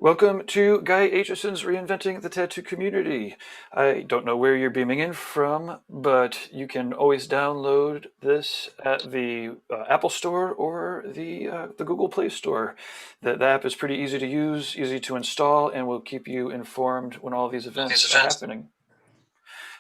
Welcome to Guy Aitchison's Reinventing the Tattoo Community. I don't know where you're beaming in from, but you can always download this at the Apple Store or the Google Play Store. The app is pretty easy to use, easy to install, and will keep you informed when all these All these events are events. happening.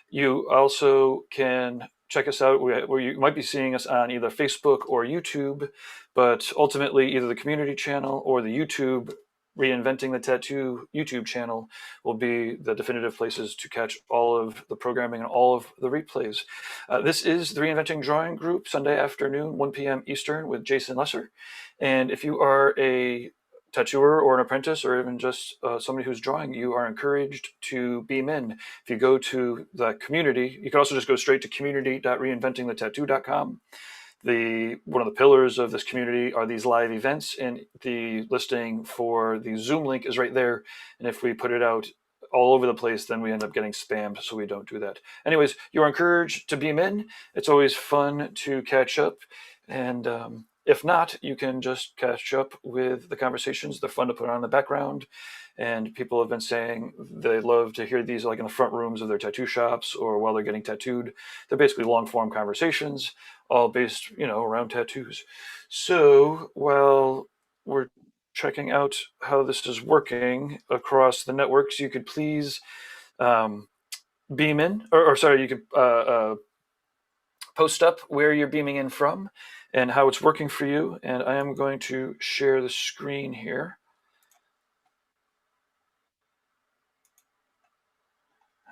You also can check us out where you might be seeing us on either Facebook or YouTube, but ultimately either the community channel or the YouTube Reinventing the Tattoo YouTube channel will be the definitive places to catch all of the programming and all of the replays. This is the Reinventing Drawing Group, Sunday afternoon, 1 p.m. Eastern with Jason Leeser. And if you are a tattooer or an apprentice or even just somebody who's drawing, you are encouraged to beam in. If you go to the community, you can also just go straight to community.reinventingthetattoo.com. One of the pillars of this community are these live events, and the listing for the Zoom link is right there. And if we put it out all over the place, then we end up getting spammed, so we don't do that. Anyways, you're encouraged to beam in. It's always fun to catch up, and if not, you can just catch up with the conversations. They're fun to put on in the background, and people have been saying they love to hear these like in the front rooms of their tattoo shops or while they're getting tattooed. They're basically long form conversations, all based, around tattoos. So while we're checking out how this is working across the networks, you could please um, beam in, or sorry, you could post up where you're beaming in from and how it's working for you. And I am going to share the screen here.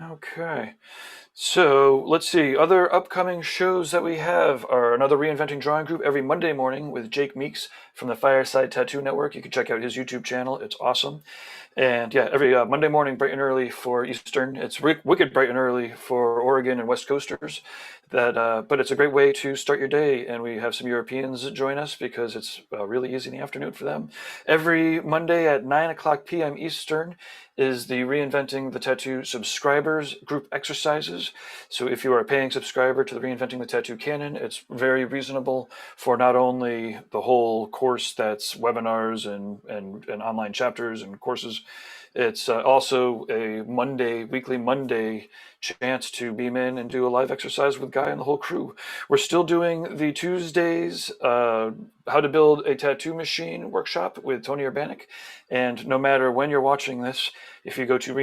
Okay. So let's see. Other upcoming shows that we have are another Reinventing Drawing Group every Monday morning with Jake Meeks from the Fireside Tattoo Network. You can check out his YouTube channel. It's awesome. And yeah, every Monday morning, bright and early for Eastern. It's wicked bright and early for Oregon and West Coasters. But it's a great way to start your day. And we have some Europeans join us because it's really easy in the afternoon for them. Every Monday at 9 o'clock p.m. Eastern is the Reinventing the Tattoo subscribers group exercises. So if you are a paying subscriber to the Reinventing the Tattoo canon, it's very reasonable for not only the whole course that's webinars and online chapters and courses. It's also a weekly Monday chance to beam in and do a live exercise with Guy and the whole crew. We're still doing the Tuesdays, how to build a tattoo machine workshop with Tony Urbanik. And no matter when you're watching this, if you go to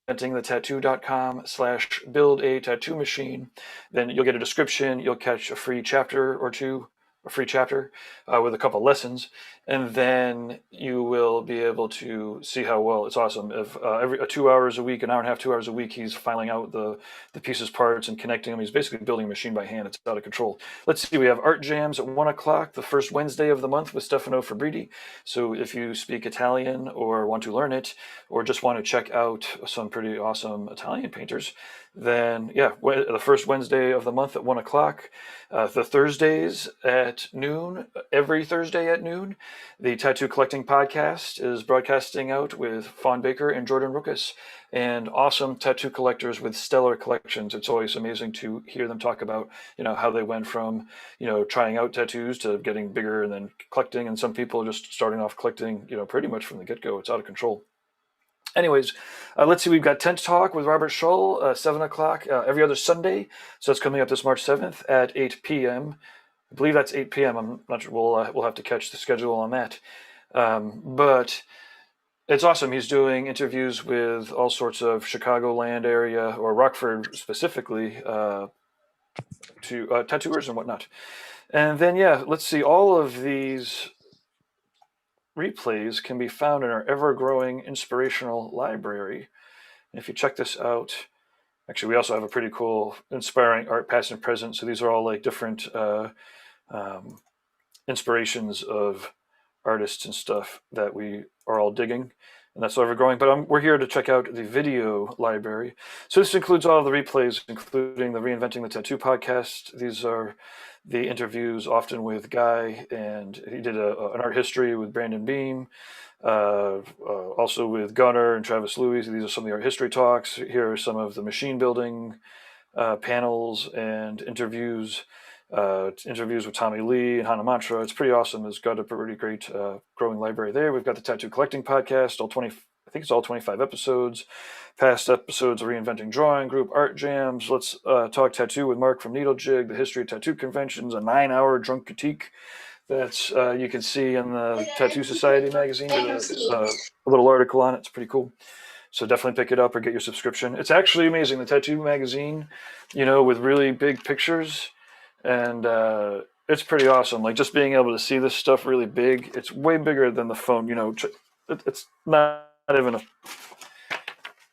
reinventingthetattoo.com/build a tattoo machine, then you'll get a description, you'll catch a free chapter or two, a free chapter with a couple lessons, and then you will be able to see how well it's awesome. If every 2 hours a week, an hour and a half, 2 hours a week, he's filing out the pieces, parts, and connecting them. He's basically building a machine by hand. It's out of control. Let's see, we have art jams at 1 o'clock, the first Wednesday of the month with Stefano Fabriti. So if you speak Italian or want to learn it, or just want to check out some pretty awesome Italian painters, then yeah, the first Wednesday of the month at 1 o'clock. The Thursdays at noon, every Thursday at noon, the Tattoo Collecting Podcast is broadcasting out with Fawn Baker and Jordan Ruckus, and awesome tattoo collectors with stellar collections. It's always amazing to hear them talk about, how they went from, trying out tattoos to getting bigger and then collecting, and some people just starting off collecting, pretty much from the get-go. It's out of control. Anyways, let's see. We've got Tent Talk with Robert Schull, 7 o'clock every other Sunday. So that's coming up this March 7th at 8 p.m. I believe that's 8 p.m. I'm not sure. We'll have to catch the schedule on that. But it's awesome. He's doing interviews with all sorts of Chicagoland area or Rockford specifically to tattooers and whatnot. And then, yeah, let's see. All of these replays can be found in our ever-growing inspirational library. And if you check this out, actually, we also have a pretty cool inspiring art past and present. So these are all like different inspirations of artists and stuff that we are all digging. And that's ever-growing. But we're here to check out the video library. So this includes all of the replays, including the Reinventing the Tattoo podcast. These are the interviews, often with Guy, and he did an art history with Brandon Beam, also with Gunnar and Travis Louis. These are some of the art history talks. Here are some of the machine building panels and interviews. interviews with Tommy Lee and Hana Mantra. It's pretty awesome. It's got a pretty great growing library there. We've got the Tattoo Collecting Podcast, I think it's all 25 episodes. Past episodes of Reinventing Drawing Group, Art Jams, Let's Talk Tattoo with Mark from Needle Jig, the History of Tattoo Conventions, a 9-hour drunk critique that's you can see in the Tattoo Society magazine. A little article on it. It's pretty cool. So definitely pick it up or get your subscription. It's actually amazing. The Tattoo magazine, with really big pictures, and it's pretty awesome. Like just being able to see this stuff really big. It's way bigger than the phone. It's not even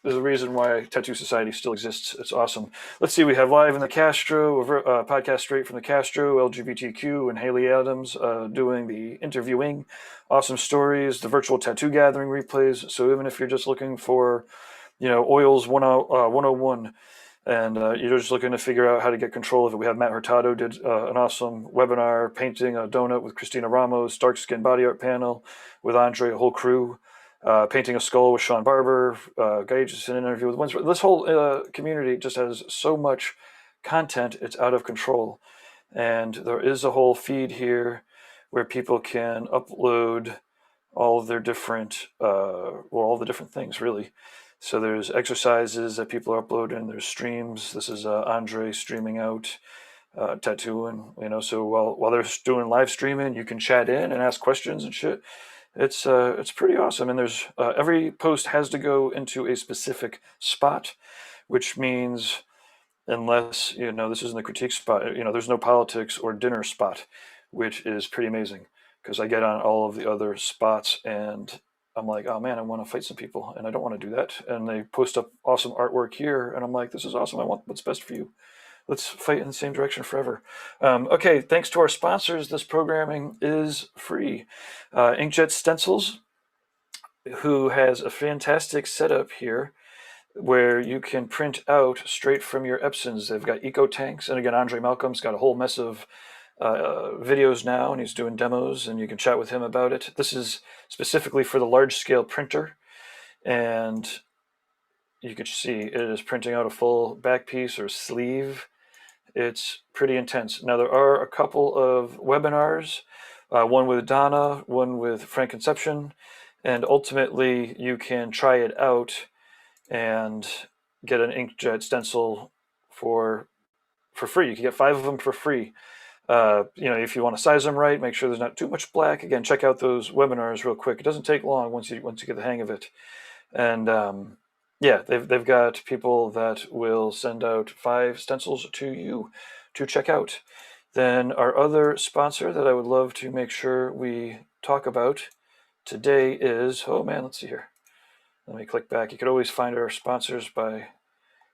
there's a reason why Tattoo Society still exists. It's awesome. Let's see. We have Live in the Castro, a podcast straight from the Castro, LGBTQ, and Haley Adams doing the interviewing. Awesome stories, the virtual tattoo gathering replays. So even if you're just looking for, oils 101, and you're just looking to figure out how to get control of it, we have Matt Hurtado did an awesome webinar, painting a donut with Christina Ramos, dark skin body art panel with Andre, a whole crew. Painting a skull with Sean Barber, Guy Aitchison interview with Winsor. This whole community just has so much content, it's out of control. And there is a whole feed here where people can upload all of their different, all the different things, really. So there's exercises that people are uploading, there's streams. This is Andre streaming out, tattooing, so while they're doing live streaming, you can chat in and ask questions and shit. It's pretty awesome, and there's every post has to go into a specific spot, which means unless this isn't the critique spot, there's no politics or dinner spot, which is pretty amazing because I get on all of the other spots and I'm like, oh man, I want to fight some people and I don't want to do that, and they post up awesome artwork here and I'm like, this is awesome. I want what's best for you. Let's fight in the same direction forever. Okay, thanks to our sponsors, this programming is free. Inkjet Stencils, who has a fantastic setup here where you can print out straight from your Epsons. They've got eco tanks, and again, Andre Malcolm's got a whole mess of videos now, and he's doing demos, and you can chat with him about it. This is specifically for the large-scale printer, and you can see it is printing out a full back piece or sleeve. It's pretty intense. Now, there are a couple of webinars, one with Donna, one with Frank Conception, and ultimately you can try it out and get an inkjet stencil for free. You can get 5 of them for free. If you want to size them right, make sure there's not too much black. Again, check out those webinars real quick. It doesn't take long once you get the hang of it. And yeah, they've got people that will send out 5 stencils to you to check out. Then our other sponsor that I would love to make sure we talk about today is, let's see here. Let me click back. You could always find our sponsors by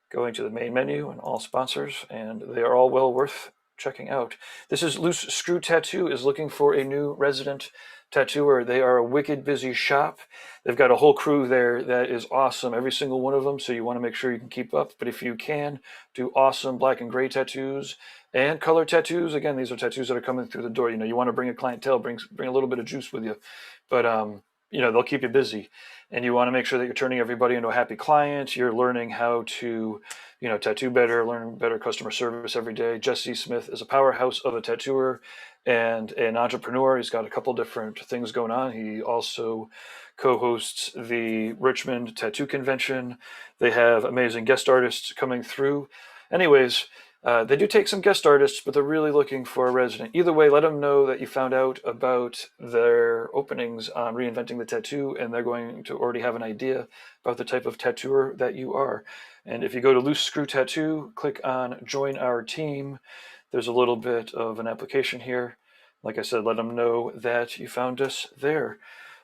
going to the main menu and all sponsors, and they are all well worth checking out. This is Loose Screw Tattoo is looking for a new resident tattooer. They are a wicked busy shop. They've got a whole crew there that is awesome, every single one of them, so you want to make sure you can keep up. But if you can, do awesome black and gray tattoos and color tattoos. Again, these are tattoos that are coming through the door. You want to bring a clientele, bring a little bit of juice with you. But they'll keep you busy, and you want to make sure that you're turning everybody into a happy client. You're learning how to tattoo better, learn better customer service every day. Jesse Smith is a powerhouse of a tattooer and an entrepreneur. He's got a couple different things going on. He also co-hosts the Richmond Tattoo Convention. They have amazing guest artists coming through. Anyways, they do take some guest artists, but they're really looking for a resident. Either way, let them know that you found out about their openings on Reinventing the Tattoo, and they're going to already have an idea about the type of tattooer that you are. And if you go to Loose Screw Tattoo, click on Join Our Team. There's a little bit of an application here. Like I said, let them know that you found us there.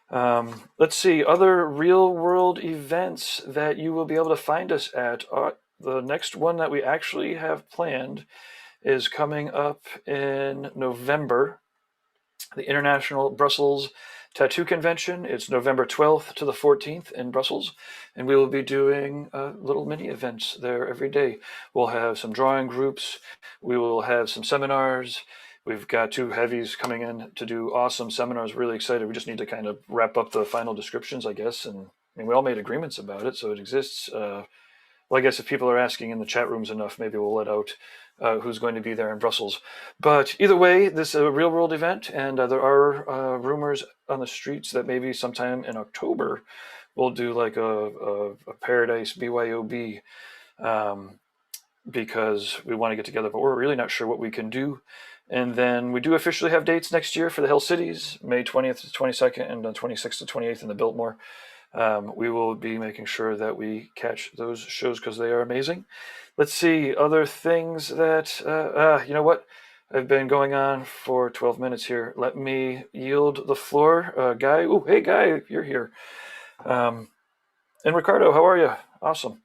Let's see, other real-world events that you will be able to find us at. The next one that we actually have planned is coming up in November, the International Brussels Tattoo Convention. It's November 12th to the 14th in Brussels, and we will be doing little mini events there every day. We'll have some drawing groups. We will have some seminars. We've got 2 heavies coming in to do awesome seminars. Really excited. We just need to kind of wrap up the final descriptions, I guess. And we all made agreements about it, so it exists. Well, I guess if people are asking in the chat rooms enough, maybe we'll let out who's going to be there in Brussels. But either way, this is a real world event, and there are rumors on the streets that maybe sometime in October we'll do like a Paradise BYOB, because we want to get together, but we're really not sure what we can do. And then we do officially have dates next year for the Hell Cities, May 20th to 22nd and 26th to 28th in the Biltmore. We will be making sure that we catch those shows because they are amazing. Let's see, other things that, you know what? I've been going on for 12 minutes here. Let me yield the floor. Guy, oh, hey, Guy, you're here. And Ricardo, how are you? Awesome.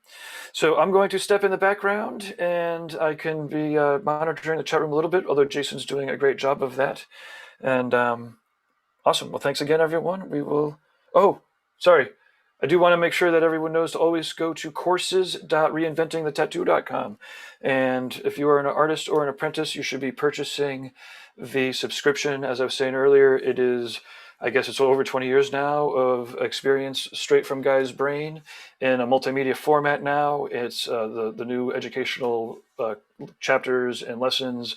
So I'm going to step in the background, and I can be monitoring the chat room a little bit, although Jason's doing a great job of that. And awesome. Well, thanks again, everyone. We will... Oh, sorry. I do want to make sure that everyone knows to always go to courses.reinventingthetattoo.com. And if you are an artist or an apprentice, you should be purchasing the subscription. As I was saying earlier, it is... I guess it's over 20 years now of experience straight from Guy's brain in a multimedia format now. It's the new educational chapters and lessons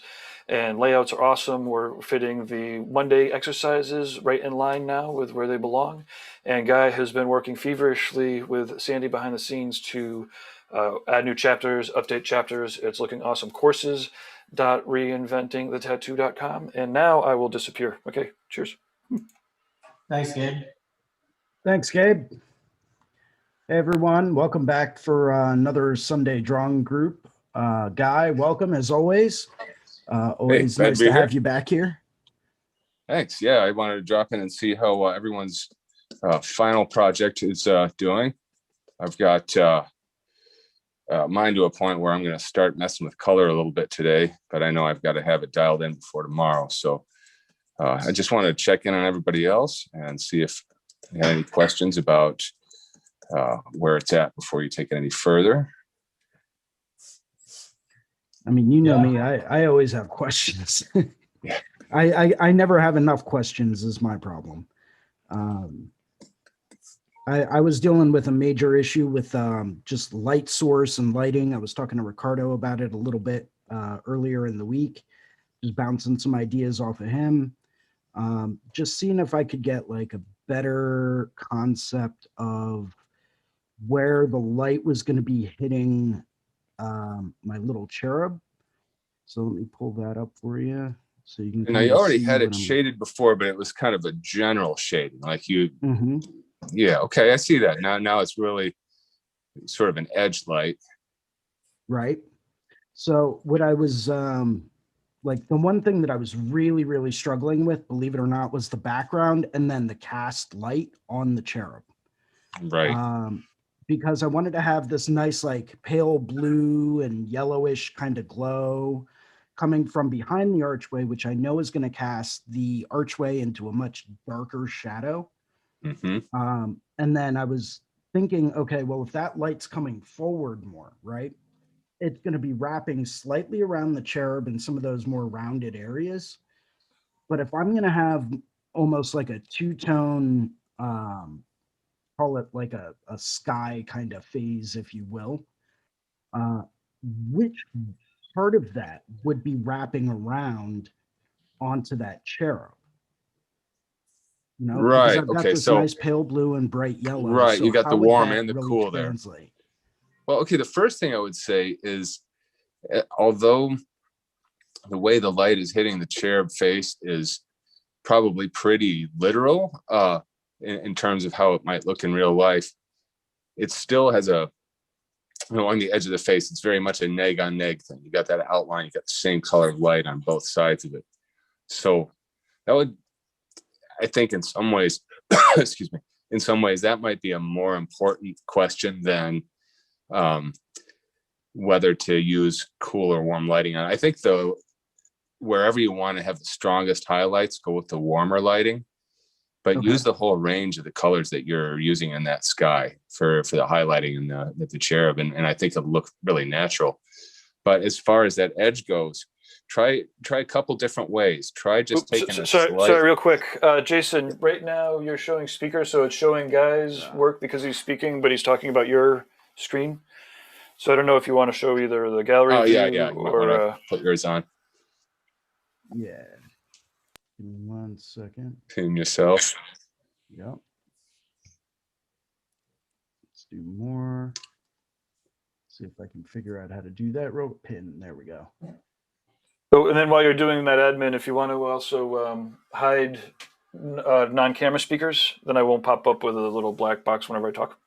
and layouts are awesome. We're fitting the Monday exercises right in line now with where they belong. And Guy has been working feverishly with Sandy behind the scenes to add new chapters, update chapters. It's looking awesome. Courses.reinventingthetattoo.com. And now I will disappear. Okay, cheers. Thanks, Gabe. Thanks, Gabe. Hey, everyone. Welcome back for another Sunday Drawing Group. Guy, welcome as always. Always nice to have you back here. Thanks. Yeah, I wanted to drop in and see how everyone's final project is doing. I've got mine to a point where I'm going to start messing with color a little bit today, but I know I've got to have it dialed in before tomorrow. So I just wanted to check in on everybody else and see if you had any questions about where it's at before you take it any further. I mean, you know me, I always have questions. Yeah. I never have enough questions is my problem. I was dealing with a major issue with just light source and lighting. I was talking to Ricardo about it a little bit earlier in the week, just bouncing some ideas off of him. Just seeing if I could get like a better concept of where the light was going to be hitting my little cherub. So let me pull that up for you so you can. And I already had it shaded before, but it was kind of a general shading, like you. Mm-hmm. Yeah. Okay, I see that now. It's really sort of an edge light. Right. So what I was like, the one thing that I was really, really struggling with, believe it or not, was the background and then the cast light on the cherub. Right. Because I wanted to have this nice, like pale blue and yellowish kind of glow coming from behind the archway, which I know is going to cast the archway into a much darker shadow. Mm-hmm. And then I was thinking, okay, well, if that light's coming forward more, right? It's going to be wrapping slightly around the cherub in some of those more rounded areas. But if I'm going to have almost like a two-tone, call it like a sky kind of phase, if you will, which part of that would be wrapping around onto that cherub? You know, right. I've got this nice pale blue and bright yellow. Right. So you got the warm and the really cool translate? There. Well, okay. The first thing I would say is, although the way the light is hitting the cherub face is probably pretty literal in terms of how it might look in real life, it still has a, on the edge of the face, it's very much a neg on neg thing. You got that outline, you got the same color of light on both sides of it. So that would, I think in some ways, excuse me, in some ways that might be a more important question than whether to use cool or warm lighting on. I think though, wherever you want to have the strongest highlights, go with the warmer lighting, but use the whole range of the colors that you're using in that sky for the highlighting and the cherub. And I think it'll look really natural. But as far as that edge goes, try a couple different ways. Try just taking a slight... Sorry, real quick. Jason, right now you're showing speaker, so it's showing Guy's work because he's speaking, but he's talking about your screen. So I don't know if you want to show either the gallery Oh view yeah, yeah. You might want or to put yours on. Yeah. Give me 1 second. Pin yourself. Yep. Let's do more. See if I can figure out how to do that. Rope pin. There we go. So, and then while you're doing that admin, if you want to also hide non-camera speakers, then I won't pop up with a little black box whenever I talk.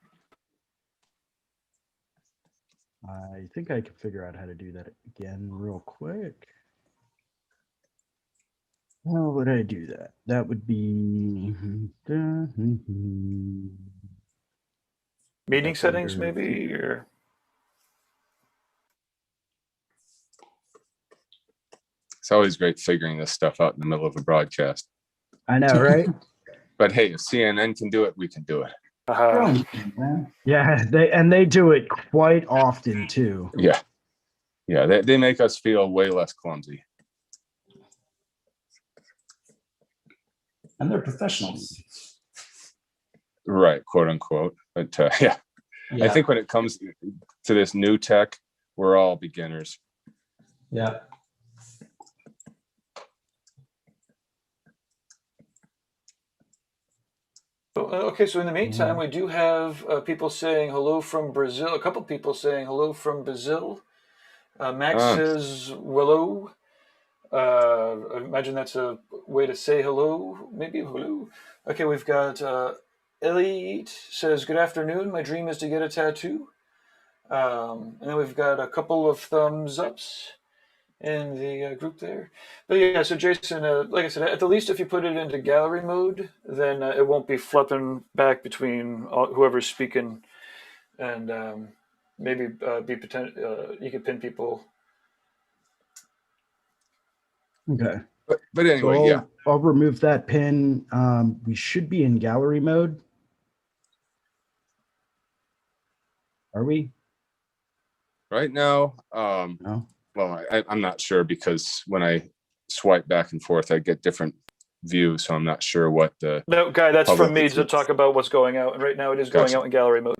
I think I can figure out how to do that again real quick. How would I do that? That would be Meeting that's settings, under- maybe, or It's always great figuring this stuff out in the middle of a broadcast. I know, right? But hey, if CNN can do it, we can do it. Man. Yeah, they do it quite often too. Yeah. Yeah, they make us feel way less clumsy. And they're professionals. Right, quote unquote. But yeah, I think when it comes to this new tech, we're all beginners. Yeah. Okay, so in the meantime, we do have people saying hello from Brazil. A couple people saying hello from Brazil. Max says hello. I imagine that's a way to say hello. Maybe hello. Okay, we've got Elliot says, good afternoon. My dream is to get a tattoo. And then we've got a couple of thumbs ups in the group there. But yeah, so Jason, like I said, at the least if you put it into gallery mode, then it won't be flipping back between whoever's speaking, and maybe you could pin people. Okay. But anyway, So yeah. I'll remove that pin. We should be in gallery mode. Are we? Right now, No. well, I'm not sure because when I swipe back and forth, I get different views. So I'm not sure what the. No, Guy, that's public from me is. to talk about what's going out. And right now it is going Gotcha. out in gallery mode.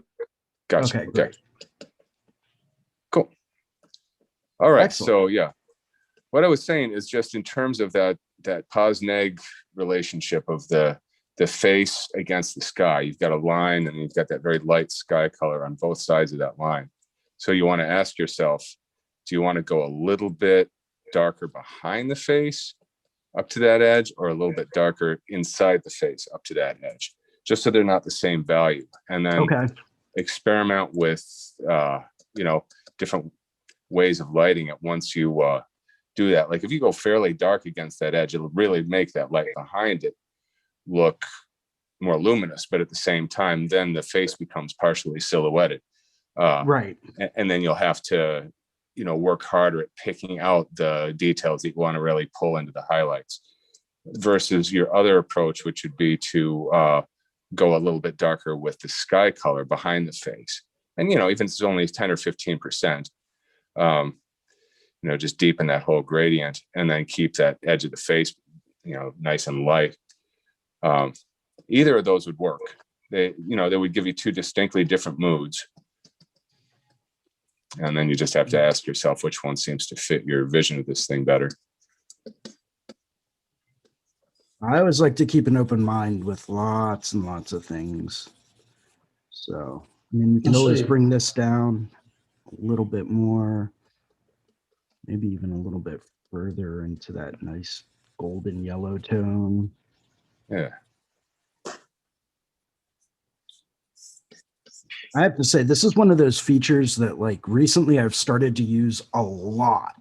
Gotcha. Okay, great. Cool. All right. Excellent. So yeah, what I was saying is just in terms of that pos-neg relationship of the face against the sky, you've got a line and you've got that very light sky color on both sides of that line. So you want to ask yourself, do you want to go a little bit darker behind the face up to that edge or a little bit darker inside the face up to that edge, just so they're not the same value? And then experiment with, different ways of lighting it once you do that. Like if you go fairly dark against that edge, it'll really make that light behind it look more luminous, but at the same time, then the face becomes partially silhouetted. Right. And then you'll have to, work harder at picking out the details that you want to really pull into the highlights versus your other approach, which would be to go a little bit darker with the sky color behind the face. And, even if it's only 10 or 15%, just deepen that whole gradient and then keep that edge of the face, nice and light. Either of those would work. They would give you two distinctly different moods. And then you just have to ask yourself which one seems to fit your vision of this thing better. I always like to keep an open mind with lots and lots of things. So, we can always bring this down a little bit more, maybe even a little bit further into that nice golden yellow tone. Yeah. I have to say, this is one of those features that recently I've started to use a lot.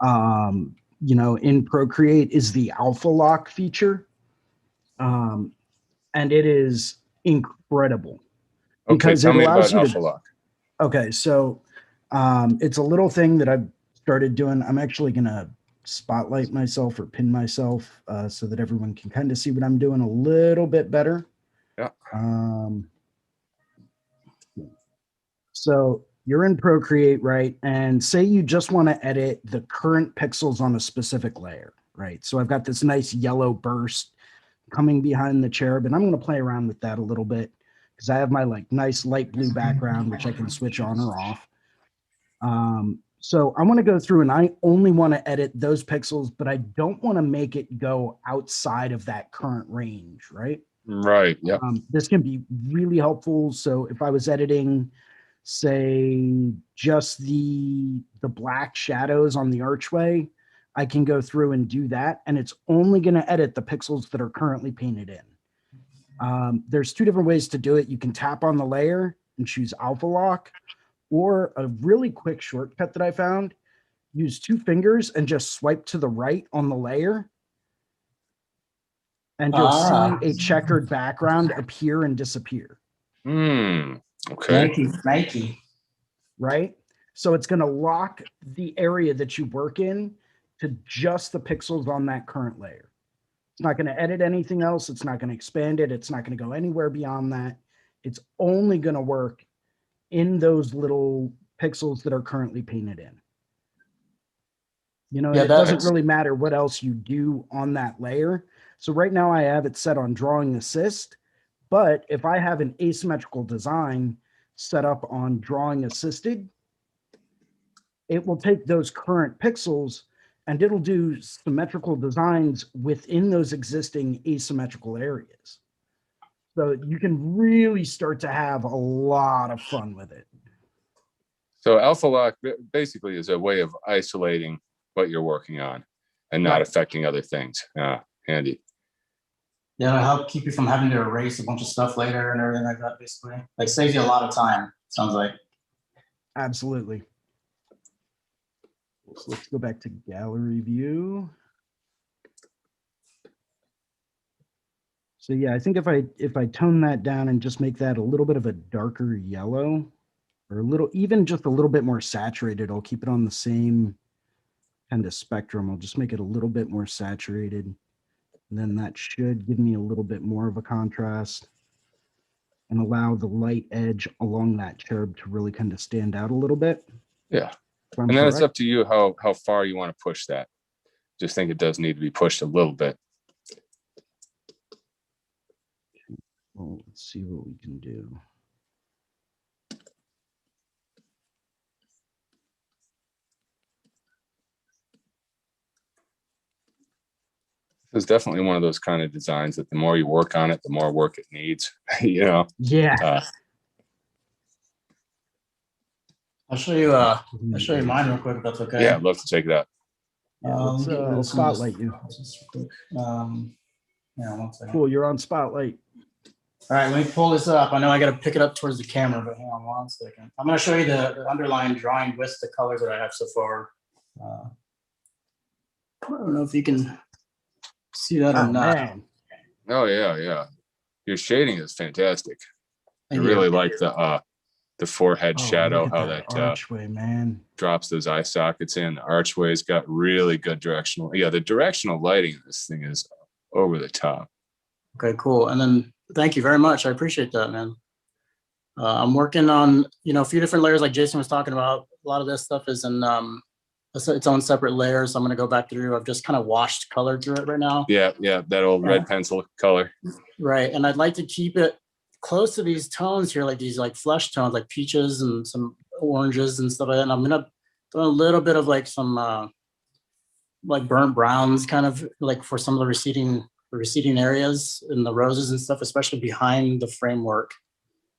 In Procreate is the alpha lock feature. And it is incredible. Because tell me about alpha lock. Okay, so it's a little thing that I've started doing. I'm actually going to spotlight myself or pin myself so that everyone can kind of see what I'm doing a little bit better. Yeah. So you're in Procreate, right? And say you just want to edit the current pixels on a specific layer, right? So I've got this nice yellow burst coming behind the cherub, and I'm going to play around with that a little bit because I have my nice light blue background, which I can switch on or off. So I want to go through and I only want to edit those pixels, but I don't want to make it go outside of that current range, right? Right. Yep. This can be really helpful. So if I was editing, say, just the black shadows on the archway, I can go through and do that. And it's only going to edit the pixels that are currently painted in. There's two different ways to do it. You can tap on the layer and choose alpha lock, or a really quick shortcut that I found, use 2 fingers and just swipe to the right on the layer. And you'll see a checkered background appear and disappear. Okay. Nike. Right? So it's going to lock the area that you work in to just the pixels on that current layer. It's not going to edit anything else. It's not going to expand it. It's not going to go anywhere beyond that. It's only going to work in those little pixels that are currently painted in. You know, Yeah, it doesn't really matter what else you do on that layer. So right now I have it set on drawing assist, but if I have an asymmetrical design set up on drawing assisted, it will take those current pixels and it'll do symmetrical designs within those existing asymmetrical areas. So you can really start to have a lot of fun with it. So alpha lock basically is a way of isolating what you're working on and not affecting other things. Handy. Yeah, it'll help keep you from having to erase a bunch of stuff later and everything like that, basically. Like, saves you a lot of time, sounds like. Absolutely. So let's go back to gallery view. So yeah, I think if I tone that down and just make that a little bit of a darker yellow, or a little, even just a little bit more saturated, I'll keep it on the same kind of spectrum. I'll just make it a little bit more saturated. And then that should give me a little bit more of a contrast and allow the light edge along that cherub to really kind of stand out a little bit. Yeah. And then it's up to you how far you want to push that. Just think it does need to be pushed a little bit. Well, let's see what we can do. It's definitely one of those kind of designs that the more you work on it, the more work it needs. You know. Yeah. I'll show you mine real quick if that's okay. Yeah, I'd love to check it out. Yeah, I'll spotlight you. Yeah, 1 second. Cool, you're on spotlight. All right, let me pull this up. I know I got to pick it up towards the camera, but hang on 1 second. I'm going to show you the underlying drawing with the colors that I have so far. I don't know if you can see that or not. Man. Oh yeah. Your shading is fantastic. I Thank you. really like the forehead shadow, look at how that archway, man. drops those eye sockets in. The archway's got really good directional. Yeah, the directional lighting in this thing is over the top. Okay, cool. And then thank you very much. I appreciate that, man. I'm working on, a few different layers like Jason was talking about. A lot of this stuff is in its own separate layers. So I'm going to go back through. I've just kind of washed color through it right now. Yeah, that old red pencil color. Right. And I'd like to keep it close to these tones here, like these like flesh tones, like peaches and some oranges and stuff like that. And I'm going to throw a little bit of like some like burnt browns, kind of like for some of the receding areas in the roses and stuff, especially behind the framework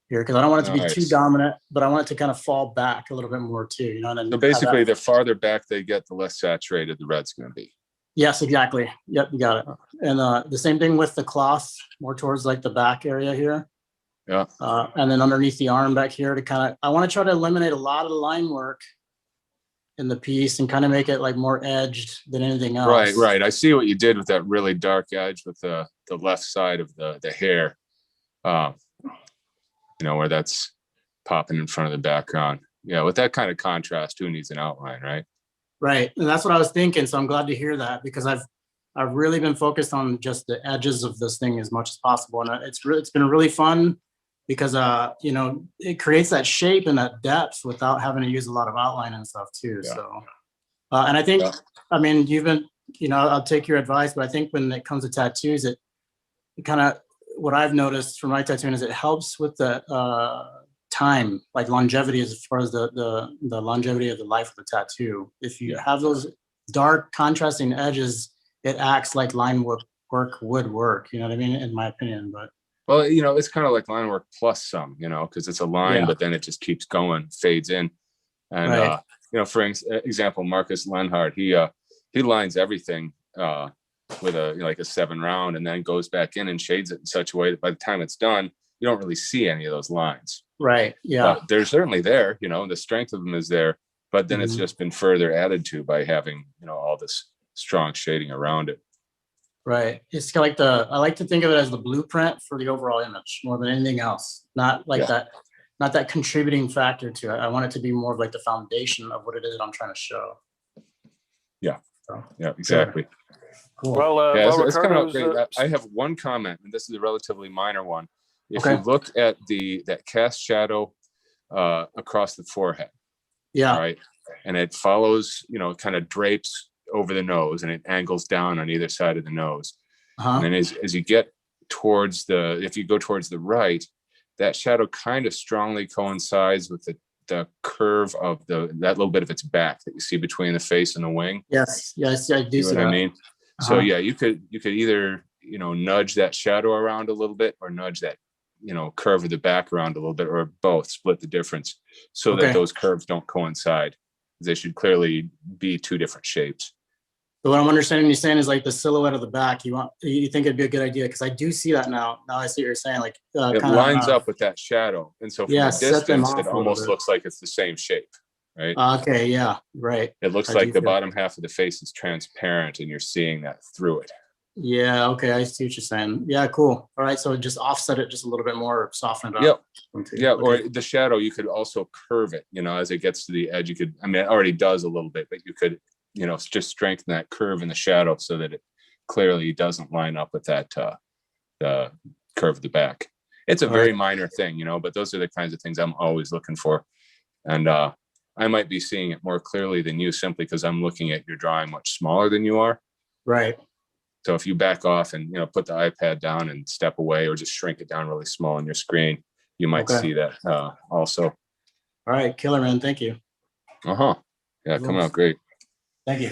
here, because I don't want it to be too dominant, but I want it to kind of fall back a little bit more too. And so basically, the farther back they get, the less saturated the red's going to be. Yes, exactly. Yep, you got it. And the same thing with the cloth, more towards like the back area here. Yeah. And then underneath the arm back here to kind of, I want to try to eliminate a lot of the line work in the piece and kind of make it like more edged than anything else. Right. I see what you did with that really dark edge with the left side of the hair. Where that's popping in front of the background. Yeah, with that kind of contrast, who needs an outline, right? Right, and that's what I was thinking. So I'm glad to hear that, because I've really been focused on just the edges of this thing as much as possible, and it's been really fun because it creates that shape and that depth without having to use a lot of outline and stuff too. Yeah. So, and I think, I mean, you've been, I'll take your advice, but I think when it comes to tattoos, it kind of, what I've noticed from my tattooing is it helps with the time, like longevity, as far as the longevity of the life of the tattoo. If you have those dark contrasting edges, it acts like line work would work. You know what I mean? In my opinion, but. Well, you know, it's kind of like line work plus some, you know, because it's a line, but then it just keeps going, fades in. And, you know, for example, Marcus Lenhard, he lines everything with a, you know, like a 7 round, and then goes back in and shades it in such a way that by the time it's done, you don't really see any of those lines. Right. Yeah. But they're certainly there, you know, the strength of them is there, but then it's just been further added to by having, you know, all this strong shading around it. Right. It's kind of like I like to think of it as the blueprint for the overall image more than anything else. Not like not that contributing factor to it. I want it to be more of like the foundation of what it is that I'm trying to show. Yeah. Yeah, exactly. Cool. Well, it's kind of great. I have one comment, and this is a relatively minor one. If you look at that cast shadow across the forehead, right, and it follows, you know, kind of drapes over the nose, and it angles down on either side of the nose. And then as you get towards if you go towards the right, that shadow kind of strongly coincides with the curve of that little bit of its back that you see between the face and the wing. Yes, I do see what I mean. So yeah, you could either, you know, nudge that shadow around a little bit, or nudge that, you know, curve of the back around a little bit, or both, split the difference so that those curves don't coincide. They should clearly be 2 different shapes. So what I'm understanding you're saying is like the silhouette of the back. You think it'd be a good idea, because I do see that now. Now I see what you're saying. Like it lines up with that shadow, and so from a distance, it almost looks like it's the same shape, right? Okay, yeah, right. It looks like the bottom half of the face is transparent, and you're seeing that through it. Yeah. Okay, I see what you're saying. Yeah, cool. All right, so just offset it just a little bit more, soften it up. Yeah, or the shadow, you could also curve it. You know, as it gets to the edge, you could. I mean, it already does a little bit, but you could, you know, just strengthen that curve in the shadow so that it clearly doesn't line up with that the curve of the back. It's a very minor thing, you know, but those are the kinds of things I'm always looking for. And I might be seeing it more clearly than you, simply because I'm looking at your drawing much smaller than you are. Right. So if you back off and, you know, put the iPad down and step away, or just shrink it down really small on your screen, you might see that also. All right, killer, man. Thank you. Yeah, coming out great. Thank you.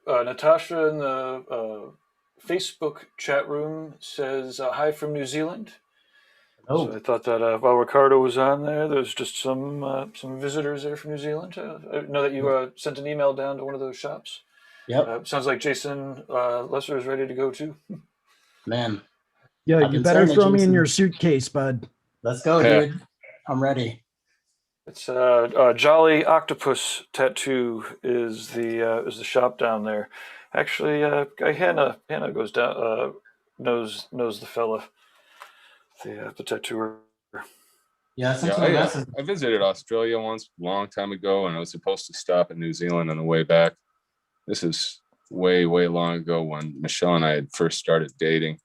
Natasha in the Facebook chat room says hi from New Zealand. So I thought that while Ricardo was on there's just some visitors there from New Zealand. I know that you sent an email down to one of those shops. Yep. Sounds like Jason Leeser is ready to go too. Man. Yeah, you better throw me in your suitcase, bud. Let's go, dude. I'm ready. It's Jolly Octopus Tattoo is the shop down there. Actually, Hannah goes down knows the fella, the tattooer. Yeah, I visited Australia once a long time ago, and I was supposed to stop in New Zealand on the way back. This is way long ago when Michelle and I had first started dating,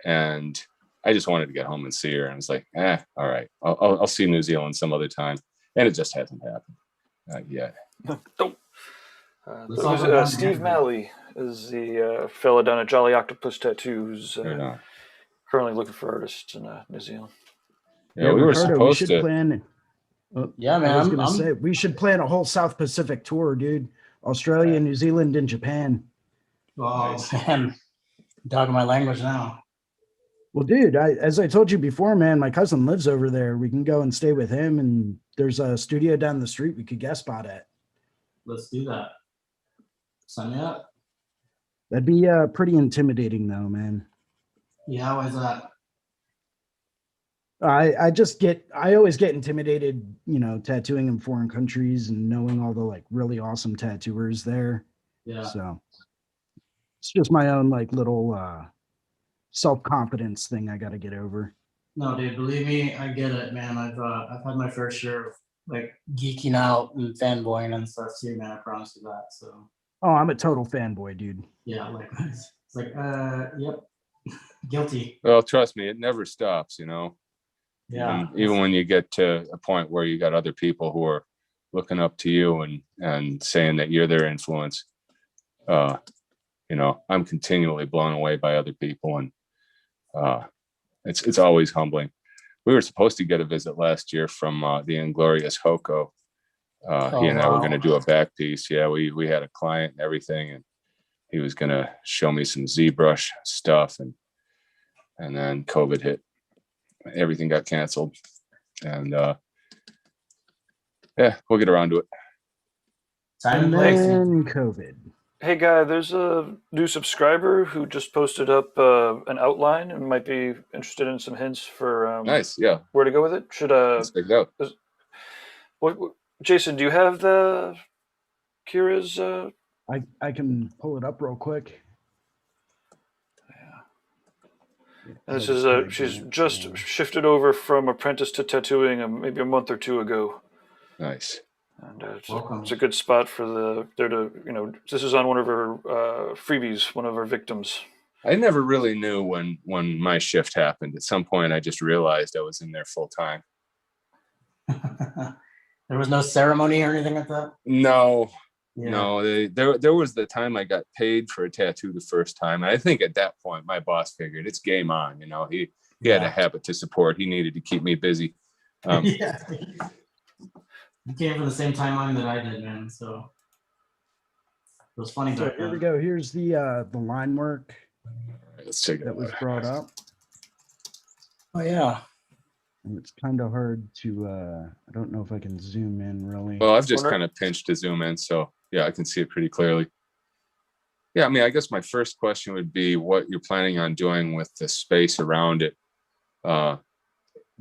and I just wanted to get home and see her. And I was like, all right, I'll see New Zealand some other time. And it just hasn't happened yet. Steve Malley is the fella down at Jolly Octopus Tattoos, currently looking for artists in New Zealand. Yeah, we were supposed to plan. Yeah, man. I was gonna say we should plan a whole South Pacific tour, dude. Australia, New Zealand, and Japan. Oh man, I'm talking my language now. Well, dude, as I told you before, man, my cousin lives over there. We can go and stay with him, and there's a studio down the street we could guest spot at. Let's do that. Sign me up. That'd be pretty intimidating, though, man. Yeah, why is that? I always get intimidated, you know, tattooing in foreign countries and knowing all the like really awesome tattooers there. Yeah. So it's just my own like little self-confidence thing I got to get over. No, dude, believe me, I get it, man. I've had my fair share of like geeking out and fanboying and stuff too, man. I promise you that. So. Oh, I'm a total fanboy, dude. Yeah, like it's like, yep, guilty. Well, trust me, it never stops, you know. Yeah. Even when you get to a point where you got other people who are looking up to you and saying that you're their influence, you know, I'm continually blown away by other people, and it's always humbling. we were supposed to get a visit last year from the Inglorious Hoko. He and I were going to do a back piece. Yeah, we had a client and everything, and he was going to show me some ZBrush stuff, and then COVID hit. Everything got canceled, and yeah, we'll get around to it. Time and And place. then COVID. Hey, guy, there's a new subscriber who just posted up an outline and might be interested in some hints for Nice, yeah. where to go with it. Should Let's check it out. what Jason, do you have the Kira's? I can pull it up real quick. This is she's just shifted over from apprentice to tattooing maybe a month or two ago, Nice. and Welcome. it's a good spot for there to this is on one of her freebies, one of her victims. I never really knew when my shift happened. At some point, I just realized I was in there full time. There was no ceremony or anything like that? No, Yeah. no. There was the time I got paid for a tattoo the first time. And I think at that point, my boss figured it's game on. He had a habit to support. He needed to keep me busy. Yeah. You came from the same timeline that I did, man. So it was funny. So here we go. Here's the line work Let's check it that was out. brought up. Oh yeah. And it's kind of hard to, I don't know if I can zoom in really. Well, I've just kind of pinched to zoom in. So yeah, I can see it pretty clearly. Yeah, I mean, I guess my first question would be what you're planning on doing with the space around it.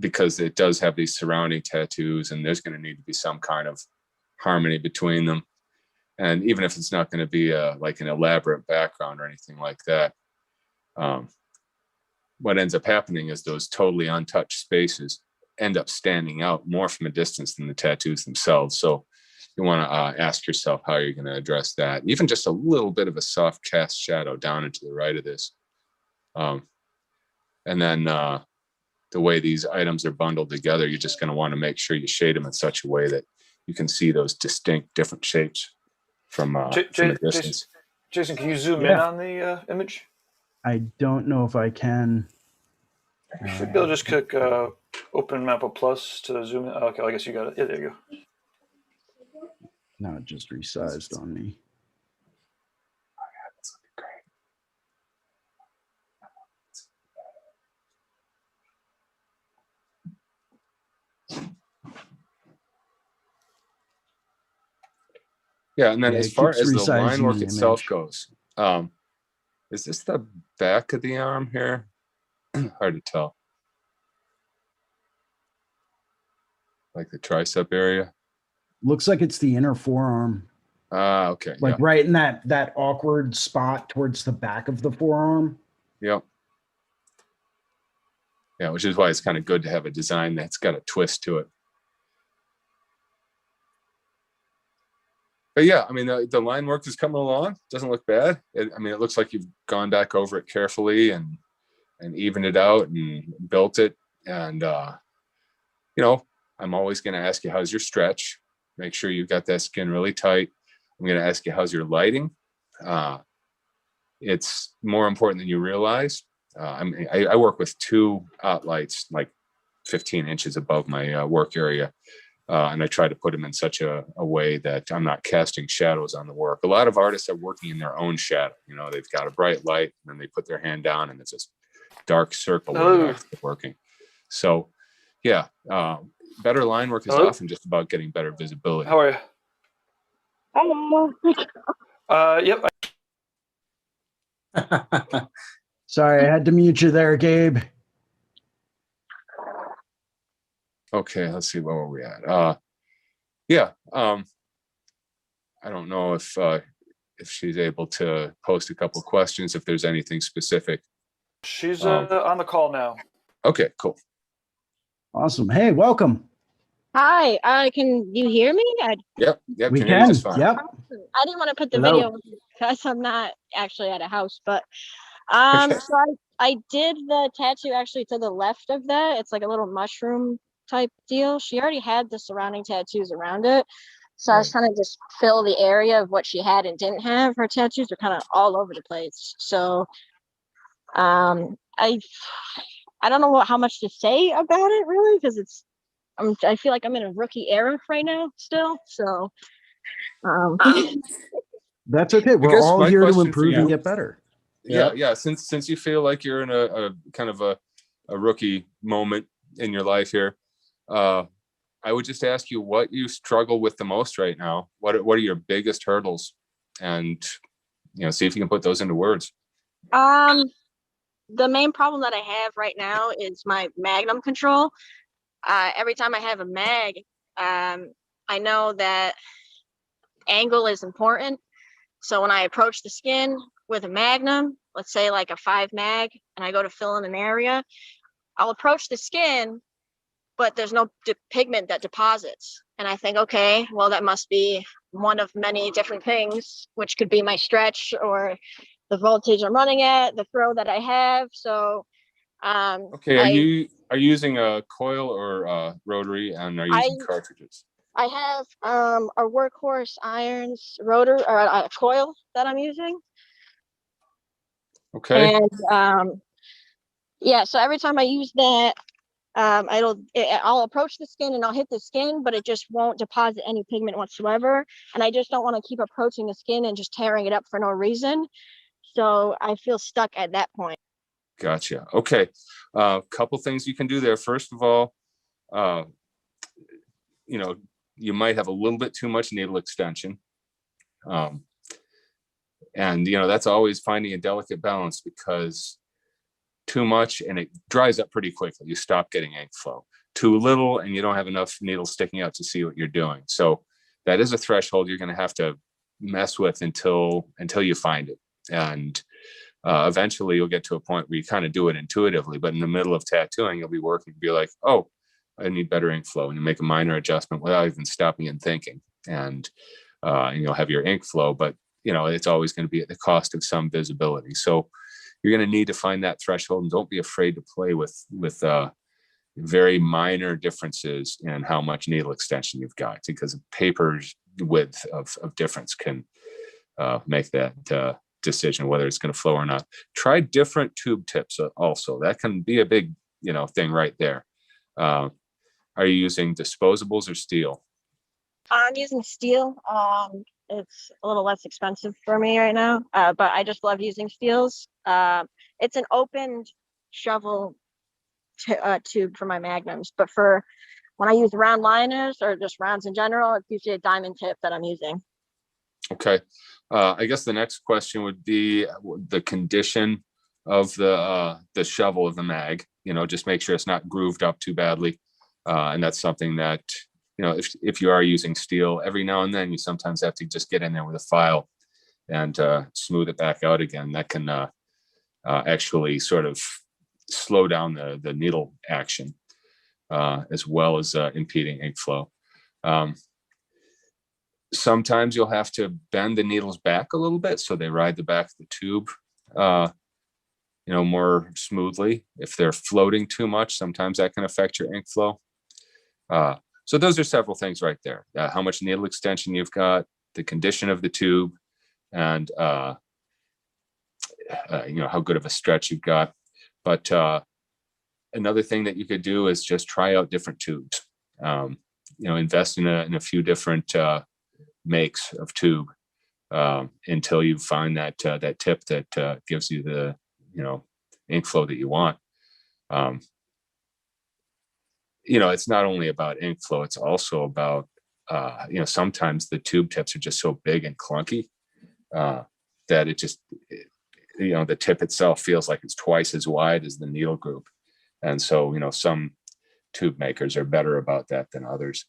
Because it does have these surrounding tattoos, and there's going to need to be some kind of harmony between them. And even if it's not going to be like an elaborate background or anything like that, what ends up happening is those totally untouched spaces end up standing out more from a distance than the tattoos themselves. So you want to ask yourself how you're going to address that. Even just a little bit of a soft cast shadow down into the right of this. And then the way these items are bundled together, you're just going to want to make sure you shade them in such a way that you can see those distinct different shapes from a distance. Jason, can you zoom in on the image? I don't know if I can. You should be able to just click Open Map of Plus to zoom in. Okay, I guess you got it. Yeah, there you go. Now it just resized on me. Yeah, and then Yeah, as it far keeps as the resizing line work the itself image. goes, is this the back of the arm here? Hard to tell. Like the tricep area? Looks like it's the inner forearm. Okay. Like right in that awkward spot towards the back of the forearm. Yep. Yeah, which is why it's kind of good to have a design that's got a twist to it. But yeah, I mean, the line work is coming along. Doesn't look bad. I mean, it looks like you've gone back over it carefully and evened it out and built it. And, I'm always going to ask you, how's your stretch? Make sure you've got that skin really tight. I'm going to ask you, how's your lighting? It's more important than you realize. I work with two lights, like 15 inches above my work area. And I try to put them in such a way that I'm not casting shadows on the work. A lot of artists are working in their own shadow. They've got a bright light and then they put their hand down and it's this dark circle where they're actually working. So yeah, better line work is often just about getting better visibility. How are you? Hello. Yep. Sorry, I had to mute you there, Gabe. Okay, let's see, where were we at? I don't know if she's able to post a couple questions, if there's anything specific. She's on the call now. Okay, cool. Awesome. Hey, welcome. Hi. Can you hear me? Yep, We can hear you can. just fine. Yep. I didn't want to put the Hello. video because I'm not actually at a house, but so I did the tattoo actually to the left of that. It's like a little mushroom type deal. She already had the surrounding tattoos around it. So I was trying to just fill the area of what she had and didn't have. Her tattoos are kind of all over the place. So I I don't know how much to say about it really, because I feel like I'm in a rookie era right now still. So um, That's okay. I We're guess all my here to question for improve and you, get better. yeah. Since you feel like you're in a kind of a rookie moment in your life here, I would just ask you what you struggle with the most right now. What are your biggest hurdles, and see if you can put those into words. um, the main problem that I have right now is my magnum control. Every time I have a mag, I know that angle is important. So when I approach the skin with a magnum, let's say like a 5 mag, and I go to fill in an area, I'll approach the skin, but there's no pigment that deposits. And I think, okay, well, that must be one of many different things, which could be my stretch or the voltage I'm running at, the throw that I have. So Okay, are I you using a coil or rotary, and are you I using cartridges? I have a workhorse irons rotor or a coil that I'm using. Okay, And yeah, so every time I use that, I'll approach the skin and I'll hit the skin, but it just won't deposit any pigment whatsoever. And I just don't want to keep approaching the skin and just tearing it up for no reason. So I feel stuck at that point. gotcha. Okay, couple things you can do there. First of all, uh, you might have a little bit too much needle extension. And that's always finding a delicate balance, because too much and it dries up pretty quickly. You stop getting ink flow. Too little and you don't have enough needles sticking out to see what you're doing. So that is a threshold you're going to have to mess with until you find it. And eventually you'll get to a point where you kind of do it intuitively, but in the middle of tattooing, you'll be working, be like, oh, I need better ink flow. And you make a minor adjustment without even stopping and thinking. And you'll have your ink flow, but it's always going to be at the cost of some visibility. So you're going to need to find that threshold, and don't be afraid to play with very minor differences in how much needle extension you've got, because paper's width of difference can make that decision whether it's going to flow or not. Try different tube tips also. That can be a big thing right there. Are you using disposables or steel? I'm using steel. It's a little less expensive for me right now, but I just love using steels. It's an open shovel tube for my magnums, but for when I use round liners or just rounds in general, it's usually a diamond tip that I'm using. Okay. I guess the next question would be the condition of the shovel of the mag. Just make sure it's not grooved up too badly. And that's something that, if you are using steel, every now and then you sometimes have to just get in there with a file and smooth it back out again. That can actually sort of slow down the needle action, as well as impeding ink flow. Sometimes you'll have to bend the needles back a little bit so they ride the back of the tube more smoothly. If they're floating too much, sometimes that can affect your ink flow. So those are several things right there. How much needle extension you've got, the condition of the tube, and how good of a stretch you've got. But another thing that you could do is just try out different tubes. Invest in a few different makes of tube until you find that tip that gives you the ink flow that you want. It's not only about ink flow, it's also about sometimes the tube tips are just so big and clunky that it just the tip itself feels like it's twice as wide as the needle group. And so some tube makers are better about that than others.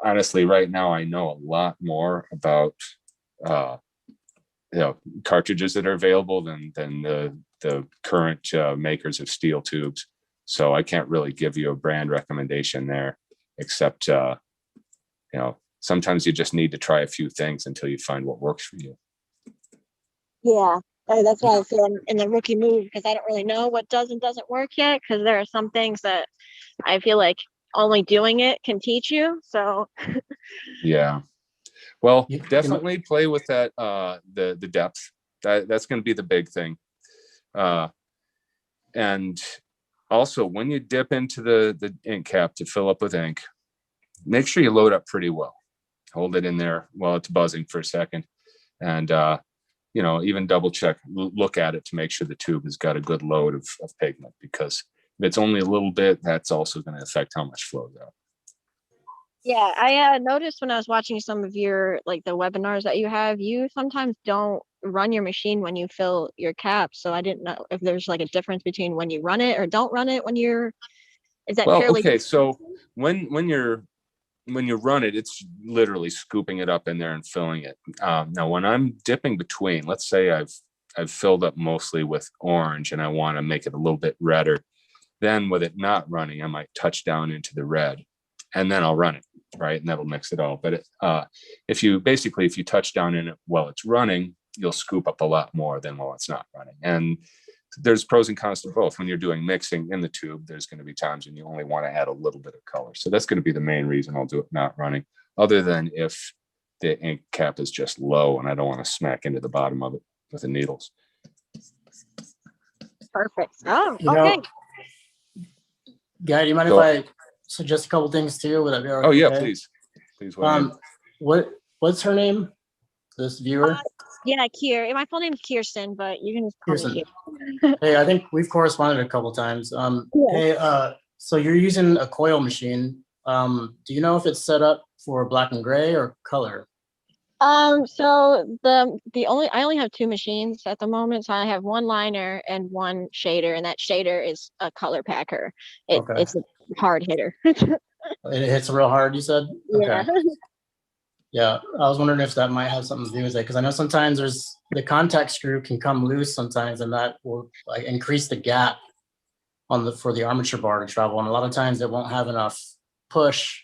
Honestly, right now I know a lot more about cartridges that are available than the current makers of steel tubes. So I can't really give you a brand recommendation there, except sometimes you just need to try a few things until you find what works for you. Yeah, that's why I feel in the rookie move, because I don't really know what does and doesn't work yet, because there are some things that I feel like only doing it can teach you. So yeah, well, You- definitely play with that the depth. That's going to be the big thing. And Also, when you dip into the ink cap to fill up with ink, make sure you load up pretty well. Hold it in there while it's buzzing for a second. And, even double check, look at it to make sure the tube has got a good load of pigment, because if it's only a little bit, that's also going to affect how much flows out. Yeah, I noticed when I was watching some of your the webinars that you sometimes don't run your machine when you fill your cap. So I didn't know if there's a difference between when you run it or don't run it is that Well, purely? okay, so when you run it, it's literally scooping it up in there and filling it. Now, when I'm dipping between, let's say I've filled up mostly with orange and I want to make it a little bit redder, then with it not running, I might touch down into the red, and then I'll run it, right? And that'll mix it all. But if you touch down in it while it's running, you'll scoop up a lot more than while it's not running. And there's pros and cons to both. When you're doing mixing in the tube, there's going to be times when you only want to add a little bit of color. So that's going to be the main reason I'll do it not running, other than if the ink cap is just low and I don't want to smack into the bottom of it with the needles. Perfect. Oh, You okay. know, Guy, do you mind So- if I suggest a couple things too? Would that be all right? Oh yeah, Okay? please. Weigh in. What's her name? This viewer? Yeah, my full name is Kirsten, but you can just call me Kirsten. Kier. Hey, I think we've corresponded a couple times. Yeah. Hey, so you're using a coil machine. Do you know if it's set up for black and gray or color? So I only have two machines at the moment. So I have one liner and one shader, and that shader is a color packer. Okay. It's a hard hitter. It hits real hard, you said? Yeah. Okay. Yeah, I was wondering if that might have something to do with it, because I know sometimes the contact screw can come loose sometimes, and that will increase the gap for the armature bar to travel, and a lot of times it won't have enough push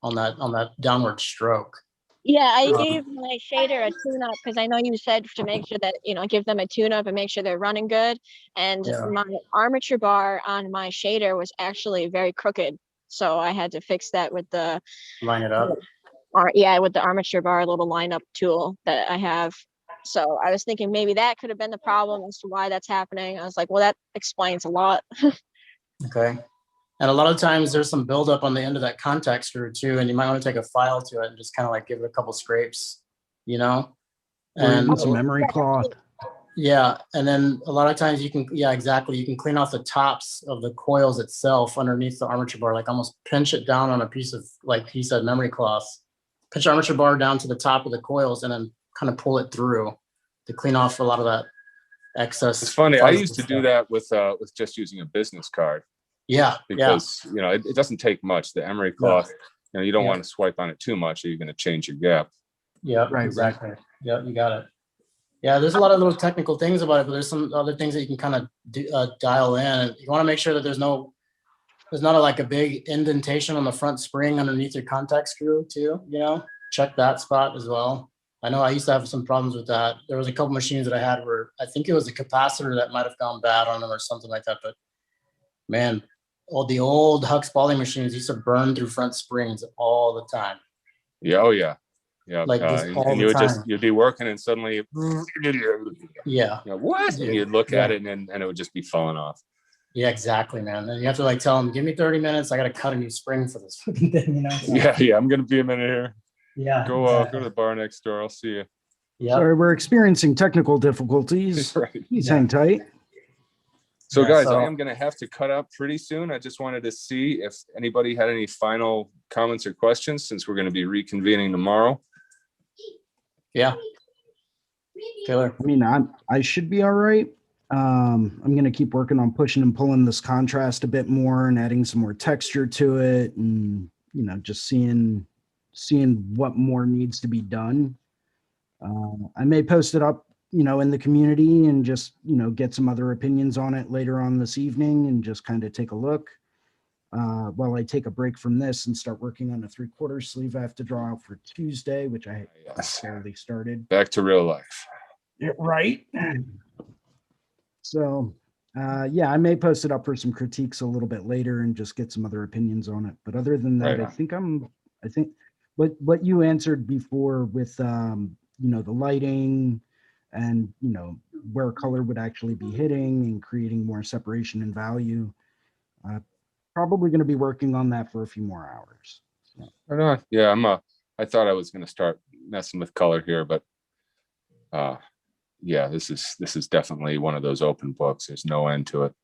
on that downward stroke. Yeah, I gave my shader a tune-up because I know you said to make sure that, give them a tune-up and make sure they're running good. And Yeah. my armature bar on my shader was actually very crooked. So I had to fix that with the Line it up. with the armature bar little lineup tool that I have. So I was thinking maybe that could have been the problem as to why that's happening. I was like, well, that explains a lot. Okay. And a lot of times there's some buildup on the end of that contact screw too, and you might want to take a file to it and just kind of give it a couple scrapes, Or And even some memory cloth. yeah, and then a lot of times you can clean off the tops of the coils itself underneath the armature bar, almost pinch it down on a piece of, like he said, memory cloth. Pinch the armature bar down to the top of the coils and then kind of pull it through to clean off a lot of that excess. It's funny. I fuzz used to and do stuff. that with just using a business card, Yeah, because it doesn't take much. The emery cloth, you don't Yeah. want to swipe on it too much, or you're going to change your gap. yeah, Right. exactly. Yeah, you got it. Yeah, there's a lot of little technical things about it, but there's some other things that you can kind of dial in. And you want to make sure that there's not a big indentation on the front spring underneath your contact screw too. Check that spot as well. I know I used to have some problems with that. There was a couple machines that I had where I think it was a capacitor that might have gone bad on them or something like that. But man, the old Hux Spalding machines used to burn through front springs all the time. Yeah. Oh yeah. Yeah. Just all and the you would time. you'd be working and suddenly, Yeah. what? And you'd look at it and it would just be falling off. Yeah, exactly, man. And you have to tell them, give me 30 minutes. I got to cut a new spring for this fucking thing, So, Yeah. I'm going to be a minute here. Yeah. Go exactly. go to the bar next door. I'll see you. Yeah. Sorry, we're experiencing technical difficulties. Right. Please Yeah. hang tight. So Yeah, guys, so- I am going to have to cut out pretty soon. I just wanted to see if anybody had any final comments or questions, since we're going to be reconvening tomorrow. Yeah. Killer. I mean, I should be all right. I'm going to keep working on pushing and pulling this contrast a bit more and adding some more texture to it, and just seeing what more needs to be done. I may post it up, in the community and just, get some other opinions on it later on this evening and just kind of take a look. While I take a break from this and start working on a 3/4 sleeve I have to draw out for Tuesday, which I Yes. barely started. Back to real life. Yeah, right. So, I may post it up for some critiques a little bit later and just get some other opinions on it. But other than that, Right. I think what you answered before with, the lighting and, where color would actually be hitting and creating more separation and value. Probably going to be working on that for a few more hours. So, Right on. Yeah, I thought I was going to start messing with color here, but yeah, this is definitely one of those open books. There's no end to it.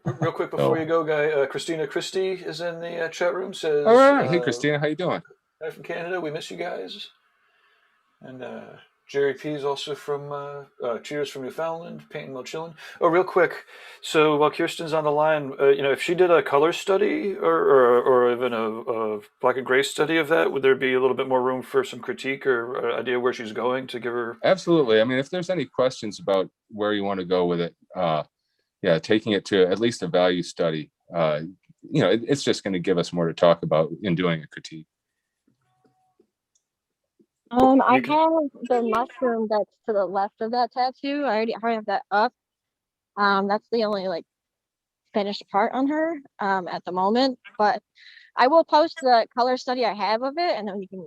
Real quick before you go, Guy, Christina Christie is in the chat room. Says, All right. Hey, Christina, how you doing? Hi from Canada. We miss you guys. And Jerry P is also from Cheers from Newfoundland, painting while chilling. Oh, real quick. So while Kirsten's on the line, if she did a color study or even a black and gray study of that, would there be a little bit more room for some critique or idea where she's going to give her? Absolutely. I mean, if there's any questions about where you want to go with it, yeah, taking it to at least a value study, it's just going to give us more to talk about in doing a critique. I have the mushroom that's to the left of that tattoo. I already have that up. That's the only like finished part on her at the moment. But I will post the color study I have of it, and then we can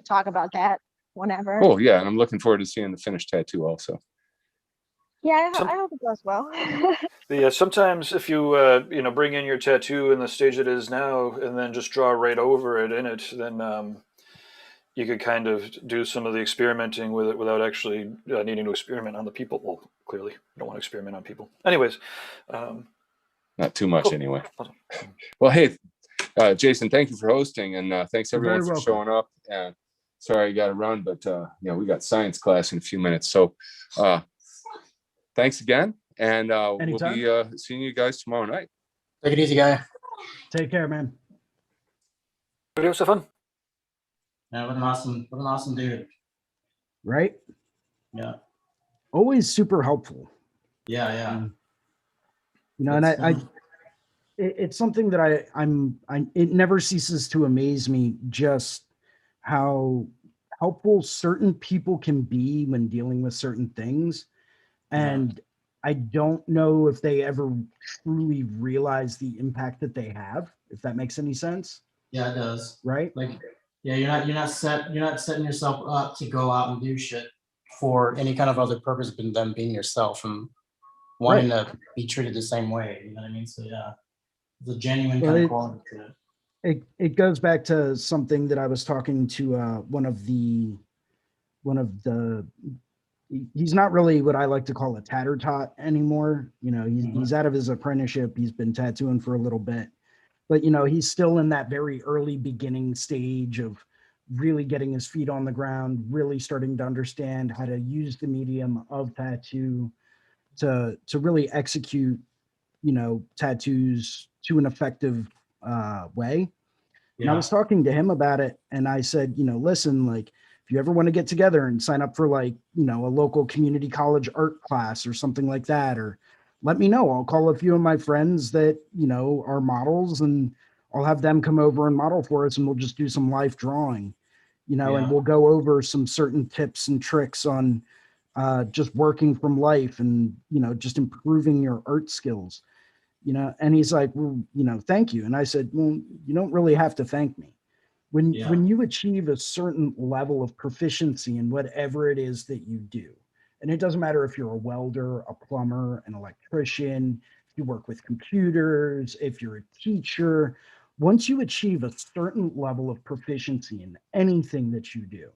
talk about that whenever. Oh yeah, and I'm looking forward to seeing the finished tattoo also. Yeah, I hope it goes well. Sometimes if you bring in your tattoo in the stage it is now, and then just draw right over it in it, then you could kind of do some of the experimenting with it without actually needing to experiment on the people. Well, clearly, you don't want to experiment on people. Anyways. Not too much, cool. Anyway. Well, hey, Jason, thank you for hosting, and thanks everyone for showing up. And sorry you got to run, but we got science class in a few minutes. So thanks again, and we'll be seeing you guys tomorrow night. Take it easy, Guy. Take care, man. Video so fun. Yeah, what an awesome dude. Right? Yeah. Always super helpful. Yeah. And it's something that it never ceases to amaze me just how helpful certain people can be when dealing with certain things. And I don't know if they ever truly realize the impact that they have, if that makes any sense. Yeah, it does. Right? Like, yeah, you're not setting yourself up to go out and do shit for any kind of other purpose than being yourself and wanting to be treated the same way. You know what I mean? So yeah, it's a genuine kind of quality to it. It goes back to something that I was talking to one of the he's not really what I like to call a tatter tot anymore. He's out of his apprenticeship. He's been tattooing for a little bit, but he's still in that very early beginning stage of really getting his feet on the ground, really starting to understand how to use the medium of tattoo to really execute, tattoos to an effective way. And I was talking to him about it, and I said, listen, like, if you ever want to get together and sign up for a local community college art class or something like that, or let me know. I'll call a few of my friends that, are models, and I'll have them come over and model for us, and we'll just do some life drawing, and we'll go over some certain tips and tricks on just working from life and, just improving your art skills, and he's like, well, thank you. And I said, well, you don't really have to thank me. When you achieve a certain level of proficiency in whatever it is that you do, and it doesn't matter if you're a welder, a plumber, an electrician, if you work with computers, if you're a teacher, once you achieve a certain level of proficiency in anything that you do,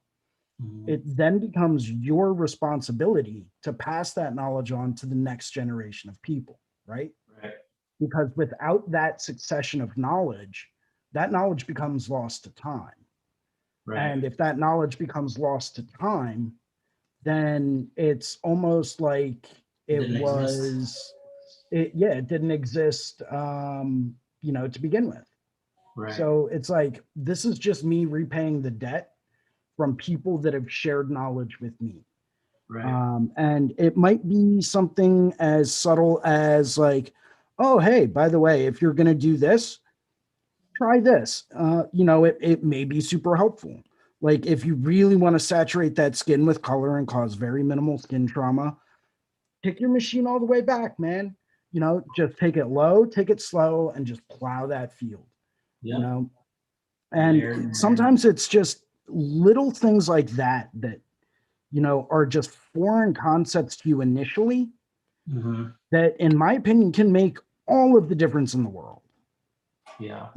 it then becomes your responsibility to pass that knowledge on to the next generation of people, right? Right. Because without that succession of knowledge, that knowledge becomes lost to time. Right. And if that knowledge becomes lost to time, then it's almost like it didn't exist, to begin with. Right. So it's like, this is just me repaying the debt from people that have shared knowledge with me. Right. And it might be something as subtle as like, oh, hey, by the way, if you're going to do this, try this. It may be super helpful. Like, if you really want to saturate that skin with color and cause very minimal skin trauma, pick your machine all the way back, man. Just take it low, take it slow, and just plow that field. Yeah. And sometimes it's just little things like that are just foreign concepts to you initially, that, in my opinion, can make all of the difference in the world. Yeah.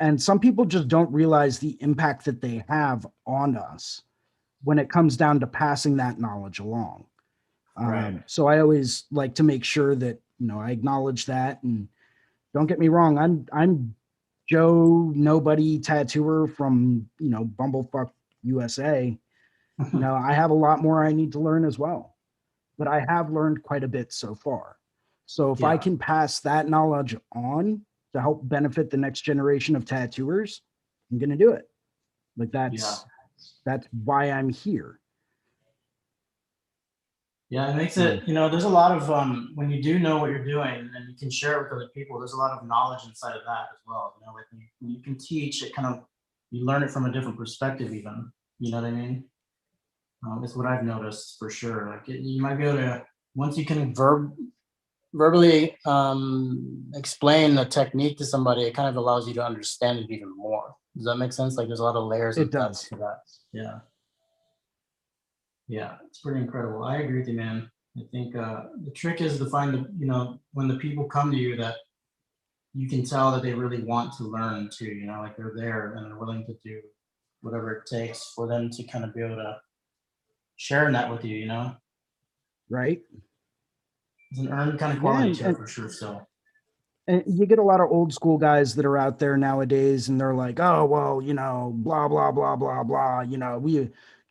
And some people just don't realize the impact that they have on us when it comes down to passing that knowledge along. Right. So I always like to make sure that, you know, I acknowledge that. And don't get me wrong, I'm Joe Nobody tattooer from, you know, Bumblefuck USA. You know, I have a lot more I need to learn as well, but I have learned quite a bit so far. So if I Yeah. can pass that knowledge on to help benefit the next generation of tattooers, I'm going to do it. Like that's why I'm here. Yeah, it makes it, you know, there's a lot of, when you do know what you're doing and you can share it with other people, there's a lot of knowledge inside of that as well. You know, like when you can teach, it kind of, you learn it from a different perspective even, you know what I mean? It's what I've noticed for sure. Like you might be able to, once you can verbally explain the technique to somebody, it kind of allows you to understand it even more. Does that make sense? Like there's a lot of layers It of depth does. to that. Yeah. Yeah, it's pretty incredible. I agree with you, man. I think the trick is to find the, you know, when the people come to you that you can tell that they really want to learn too, you know, like they're there and they're willing to do whatever it takes for them to kind of be able to share that with you, you know? Right. It's an earned kind of Yeah, quality to it for sure. So and you get a lot of old school guys that are out there nowadays and they're like, oh, well, you know, blah, blah, blah, blah, blah. You know,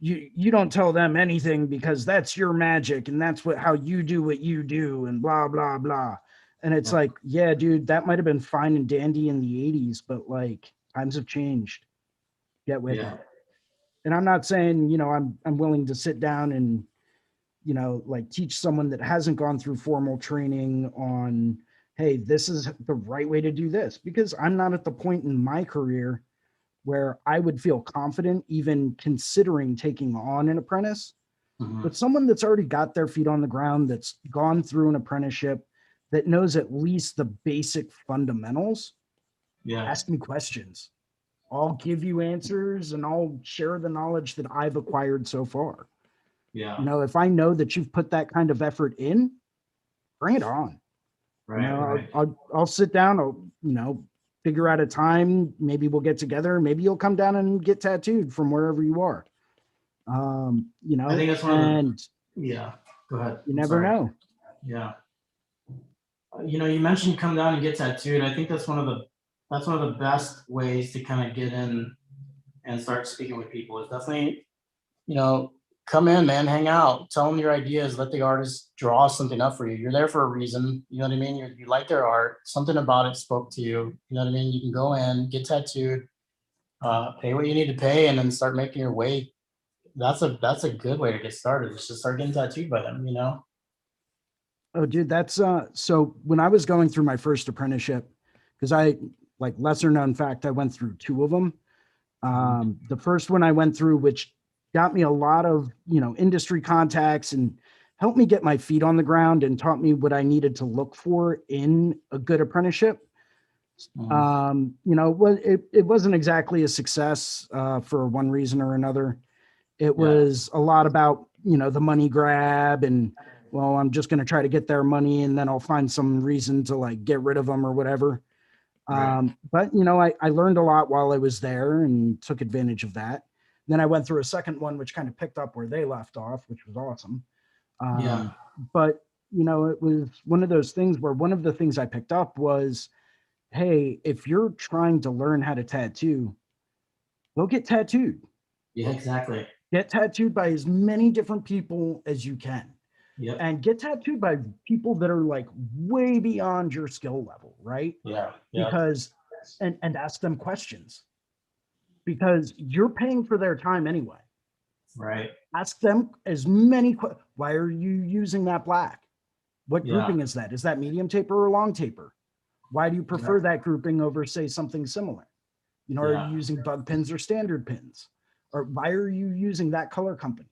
you don't tell them anything because that's your magic and that's how you do what you do and blah, blah, blah. And it's like, yeah, dude, that might have been fine and dandy in the 80s, but like times have changed. Get with it. And I'm not saying, you know, I'm willing to sit down and, you know, like teach someone that hasn't gone through formal training on, hey, this is the right way to do this, because I'm not at the point in my career where I would feel confident even considering taking on an apprentice. But someone that's already got their feet on the ground, that's gone through an apprenticeship, that knows at least the basic fundamentals, ask me questions. I'll give you answers and I'll share the knowledge that I've acquired so far. yeah. You know, if I know that you've put that kind of effort in, bring it on. Right. You know, Right. I'll sit down, I'll, you know, figure out a time, maybe we'll get together, maybe you'll come down and get tattooed from wherever you are. You know, I think that's one of the, yeah, go ahead. you I'm never sorry. know. Yeah. You know, you mentioned come down and get tattooed. I think that's one of the best ways to kind of get in and start speaking with people. It's definitely, you know, come in, man, hang out, tell them your ideas, let the artist draw something up for you. You're there for a reason. You know what I mean? You like their art, something about it spoke to you. You know what I mean? You can go in, get tattooed, pay what you need to pay, and then start making your way. That's a good way to get started. Is just start getting tattooed by them, you know? Oh, dude, that's so when I was going through my first apprenticeship, because I, like, lesser known fact, I went through two of them. The first one I went through, which got me a lot of, you know, industry contacts and helped me get my feet on the ground and taught me what I needed to look for in a good apprenticeship. You know, it wasn't exactly a success for one reason or another. It was a lot about, you know, the money grab and, well, I'm just going to try to get their money and then I'll find some reason to like get rid of them or whatever. But, you know, I learned a lot while I was there and took advantage of that. Then I went through a second one, which kind of picked up where they left off, which was awesome. But, you know, it was one of those things where one of the things I picked up was, hey, if you're trying to learn how to tattoo, go get tattooed. Yeah, exactly. Get tattooed by as many different people as you can. Yep. And get tattooed by people that are like way beyond your skill level, right? Yeah. Because and ask them questions, because you're paying for their time anyway. Right. Ask them as many why are you using that black? What grouping is that? Is that medium taper or long taper? Why do you prefer that grouping over, say, something similar? You know, are you using bug pins or standard pins? Or why are you using that color company?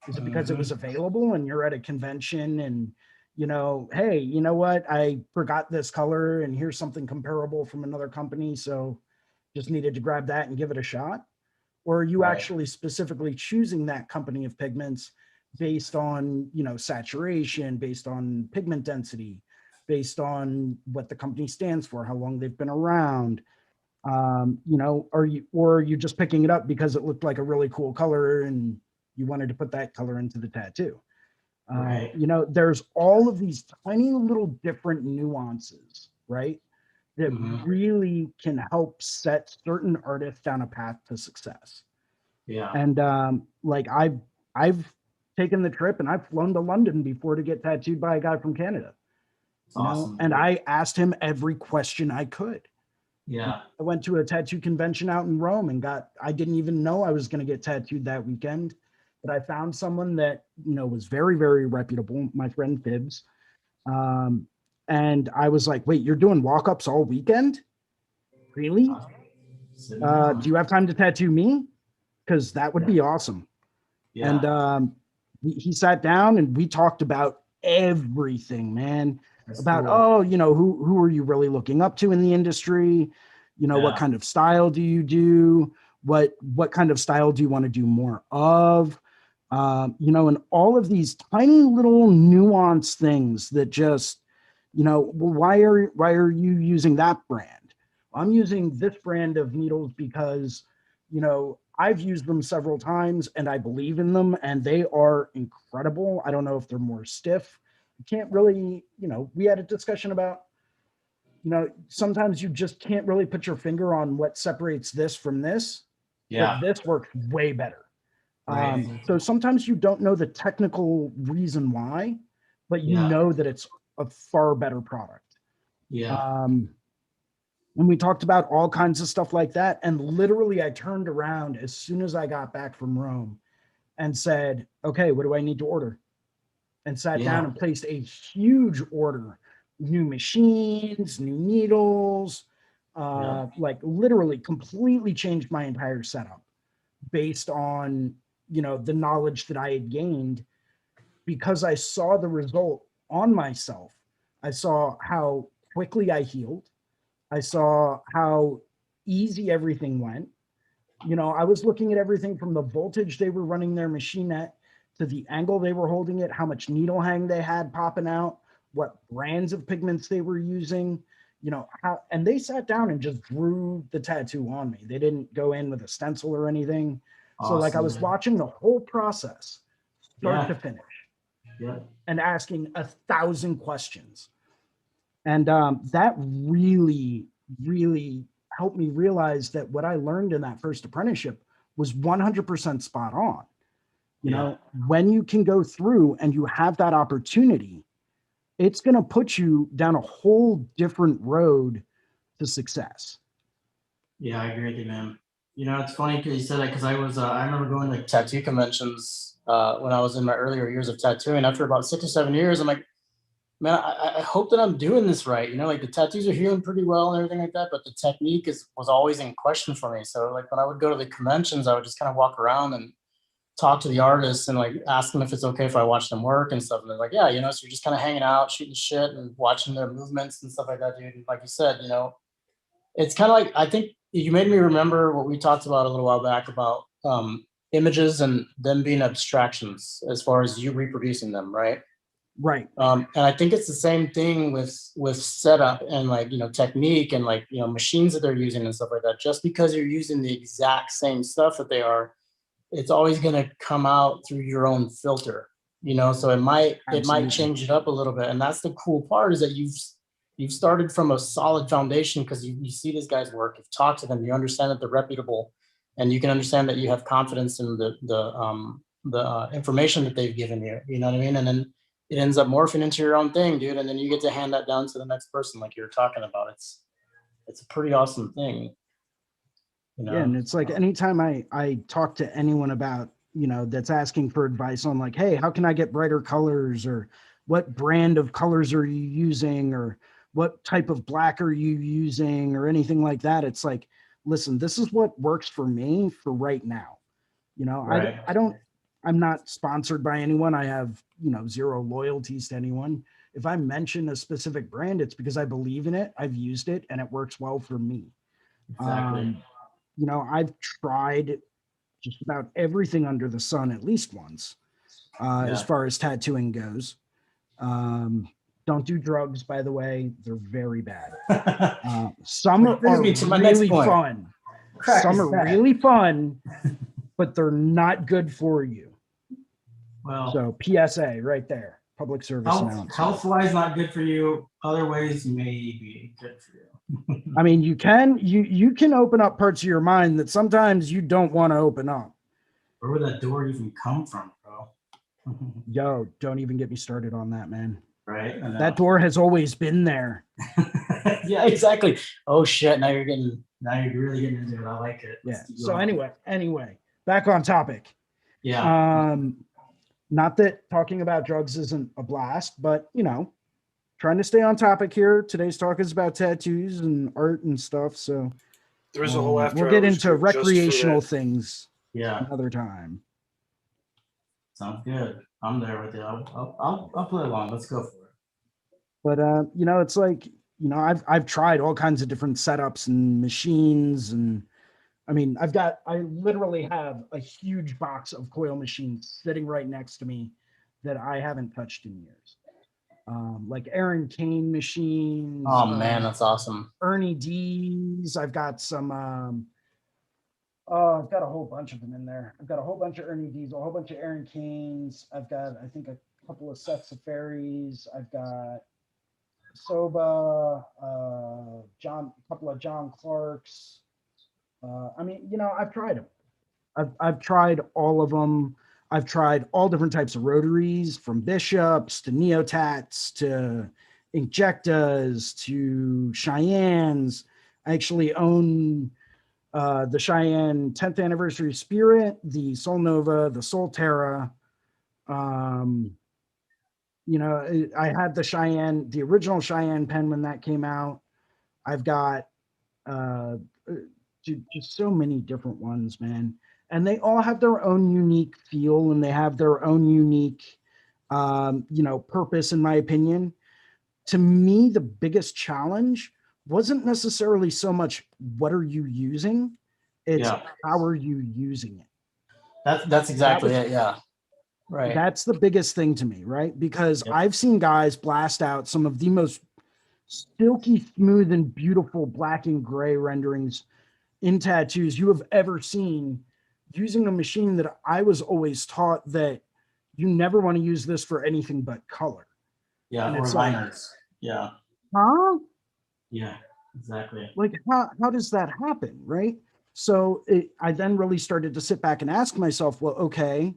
Is it because it was available and you're at a convention and, you know, hey, you know what? I forgot this color and here's something comparable from another company. So just needed to grab that and give it a shot. Or are you actually specifically choosing that company of pigments based on, you know, saturation, based on pigment density, based on what the company stands for, how long they've been around. You know, or are you just picking it up because it looked like a really cool color and you wanted to put that color into the tattoo? Right. You know, there's all of these tiny little different nuances, right? That Mhm. really can help set certain artists down a path to success. Yeah. And like I've taken the trip and I've flown to London before to get tattooed by a guy from Canada. It's You know, awesome. and dude. I asked him every question I could. Yeah. I went to a tattoo convention out in Rome and I didn't even know I was going to get tattooed that weekend, but I found someone that, you know, was very, very reputable, my friend Tibbs. Um, and I was like, wait, you're doing walk-ups all weekend? Really? Sitting down. Do you have time to tattoo me? Because that would be awesome. Yeah. And he sat down and we talked about everything, man. That's About, cool. oh, you know, who are you really looking up to in the industry? You know, what Yeah. kind of style do you do? What kind of style do you want to do more of? You know, and all of these tiny little nuance things that just, you know, well, why are you using that brand? I'm using this brand of needles because, you know, I've used them several times and I believe in them and they are incredible. I don't know if they're more stiff. You can't really, you know, we had a discussion about, you know, sometimes you just can't really put your finger on what separates this from this, Yeah. but this works way better. Right. So sometimes you don't know the technical reason why, but you Yeah. know that it's a far better product. Yeah. And we talked about all kinds of stuff like that. And literally, I turned around as soon as I got back from Rome and said, okay, what do I need to order? And sat down Yeah. and placed a huge order, new machines, new needles, Yeah. like literally completely changed my entire setup based on, you know, the knowledge that I had gained because I saw the result on myself. I saw how quickly I healed. I saw how easy everything went. You know, I was looking at everything from the voltage they were running their machine at to the angle they were holding it, how much needle hang they had popping out, what brands of pigments they were using, you know, how, and they sat down and just drew the tattoo on me. They didn't go in with a stencil or anything. So like I was Awesome. watching the whole process start Yeah. to finish Yeah. and asking 1,000 questions. And that really, really helped me realize that what I learned in that first apprenticeship was 100% spot on. You Yeah. know, when you can go through and you have that opportunity, it's going to put you down a whole different road to success. Yeah, I agree with you, man. You know, it's funny because you said that because I remember going to tattoo conventions when I was in my earlier years of tattooing. After about 6 or 7 years, I'm like, man, I hope that I'm doing this right. You know, like the tattoos are healing pretty well and everything like that, but the technique was always in question for me. So like when I would go to the conventions, I would just kind of walk around and talk to the artists and like ask them if it's okay if I watch them work and stuff. And they're like, yeah, you know, so you're just kind of hanging out, shooting shit and watching their movements and stuff like that, dude. And like you said, you know, it's kind of like I think you made me remember what we talked about a little while back about images and them being abstractions as far as you reproducing them, right? Right. And I think it's the same thing with setup and like, you know, technique and like, you know, machines that they're using and stuff like that. Just because you're using the exact same stuff that they are, it's always going to come out through your own filter, you know. So it might Absolutely. change it up a little bit, and that's the cool part is that you've started from a solid foundation because you see these guys work, you've talked to them, you understand that they're reputable, and you can understand that you have confidence in the information that they've given you. You know what I mean? And then it ends up morphing into your own thing, dude. And then you get to hand that down to the next person, like you were talking about. It's a pretty awesome thing, you Yeah, and know. it's like anytime I talk to anyone about, you know, that's asking for advice on like, hey, how can I get brighter colors, or what brand of colors are you using, or what type of black are you using, or anything like that, it's like, listen, this is what works for me for right now. You know, Right. I'm not sponsored by anyone. I have, you know, zero loyalties to anyone. If I mention a specific brand, it's because I believe in it, I've used it, and it works well for me. Exactly. You know, I've tried just about everything under the sun at least once, as Yeah. far as tattooing goes. Don't do drugs, by the way. They're very bad. Some Which brings are me to my next really point. fun. Crack Some is are bad. really fun, but they're not good for you. Well, So PSA right there, public service announcement. health-wise, not good for you. Other ways may be good for you. I mean, you can open up parts of your mind that sometimes you don't want to open up. Where would that door even come from, bro? Yo, don't even get me started on that, man. Right? I know. That door has always been there. Yeah, exactly. Oh shit! Now you're really getting into it. I like it. Yeah. Let's keep So going. anyway, back on topic. Yeah. Not that talking about drugs isn't a blast, but trying to stay on topic here. Today's talk is about tattoos and art and stuff. So There's a whole after we'll get hours into group just for recreational that. things Yeah. another time. Sounds good. I'm there with you. I'll play along. Let's go for it. But it's like, I've tried all kinds of different setups and machines, and I mean, I literally have a huge box of coil machines sitting right next to me that I haven't touched in years. Like Aaron Kane machines. Oh man, that's awesome. Ernie D's. I've got some. I've got a whole bunch of them in there. I've got a whole bunch of Ernie D's, a whole bunch of Aaron Kanes. I've got, I think, a couple of sets of fairies. I've got Soba, a couple of John Clarks. I mean, I've tried them. I've tried all of them. I've tried all different types of rotaries, from Bishops to Neotats to Inkjectas to Cheyennes. I actually own the Cheyenne 10th Anniversary Spirit, the Sol Nova, the Sol Terra. I had the original Cheyenne pen when that came out. I've got just so many different ones, man. And they all have their own unique feel, and they have their own unique, purpose, in my opinion. To me, the biggest challenge wasn't necessarily so much what are you using, it's how are you using it. That's exactly it. Yeah. Right. That's the biggest thing to me, right? Because I've seen guys blast out some of the most silky smooth and beautiful black and gray renderings in tattoos you have ever seen, using a machine that I was always taught that you never want to use this for anything but color. Yeah, and or it's liners. Yeah. Huh? Yeah, exactly. Like, how does that happen, right? So I then really started to sit back and ask myself, well, okay,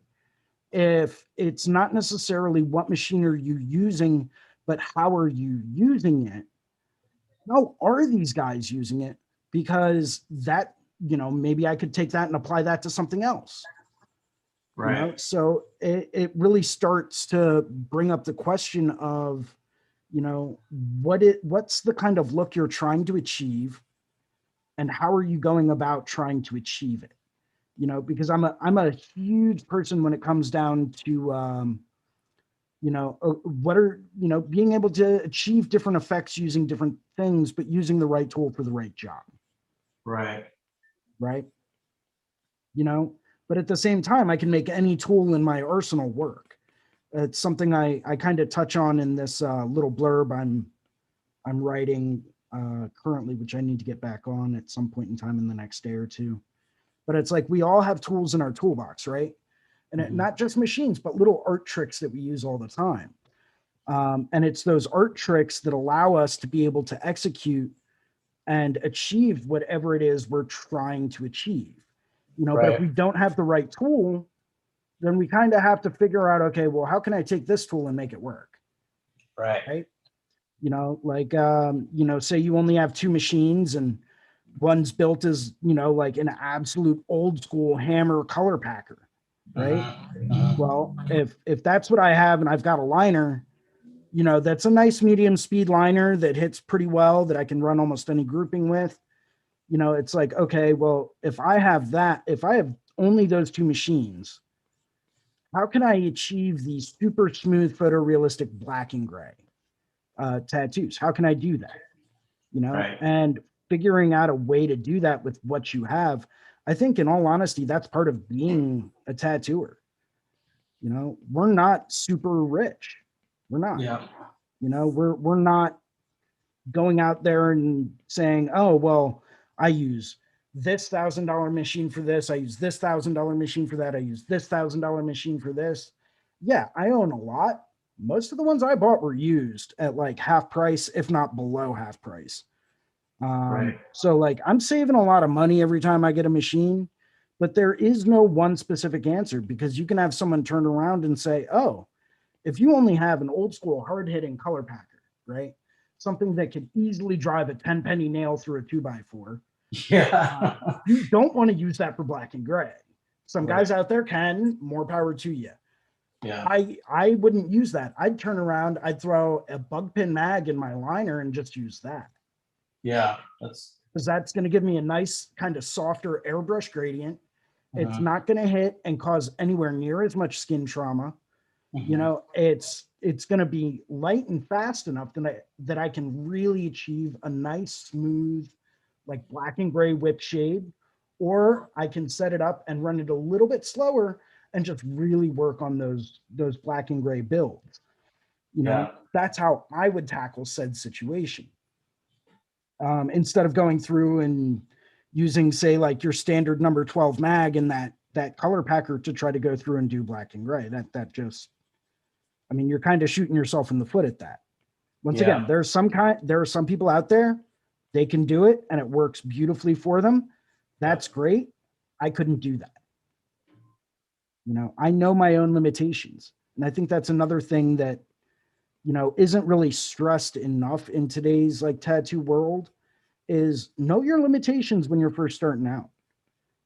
if it's not necessarily what machine are you using, but how are you using it? How are these guys using it? Because that, maybe I could take that and apply that to something else. Right. So it really starts to bring up the question of, what's the kind of look you're trying to achieve, and how are you going about trying to achieve it? Because I'm a huge person when it comes down to, what are, being able to achieve different effects using different things, but using the right tool for the right job. Right. Right. But at the same time, I can make any tool in my arsenal work. It's something I kind of touch on in this little blurb I'm writing currently, which I need to get back on at some point in time in the next day or two. But it's like, we all have tools in our toolbox, right? And not just machines, but little art tricks that we use all the time. And it's those art tricks that allow us to be able to execute and achieve whatever it is we're trying to achieve. But if we don't have the right tool, then we kind of have to figure out, okay, well, how can I take this tool and make it work? Right. Say you only have two machines, and one's built as, like an absolute old school hammer color packer, right? Well, if that's what I have, and I've got a liner, that's a nice medium speed liner that hits pretty well, that I can run almost any grouping with. It's like, okay, well, if I have only those two machines, how can I achieve these super smooth photorealistic black and gray tattoos? How can I do that? Right. And figuring out a way to do that with what you have, I think, in all honesty, that's part of being a tattooer. We're not super rich. We're not. Yeah. You know, we're not going out there and saying, oh, well, I use this $1,000 machine for this. I use this $1,000 machine for that. I use this $1,000 machine for this. Yeah, I own a lot. Most of the ones I bought were used at like half price, if not below half price. Right. So like I'm saving a lot of money every time I get a machine, but there is no one specific answer, because you can have someone turn around and say, oh, if you only have an old school hard hitting color packer, right? Something that could easily drive a 10 penny nail through a 2x4. Yeah. You don't want to use that for black and gray. Some Right. guys out there can, more power to you. Yeah. I wouldn't use that. I'd turn around, I'd throw a bug pin mag in my liner and just use that. Yeah. That's Because that's going to give me a nice kind of softer airbrush gradient. It's not going to hit and cause anywhere near as much skin trauma. You know, it's going to be light and fast enough that I can really achieve a nice, smooth, like black and gray whip shade, or I can set it up and run it a little bit slower and just really work on those black and gray builds. You know, Yeah. that's how I would tackle said situation. Instead of going through and using, say, like your standard number 12 mag and that color packer to try to go through and do black and gray. That just, I mean, you're kind of shooting yourself in the foot at that. Once Yeah. again, there are some people out there, they can do it and it works beautifully for them. That's great. I couldn't do that. You know, I know my own limitations. And I think that's another thing that, you know, isn't really stressed enough in today's like tattoo world, is know your limitations when you're first starting out.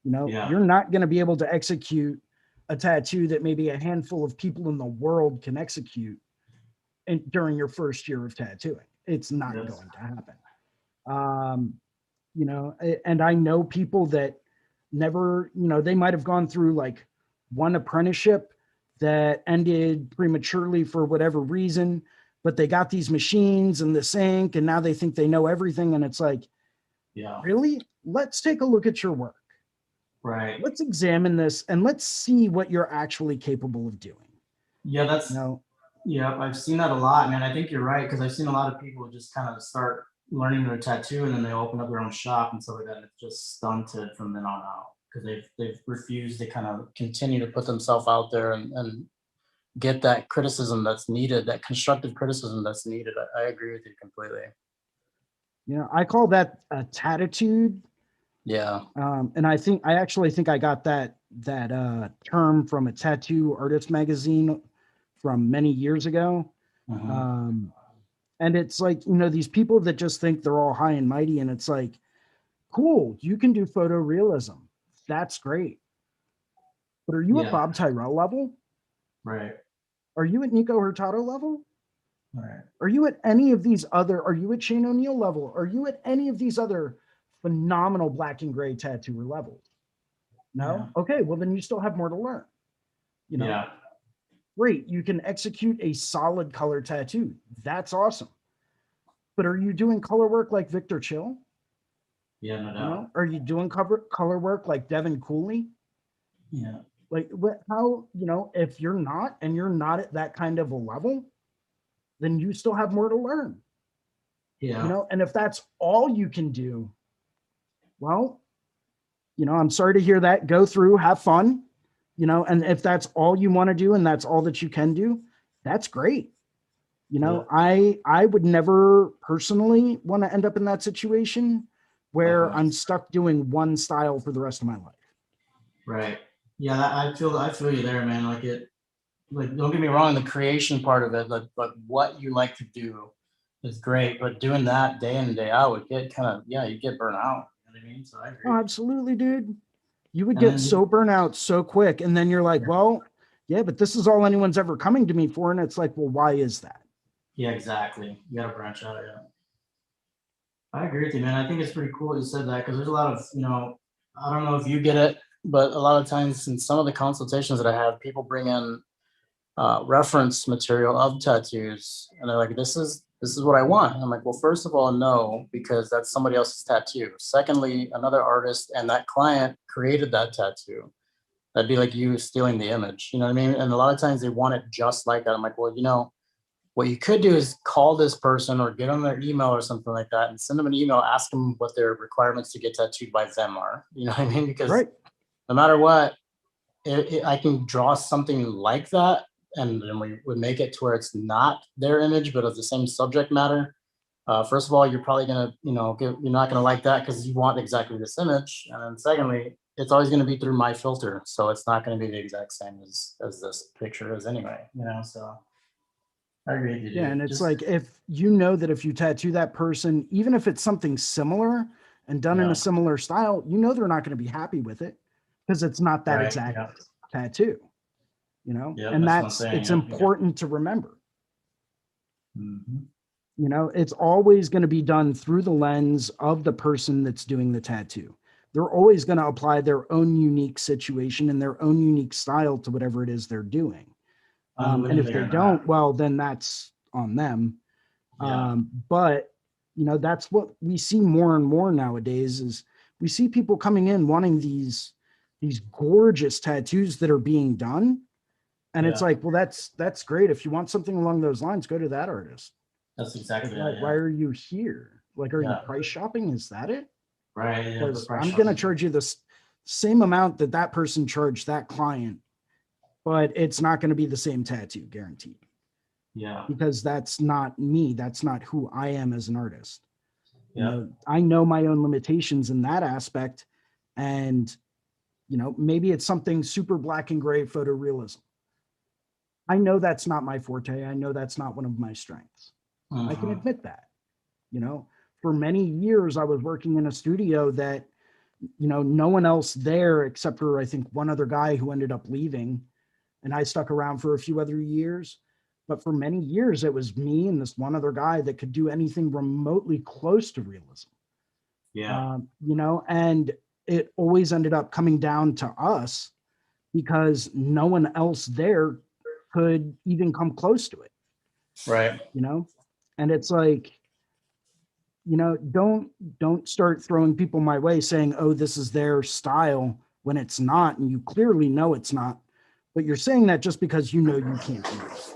You know, Yeah. you're not going to be able to execute a tattoo that maybe a handful of people in the world can execute during your first year of tattooing. It's not Yes. going to happen. You know, and I know people that never, you know, they might have gone through like one apprenticeship that ended prematurely for whatever reason, but they got these machines and this ink and now they think they know everything. And it's like, Yeah. really? Let's take a look at your work. Right. Let's examine this and let's see what you're actually capable of doing. Yeah. That's, You know, yeah, I've seen that a lot, man. I think you're right, because I've seen a lot of people just kind of start learning their tattoo and then they open up their own shop and stuff like that. And it's just stunted from then on out, because they've refused to kind of continue to put themselves out there and get that criticism that's needed, that constructive criticism that's needed. I agree with you completely. you know, I call that a tattitude. Yeah. And I actually think I got that term from a tattoo artist magazine from many years ago. Mhm. And it's like, you know, these people that just think they're all high and mighty, and it's like, cool, you can do photorealism. That's great. But are you Yeah. at Bob Tyrell level? Right. Are you at Nico Hurtado level? Right. Are you at any of these other, are you at Shane O'Neill level? Are you at any of these other phenomenal black and gray tattooer levels? No? Okay, well then you still have more to learn. You know, Yeah. great, you can execute a solid color tattoo. That's awesome. But are you doing color work like Victor Chill? Yeah. No You doubt. know, are you doing color work like Devin Cooley? Yeah. Like how, you know, if you're not, and you're not at that kind of a level, then you still have more to learn. Yeah. You know, and if that's all you can do, well, you know, I'm sorry to hear that. Go through, have fun, you know, and if that's all you want to do and that's all that you can do, that's great. You know, I would never personally want to end up in that situation where I'm stuck doing one style for the rest of my life. Right. Yeah. I feel you there, man. Like, don't get me wrong, the creation part of it, but what you like to do is great. But doing that day in and day out would get kind of, yeah, you get burnt out. You know what I mean? So I agree. Oh, absolutely, dude. You would And get then- so burnt out so quick. And then you're like, well, yeah, but this is all anyone's ever coming to me for. And it's like, well, why is that? Yeah, exactly. You gotta branch out. Yeah. I agree with you, man. I think it's pretty cool that you said that, because there's a lot of, you know, I don't know if you get it, but a lot of times in some of the consultations that I have, people bring in reference material of tattoos, and they're like, this is what I want. And I'm like, well, first of all, no, because that's somebody else's tattoo. Secondly, another artist and that client created that tattoo. That'd be like you stealing the image. You know what I mean? And a lot of times they want it just like that. I'm like, well, you know, what you could do is call this person or get on their email or something like that and send them an email, ask them what their requirements to get tattooed by them are. You know what I mean? Because Right. no matter what, I can draw something like that, and then we would make it to where it's not their image, but of the same subject matter. First of all, you're probably gonna, you're not gonna like that because you want exactly this image, and then secondly, it's always gonna be through my filter, so it's not gonna be the exact same as this picture is anyway. So I agree with you. Yeah, dude. and it's Just- like if you know that if you tattoo that person, even if it's something similar and done in Yeah. a similar style, they're not going to be happy with it because it's not that Right, exact yeah. tattoo. Yeah, and that's what I'm that's saying, it's yeah. important to remember. Mhm. It's always going to be done through the lens of the person that's doing the tattoo. They're always going to apply their own unique situation and their own unique style to whatever it is they're doing. And if Believe it they or don't, not. well, then that's on them. Yeah. But that's what we see more and more nowadays is we see people coming in wanting these gorgeous tattoos that are being done. And it's Yeah. like, well, that's great. If you want something along those lines, go to that artist. That's exactly Why, it. why are you here? Like, are you Yeah. price shopping? Is that it? Right. Yeah, Because the price I'm going to shopping. charge you the same amount that person charged that client, but it's not going to be the same tattoo, guaranteed. Yeah. Because that's not me. That's not who I am as an artist. Yeah. I know my own limitations in that aspect. And, maybe it's something super black and gray photorealism. I know that's not my forte. I know that's not one of my strengths. I can Mhm. admit that. For many years, I was working in a studio that, no one else there except for, I think, one other guy who ended up leaving. And I stuck around for a few other years. But for many years, it was me and this one other guy that could do anything remotely close to realism. Yeah. And it always ended up coming down to us because no one else there could even come close to it. Right. And it's like, don't start throwing people my way saying, oh, this is their style when it's not. And you clearly know it's not, but you're saying that just because you can't do it.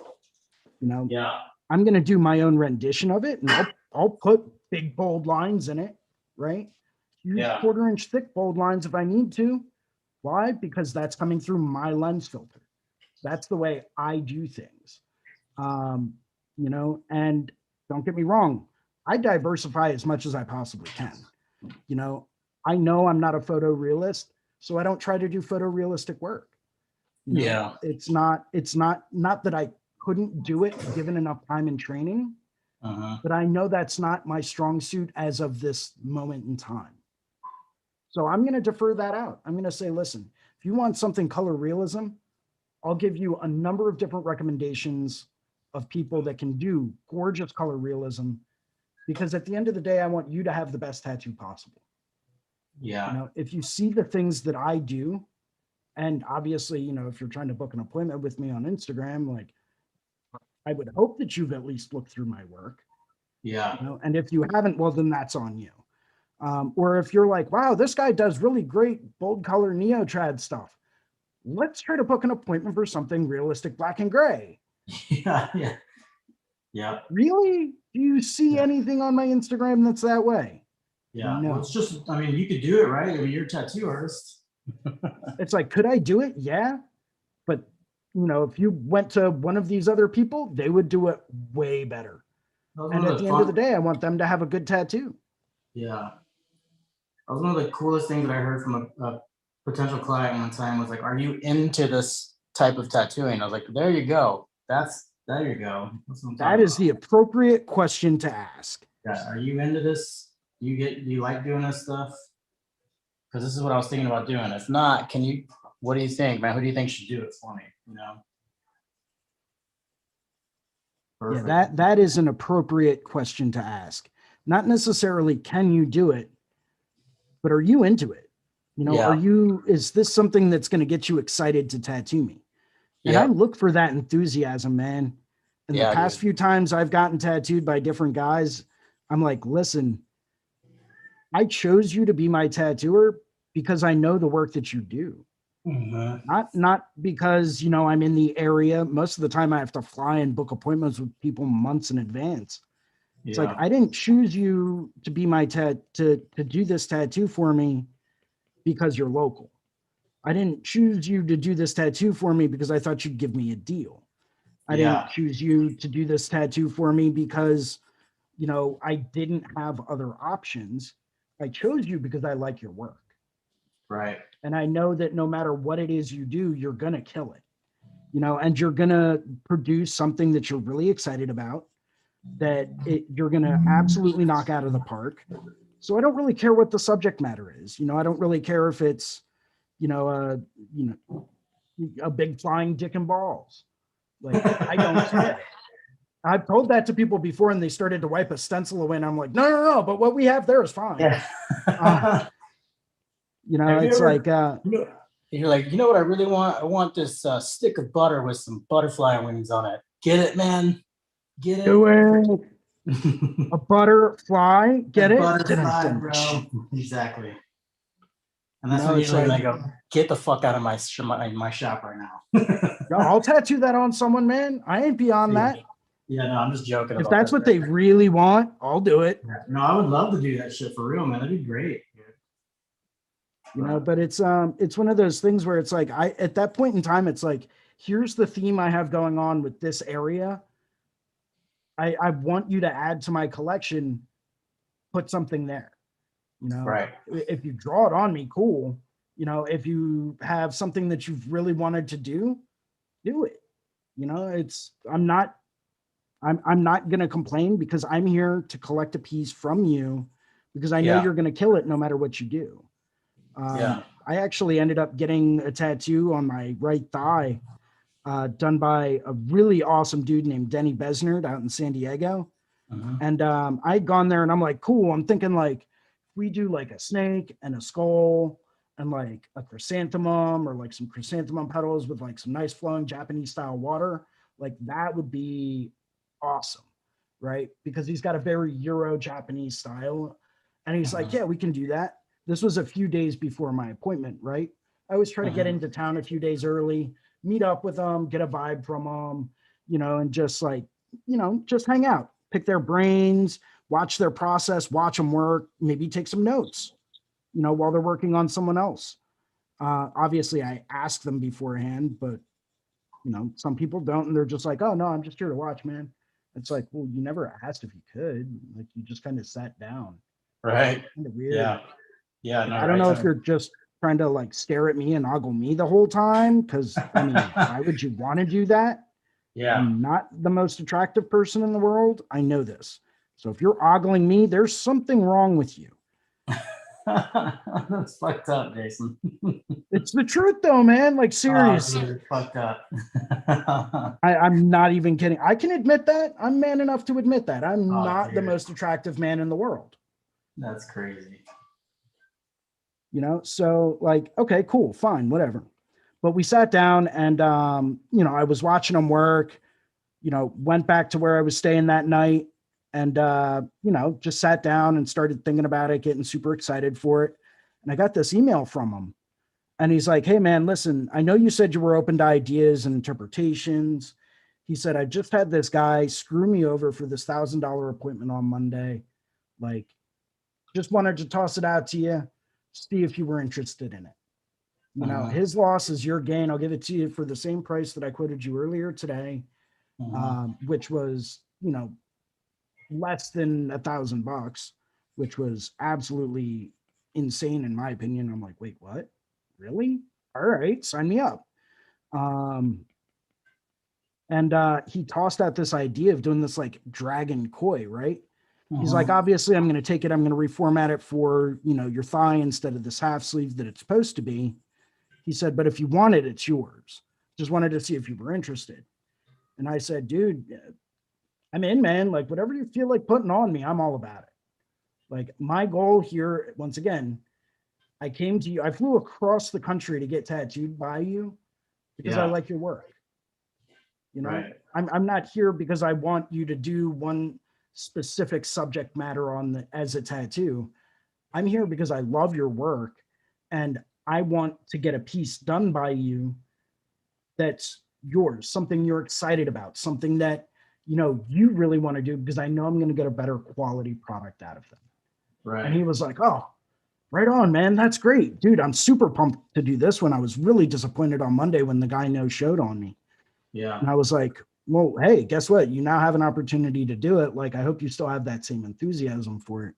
Yeah. I'm going to do my own rendition of it, and I'll put big bold lines in it, right? Use Yeah. 1/4 inch thick bold lines if I need to. Why? Because that's coming through my lens filter. That's the way I do things. And don't get me wrong, I diversify as much as I possibly can. I know I'm not a photorealist, so I don't try to do photorealistic work. Yeah. It's not that I couldn't do it given enough time and training, but I know that's not my strong suit as of this moment in time. So I'm going to defer that out. I'm going to say, listen, if you want something color realism, I'll give you a number of different recommendations of people that can do gorgeous color realism, because at the end of the day, I want you to have the best tattoo possible. Yeah. If you see the things that I do, and obviously, if you're trying to book an appointment with me on Instagram, like, I would hope that you've at least looked through my work. Yeah. And if you haven't, well, then that's on you. Or if you're like, wow, this guy does really great bold color neo-trad stuff, let's try to book an appointment for something realistic black and gray. Yeah. Yeah. Yeah. Really? Do you see Yeah. anything on my Instagram that's that way? Yeah. No. Well, it's just, you could do it, right? You're a tattoo artist. It's like, could I do it? Yeah. But, if you went to one of these other people, they would do it way better. And at the end of the day, I want them to have a good tattoo. Yeah. That was one of the coolest things that I heard from a potential client one time was like, are you into this type of tattooing? I was like, there you go. There you go. That's what I'm That talking is the appropriate question to ask. Yeah. Are you into this? Do you like doing this stuff? Because this is what I was thinking about doing. If not, what do you think, man? Who do you think should do it for me? Perfect. Yeah, that is an appropriate question to ask. Not necessarily can you do it, but are you into it? Yeah. Is this something that's going to get you excited to tattoo me? And I look for that enthusiasm, man. And the past few times I've gotten tattooed by different guys, I'm like, listen, I chose you to be my tattooer because I know the work that you do. Mhm. Not because, you know, I'm in the area. Most of the time I have to fly and book appointments with people months in advance. It's like, Yeah. I didn't choose you to be my to do this tattoo for me because you're local. I didn't choose you to do this tattoo for me because I thought you'd give me a deal. I didn't Yeah. choose you to do this tattoo for me because, you know, I didn't have other options. I chose you because I like your work. Right. And I know that no matter what it is you do, you're going to kill it, you know, and you're going to produce something that you're really excited about, you're going to absolutely knock out of the park. So I don't really care what the subject matter is. You know, I don't really care if it's, you know, a big flying dick and balls. Like, I don't care. I've told that to people before and they started to wipe a stencil away. And I'm like, no, but what we have there is fine. Yeah. You know, Have you it's ever- like, You're like, you know what I really want? I want this stick of butter with some butterfly wings on it. Get it, man? Get it? do it. A butterfly, get A it? butterfly, Dun-dun-dun. bro. Exactly. And that's No, when it's usually like- when I go, get the fuck out of my shop right now. Yo, I'll tattoo that on someone, man. I ain't beyond that. Yeah, no, I'm just joking. If about that's that. what they really want, I'll do it. Yeah. No, I would love to do that shit for real, man. That'd be great. You know, but it's one of those things where it's like, at that point in time, it's like, here's the theme I have going on with this area. I want you to add to my collection, put something there. You know, Right. if you draw it on me, cool. You know, if you have something that you've really wanted to do it. You know, I'm not going to complain because I'm here to collect a piece from you because I know Yeah. you're going to kill it no matter what you do. Yeah. I actually ended up getting a tattoo on my right thigh done by a really awesome dude named Denny Besnard out in San Diego. Mhm. And I'd gone there and I'm like, cool. I'm thinking like, we do like a snake and a skull and like a chrysanthemum or like some chrysanthemum petals with like some nice flowing Japanese style water. Like that would be awesome. Right. Because he's got a very Euro Japanese style. And he's like, yeah, we can do that. This was a few days before my appointment. Right. I always try to get into town a few days early, meet up with them, get a vibe from them, you know, and just like, you know, just hang out, pick their brains, watch their process, watch them work, maybe take some notes, you know, while they're working on someone else. Obviously, I ask them beforehand, but, you know, some people don't. And they're just like, oh, no, I'm just here to watch, man. It's like, well, you never asked if you could. Like, you just kind of sat down. Right. Kind of weird. Yeah. Yeah. No, I don't know if you're just trying to like stare at me and ogle me the whole time. Because, I mean, why would you want to do that? Yeah. I'm not the most attractive person in the world. I know this. So if you're ogling me, there's something wrong with you. That's fucked up, Jason. It's the truth though, man. Like seriously. Oh, dude, it's fucked up. I'm not even kidding. I can admit that. I'm man enough to admit that. I'm Oh, not the dude. most attractive man in the world. That's crazy. You know, so like, okay, cool, fine, whatever. But we sat down and you know, I was watching them work, you know, went back to where I was staying that night and you know, just sat down and started thinking about it, getting super excited for it. And I got this email from him. And he's like, hey man, listen, I know you said you were open to ideas and interpretations. He said, I just had this guy screw me over for this $1,000 appointment on Monday. Like, just wanted to toss it out to you, see if you were interested in it. You know, his loss is your gain. I'll give it to you for the same price that I quoted you earlier today, which was, you know, less than $1,000, which was absolutely insane in my opinion. I'm like, wait, what? Really? All right, sign me up. And he tossed out this idea of doing this like dragon koi, right? He's like, obviously I'm going to take it, I'm going to reformat it for, you know, your thigh instead of this half sleeve that it's supposed to be. He said, but if you want it, it's yours. Just wanted to see if you were interested. And I said, dude, I'm in, man. Like whatever you feel like putting on me, I'm all about it. Like my goal here, once again, I came to you, I flew across the country to get tattooed by you because I like your work. You know, Right. I'm not here because I want you to do one specific subject matter on as a tattoo. I'm here because I love your work and I want to get a piece done by you that's yours, something you're excited about, something that, you know, you really want to do, because I know I'm going to get a better quality product out of them. And he Right. was like, oh, right on, man. That's great. Dude, I'm super pumped to do this one. I was really disappointed on Monday when the guy no showed on me. Yeah. And I was like, well, hey, guess what? You now have an opportunity to do it. Like, I hope you still have that same enthusiasm for it.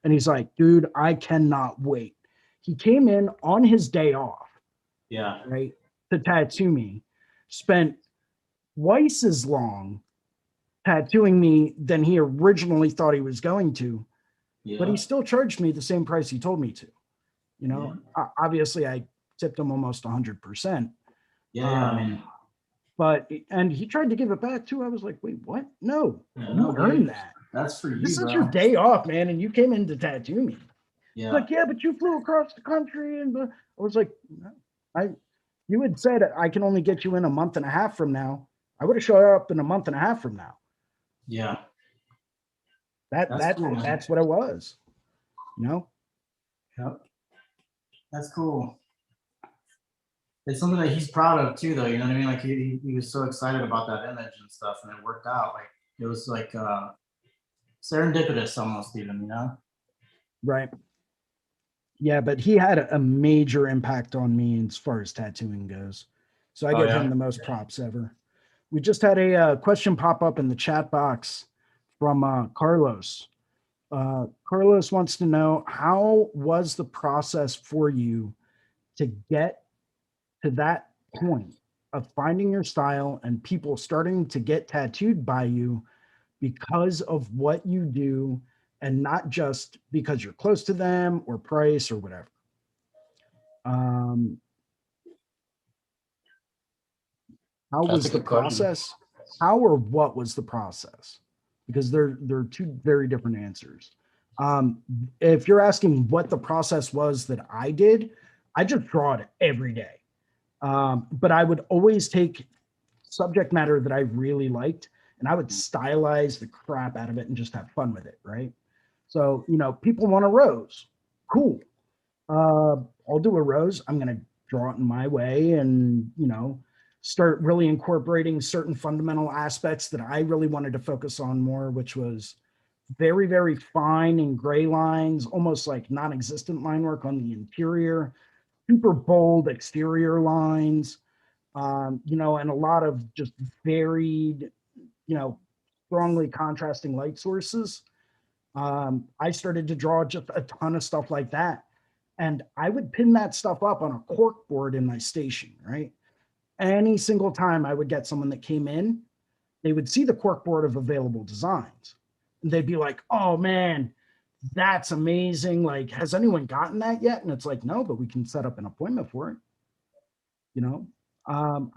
And he's like, dude, I cannot wait. He came in on his day off, Yeah. right, to tattoo me, spent twice as long tattooing me than he originally thought he was going to, but Yeah. he still charged me the same price he told me to. You know, obviously I tipped him almost 100%. Yeah. Yeah. I mean, But, and he tried to give it back too. I was like, wait, what? No, yeah, you no, dude, earned that. that's for you, This is bro. your day off, man, and you came in to tattoo me. Yeah. Like, yeah, but you flew across the country, and I was like, no, you had said I can only get you in a month and a half from now. I would have showed up in a month and a half from now. Yeah. That's cool, man. That's what it was. You know? Yep. That's cool. It's something that he's proud of too, though. You know what I mean? Like he was so excited about that image and stuff, and it worked out. Like it was like serendipitous almost, even, you know? Right. Yeah, but he had a major impact on me as far as tattooing goes. So I Oh, give yeah? him the most props ever. We just had a question pop up in the chat box from Carlos. Carlos wants to know, how was the process for you to get to that point of finding your style and people starting to get tattooed by you because of what you do, and not just because you're close to them or price or whatever? How That's was a the good question. process? How or what was the process? Because they're two very different answers. If you're asking what the process was that I did, I just draw it every day. But I would always take subject matter that I really liked, and I would stylize the crap out of it and just have fun with it, right? So, you know, people want a rose. Cool. I'll do a rose. I'm going to draw it in my way and, you know, start really incorporating certain fundamental aspects that I really wanted to focus on more, which was very, very fine and gray lines, almost like non-existent line work on the interior, super bold exterior lines, you know, and a lot of just varied, you know, strongly contrasting light sources. I started to draw just a ton of stuff like that. And I would pin that stuff up on a cork board in my station, right? Any single time I would get someone that came in, they would see the cork board of available designs. And they'd be like, oh man, that's amazing. Like, has anyone gotten that yet? And it's like, no, but we can set up an appointment for it. You know,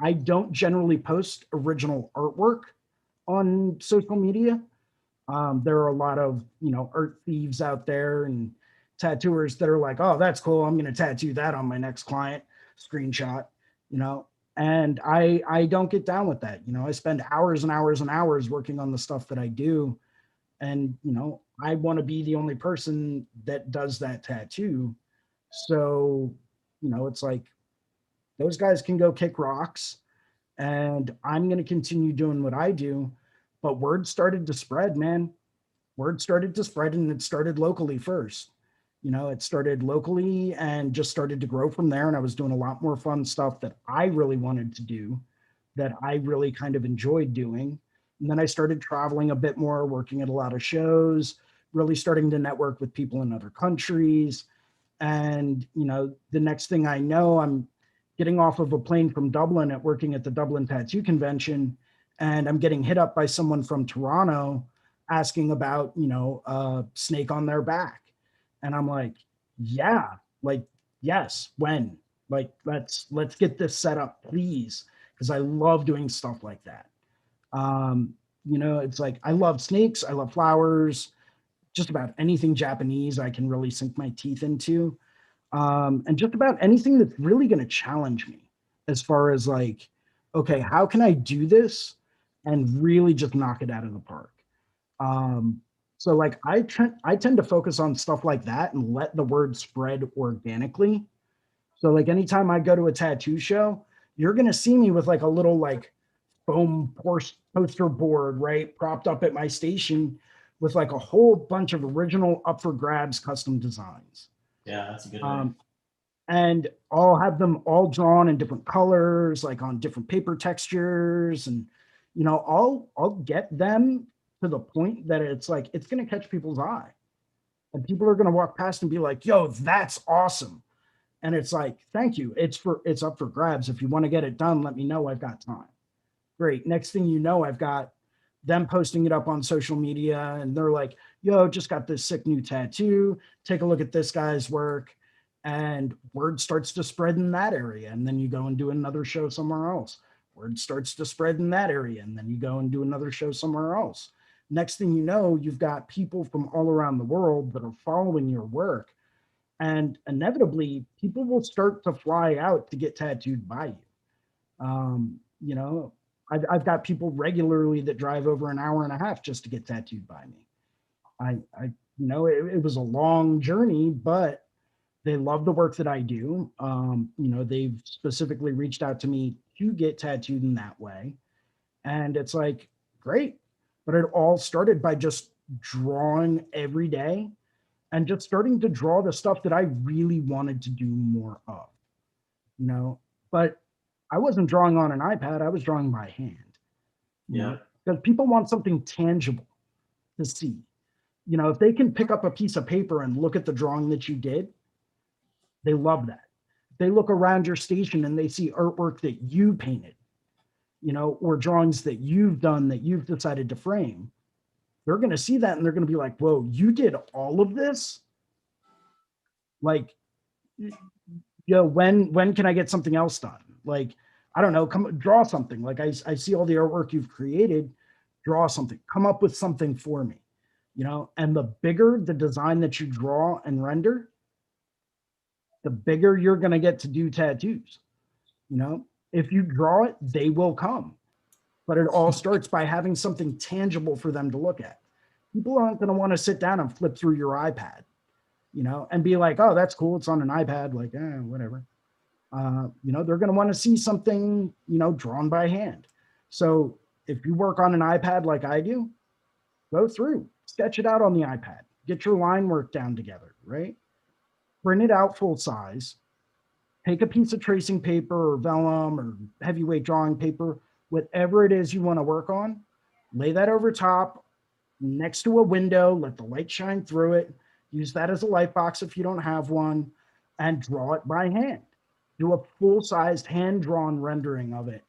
I don't generally post original artwork on social media. There are a lot of, you know, art thieves out there and tattooers that are like, oh, that's cool, I'm going to tattoo that on my next client, screenshot, you know. And I don't get down with that. You know, I spend hours and hours and hours working on the stuff that I do. And, you know, I want to be the only person that does that tattoo. So, you know, it's like, those guys can go kick rocks, and I'm going to continue doing what I do. But word started to spread, man. Word started to spread, and it started locally first. You know, it started locally and just started to grow from there. And I was doing a lot more fun stuff that I really wanted to do, that I really kind of enjoyed doing. And then I started traveling a bit more, working at a lot of shows, really starting to network with people in other countries. And, you know, the next thing I know, I'm getting off of a plane from Dublin at working at the Dublin Tattoo Convention. And I'm getting hit up by someone from Toronto asking about, you know, snake on their back. And I'm like, yeah, like, yes, when? Like, let's get this set up, please. Because I love doing stuff like that. You know, it's like, I love snakes, I love flowers, just about anything Japanese I can really sink my teeth into. And just about anything that's really going to challenge me as far as like, okay, how can I do this and really just knock it out of the park? So like I tend to focus on stuff like that and let the word spread organically. So like anytime I go to a tattoo show, you're going to see me with like a little like foam poster board, right? Propped up at my station with like a whole bunch of original up for grabs custom designs. Yeah, that's a good way. And I'll have them all drawn in different colors, like on different paper textures. And, you know, I'll get them to the point that it's like, it's going to catch people's eye. And people are going to walk past and be like, yo, that's awesome. And it's like, thank you. It's up for grabs. If you want to get it done, let me know. I've got time. Great. Next thing you know, I've got them posting it up on social media and they're like, yo, just got this sick new tattoo. Take a look at this guy's work. And word starts to spread in that area. And then you go and do another show somewhere else. Word starts to spread in that area. And then you go and do another show somewhere else. Next thing you know, you've got people from all around the world that are following your work. And inevitably, people will start to fly out to get tattooed by you. You know, I've got people regularly that drive over an hour and a half just to get tattooed by me. You know, it was a long journey, but they love the work that I do. You know, they've specifically reached out to me to get tattooed in that way. And it's like, great. But it all started by just drawing every day and just starting to draw the stuff that I really wanted to do more of, you know, but I wasn't drawing on an iPad. I was drawing by hand. Yeah. Because people want something tangible to see. You know, if they can pick up a piece of paper and look at the drawing that you did, they love that. If they look around your station and they see artwork that you painted, you know, or drawings that you've done that you've decided to frame, they're going to see that and they're going to be like, whoa, you did all of this? Like, you know, when can I get something else done? Like, I don't know, come draw something. Like I see all the artwork you've created, draw something, come up with something for me, you know, and the bigger the design that you draw and render, the bigger you're going to get to do tattoos. You know, if you draw it, they will come. But it all starts by having something tangible for them to look at. People aren't going to want to sit down and flip through your iPad, you know, and be like, oh, that's cool. It's on an iPad. Like, whatever. You know, they're going to want to see something, you know, drawn by hand. So if you work on an iPad like I do, go through, sketch it out on the iPad, get your line work down together, right? Print it out full size, take a piece of tracing paper or vellum or heavyweight drawing paper, whatever it is you want to work on, lay that over top next to a window, let the light shine through it, use that as a light box if you don't have one, and draw it by hand. Do a full-sized hand-drawn rendering of it.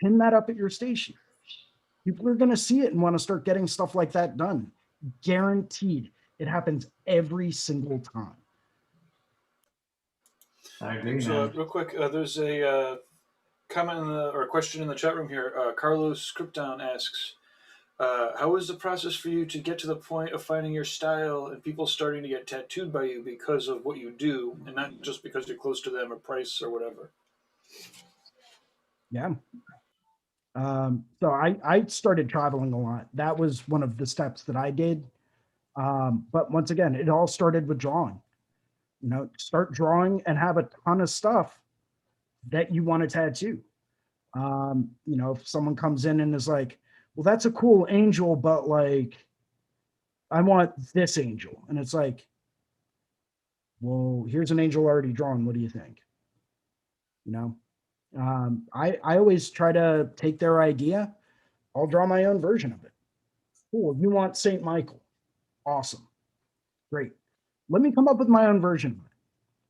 Pin that up at your station. People are going to see it and want to start getting stuff like that done. Guaranteed. It happens every single time. I agree, So, man. real quick, there's a comment or a question in the chat room here. Carlos Scripton asks, how is the process for you to get to the point of finding your style and people starting to get tattooed by you because of what you do and not just because you're close to them or price or whatever? Yeah. So I started traveling a lot. That was one of the steps that I did. But once again, it all started with drawing. You know, start drawing and have a ton of stuff that you want to tattoo. You know, if someone comes in and is like, well, that's a cool angel, but like, I want this angel. And it's like, well, here's an angel already drawn. What do you think? You know, I always try to take their idea. I'll draw my own version of it. Cool. You want St. Michael. Awesome. Great. Let me come up with my own version of it.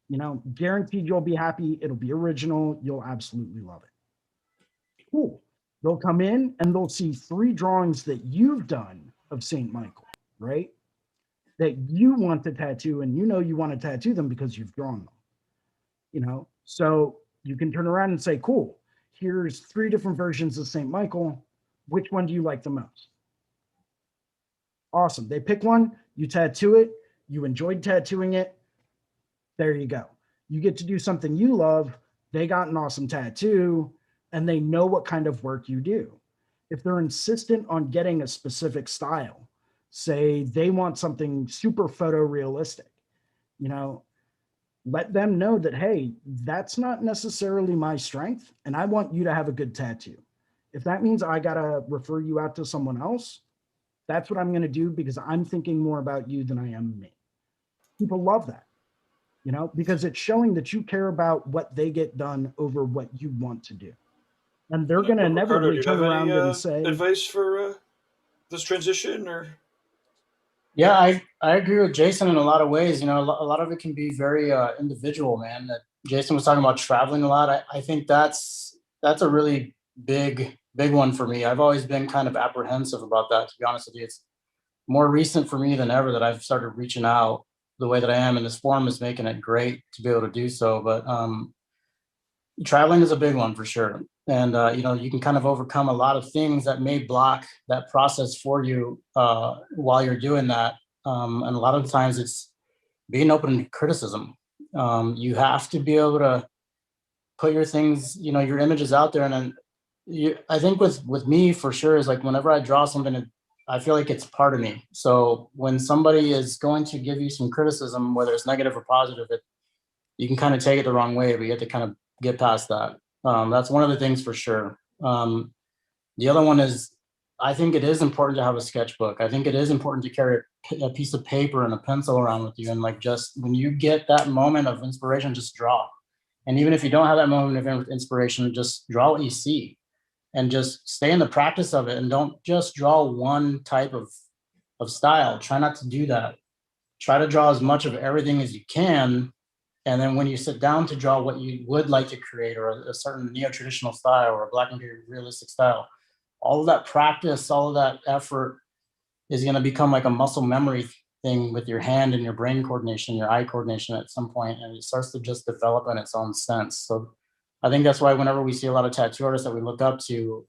You know, guaranteed you'll be happy. It'll be original. You'll absolutely love it. Cool. They'll come in and they'll see 3 drawings that you've done of St. Michael, right? That you want to tattoo, and you know you want to tattoo them because you've drawn them. You know, so you can turn around and say, cool, here's 3 different versions of St. Michael. Which one do you like the most? Awesome. They pick one, you tattoo it, you enjoyed tattooing it. There you go. You get to do something you love. They got an awesome tattoo and they know what kind of work you do. If they're insistent on getting a specific style, say they want something super photorealistic, you know, let them know that, hey, that's not necessarily my strength, and I want you to have a good tattoo. If that means I gotta refer you out to someone else, that's what I'm going to do, because I'm thinking more about you than I am me. People love that, because it's showing that you care about what they get done over what you want to do. And they're going to Ricardo, do inevitably you turn have any around and say, advice for this transition, or? Yeah, I agree with Jason in a lot of ways. You know, a lot of it can be very individual, man. That Jason was talking about traveling a lot. I think that's a really big one for me. I've always been kind of apprehensive about that, to be honest with you. It's more recent for me than ever that I've started reaching out the way that I am, and this forum is making it great to be able to do so. But traveling is a big one for sure. And you know, you can kind of overcome a lot of things that may block that process for you while you're doing that. And a lot of times it's being open to criticism. You have to be able to put your things, you know, your images out there. And then I think with me for sure is like, whenever I draw something, I feel like it's part of me. So when somebody is going to give you some criticism, whether it's negative or positive, you can kind of take it the wrong way, but you have to kind of get past that. That's one of the things for sure. The other one is, I think it is important to have a sketchbook. I think it is important to carry a piece of paper and a pencil around with you. And like, just when you get that moment of inspiration, just draw. And even if you don't have that moment of inspiration, just draw what you see and just stay in the practice of it. And don't just draw one type of style. Try not to do that. Try to draw as much of everything as you can. And then when you sit down to draw what you would like to create, or a certain neo-traditional style or a black and white realistic style, all of that practice, all of that effort is going to become like a muscle memory thing with your hand and your brain coordination, your eye coordination at some point, and it starts to just develop in its own sense. So I think that's why whenever we see a lot of tattoo artists that we look up to,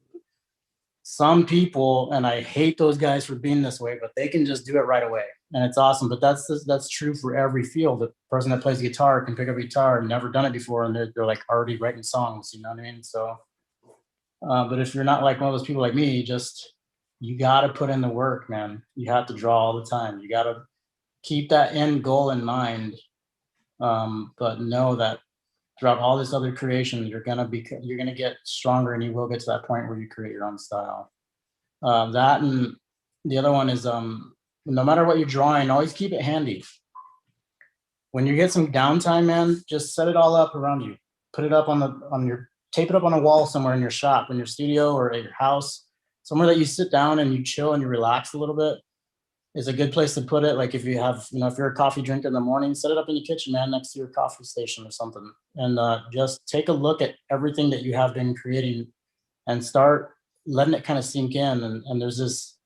some people, and I hate those guys for being this way, but they can just do it right away. And it's awesome. But that's true for every field. The person that plays guitar can pick up a guitar and never done it before, and they're like already writing songs, you know what I mean? So, but if you're not like one of those people like me, you got to put in the work, man. You have to draw all the time. You got to keep that end goal in mind. But know that throughout all this other creation, you're gonna get stronger, and you will get to that point where you create your own style. That, and the other one is no matter what you're drawing, always keep it handy. When you get some downtime, man, just set it all up around you. Put it up tape it up on a wall somewhere in your shop, in your studio, or at your house, somewhere that you sit down and you chill and you relax a little bit is a good place to put it. Like if you have, you know, if you're a coffee drinker in the morning, set it up in your kitchen, man, next to your coffee station or something. And just take a look at everything that you have been creating and start letting it kind of sink in. And there's this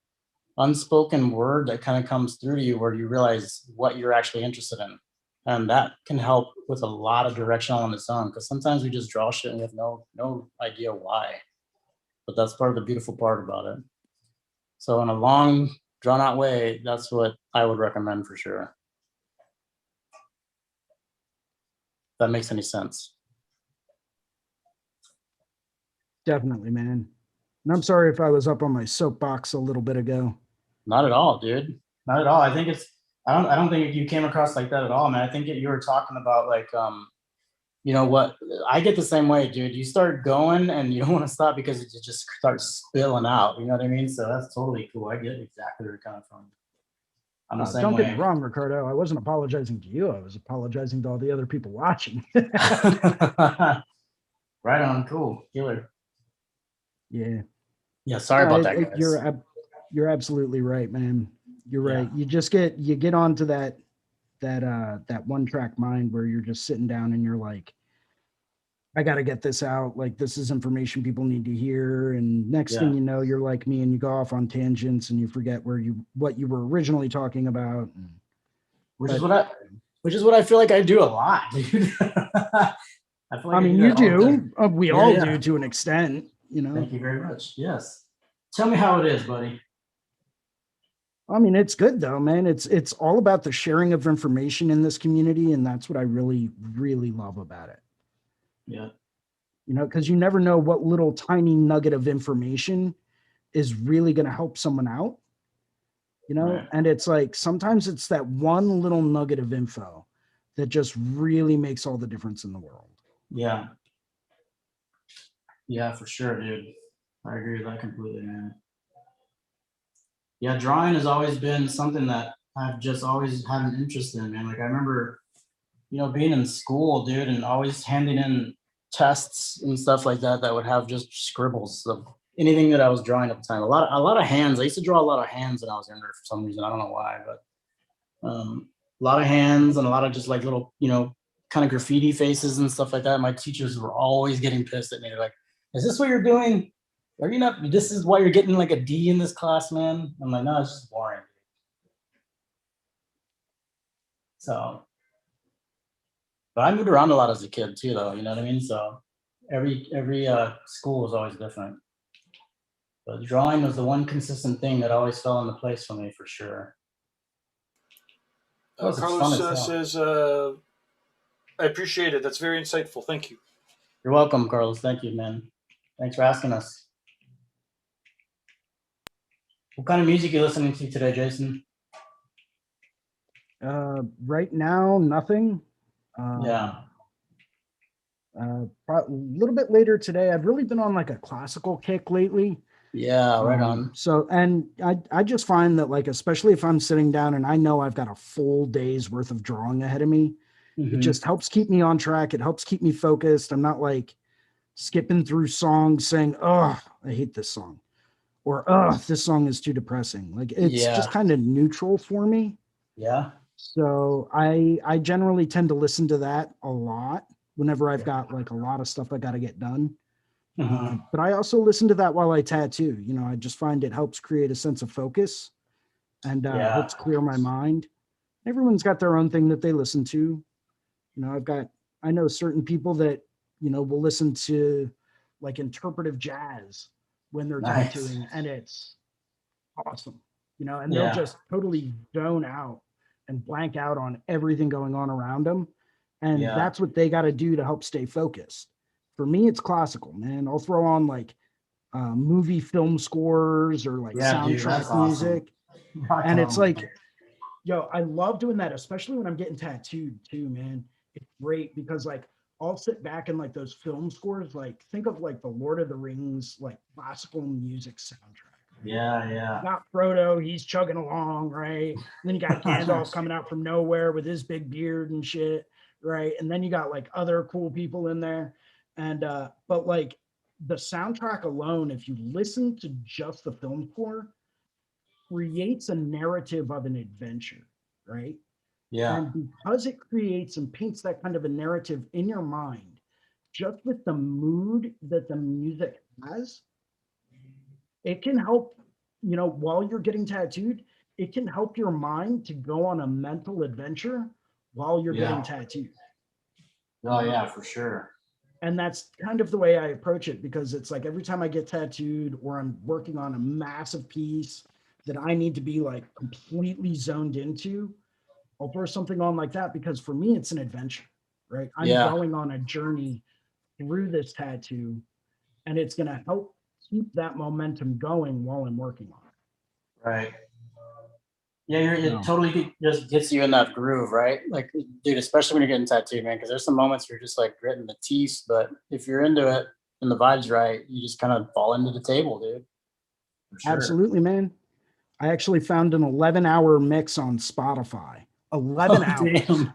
unspoken word that kind of comes through to you where you realize what you're actually interested in. And that can help with a lot of direction on its own, because sometimes we just draw shit and we have no idea why. But that's part of the beautiful part about it. So in a long, drawn out way, that's what I would recommend for sure. If that makes any sense. definitely, man. And I'm sorry if I was up on my soapbox a little bit ago. Not at all, dude. Not at all. I think I don't think you came across like that at all, man. I think you were talking about like, you know what, I get the same way, dude. You start going and you don't want to stop because it just starts spilling out. You know what I mean? So that's totally cool. I get exactly where you're coming from. I'm the same Don't way. get me wrong, Ricardo. I wasn't apologizing to you. I was apologizing to all the other people watching. Right on. Cool. Killer. Yeah. Yeah. Sorry about that, guys. You're absolutely right, man. You're right. Yeah. You get onto that one track mind where you're just sitting down and you're like, I got to get this out. Like, this is information people need to hear. And next thing you know, you're like me and you go off on tangents and you forget what you were originally talking about. Which is what I feel like I do a lot, dude. I mean, you do. We all do to an extent, you know. Thank you very much. Yes. Tell me how it is, buddy. I mean, it's good though, man. It's all about the sharing of information in this community, and that's what I really, really love about it. Yeah. You know, because you never know what little tiny nugget of information is really going to help someone out. You know, and it's like sometimes it's that one little nugget of info that just really makes all the difference in the world. Yeah. Yeah, for sure, dude. I agree with that completely, man. Yeah, drawing has always been something that I've just always had an interest in, man. Like I remember, being in school, dude, and always handing in tests and stuff like that that would have just scribbles of anything that I was drawing at the time. A lot of hands. I used to draw a lot of hands when I was younger for some reason. I don't know why, but a lot of hands and a lot of just like little, kind of graffiti faces and stuff like that. My teachers were always getting pissed at me. They're like, "Is this what you're doing? Are you not? This is why you're getting like a D in this class, man." I'm like, "No, it's just boring." So, but I moved around a lot as a kid too, though. You know what I mean? So every school was always different. But drawing was the one consistent thing that always fell into place for me, for sure. Plus, it's fun Carlos as hell. says, I appreciate it. That's very insightful. Thank you. You're welcome, Carlos. Thank you, man. Thanks for asking us. What kind of music are you listening to today, Jason? Right now, nothing. Yeah. A little bit later today, I've really been on like a classical kick lately. Yeah, right on. So, and I just find that like, especially if I'm sitting down and I know I've got a full day's worth of drawing ahead of me, it just helps keep me on track. It helps keep me focused. I'm not like skipping through songs saying, "Oh, I hate this song," or "Oh, this song is too depressing." Like it's just kind of neutral for me. Yeah. So I generally tend to listen to that a lot whenever I've got like a lot of stuff I got to get done. But I also listen to that while I tattoo. I just find it helps create a sense of focus and helps clear my mind. Everyone's got their own thing that they listen to. I know certain people that, will listen to like interpretive jazz when they're tattooing, and it's awesome, and they'll just totally zone out and blank out on everything going on around them. And that's what they got to do to help stay focused. For me, it's classical, man. I'll throw on like movie film scores or like soundtrack music. And it's like, I love doing that, especially when I'm getting tattooed too, man. It's great because like I'll sit back and like those film scores, like think of like the Lord of the Rings, like classical music soundtrack. Yeah. You got Frodo, he's chugging along, right? And then you got Gandalf coming out from nowhere with his big beard and shit, right? And then you got like other cool people in there. And but like the soundtrack alone, if you listen to just the film score, creates a narrative of an adventure, right? Yeah. And because it creates and paints that kind of a narrative in your mind, just with the mood that the music has, it can help, while you're getting tattooed, it can help your mind to go on a mental adventure while you're getting tattooed. Oh, yeah, for sure. And that's kind of the way I approach it, because it's like every time I get tattooed or I'm working on a massive piece that I need to be like completely zoned into, I'll throw something on like that, because for me, it's an adventure, right? I'm going on a journey through this tattoo, and it's going to help keep that momentum going while I'm working on it. Right. Yeah, it totally just gets you in that groove, right? Like, dude, especially when you're getting tattooed, man, because there's some moments where you're just like gritting the teeth, but if you're into it and the vibe's right, you just kind of fall into the table, dude. Sure. Absolutely, man. I actually found an 11-hour mix on Spotify. 11 hours. Damn.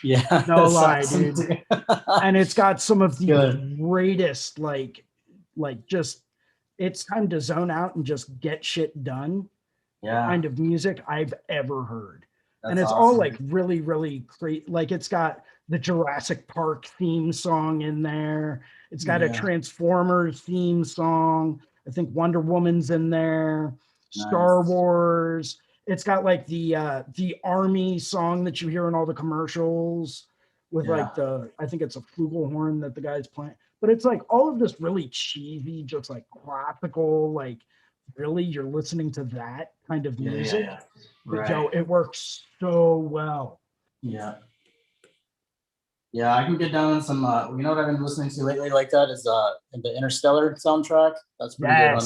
Yeah. No lie, awesome, dude. And it's got some of the greatest, like just, it's time to zone out and just get shit done. Kind of music I've ever heard. And it's awesome. All like really, really great. Like it's got the Jurassic Park theme song in there. It's got a Transformers theme song. I think Wonder Woman's in there. Nice. Star Wars. It's got like the Army song that you hear in all the commercials with like I think it's a flugelhorn that the guy's playing. But it's like all of this really cheesy, just like classical, like really you're listening to that kind of music. Right. It works so well. Yeah, I can get down on some you know what I've been listening to lately like that is the Interstellar soundtrack. That's pretty good one.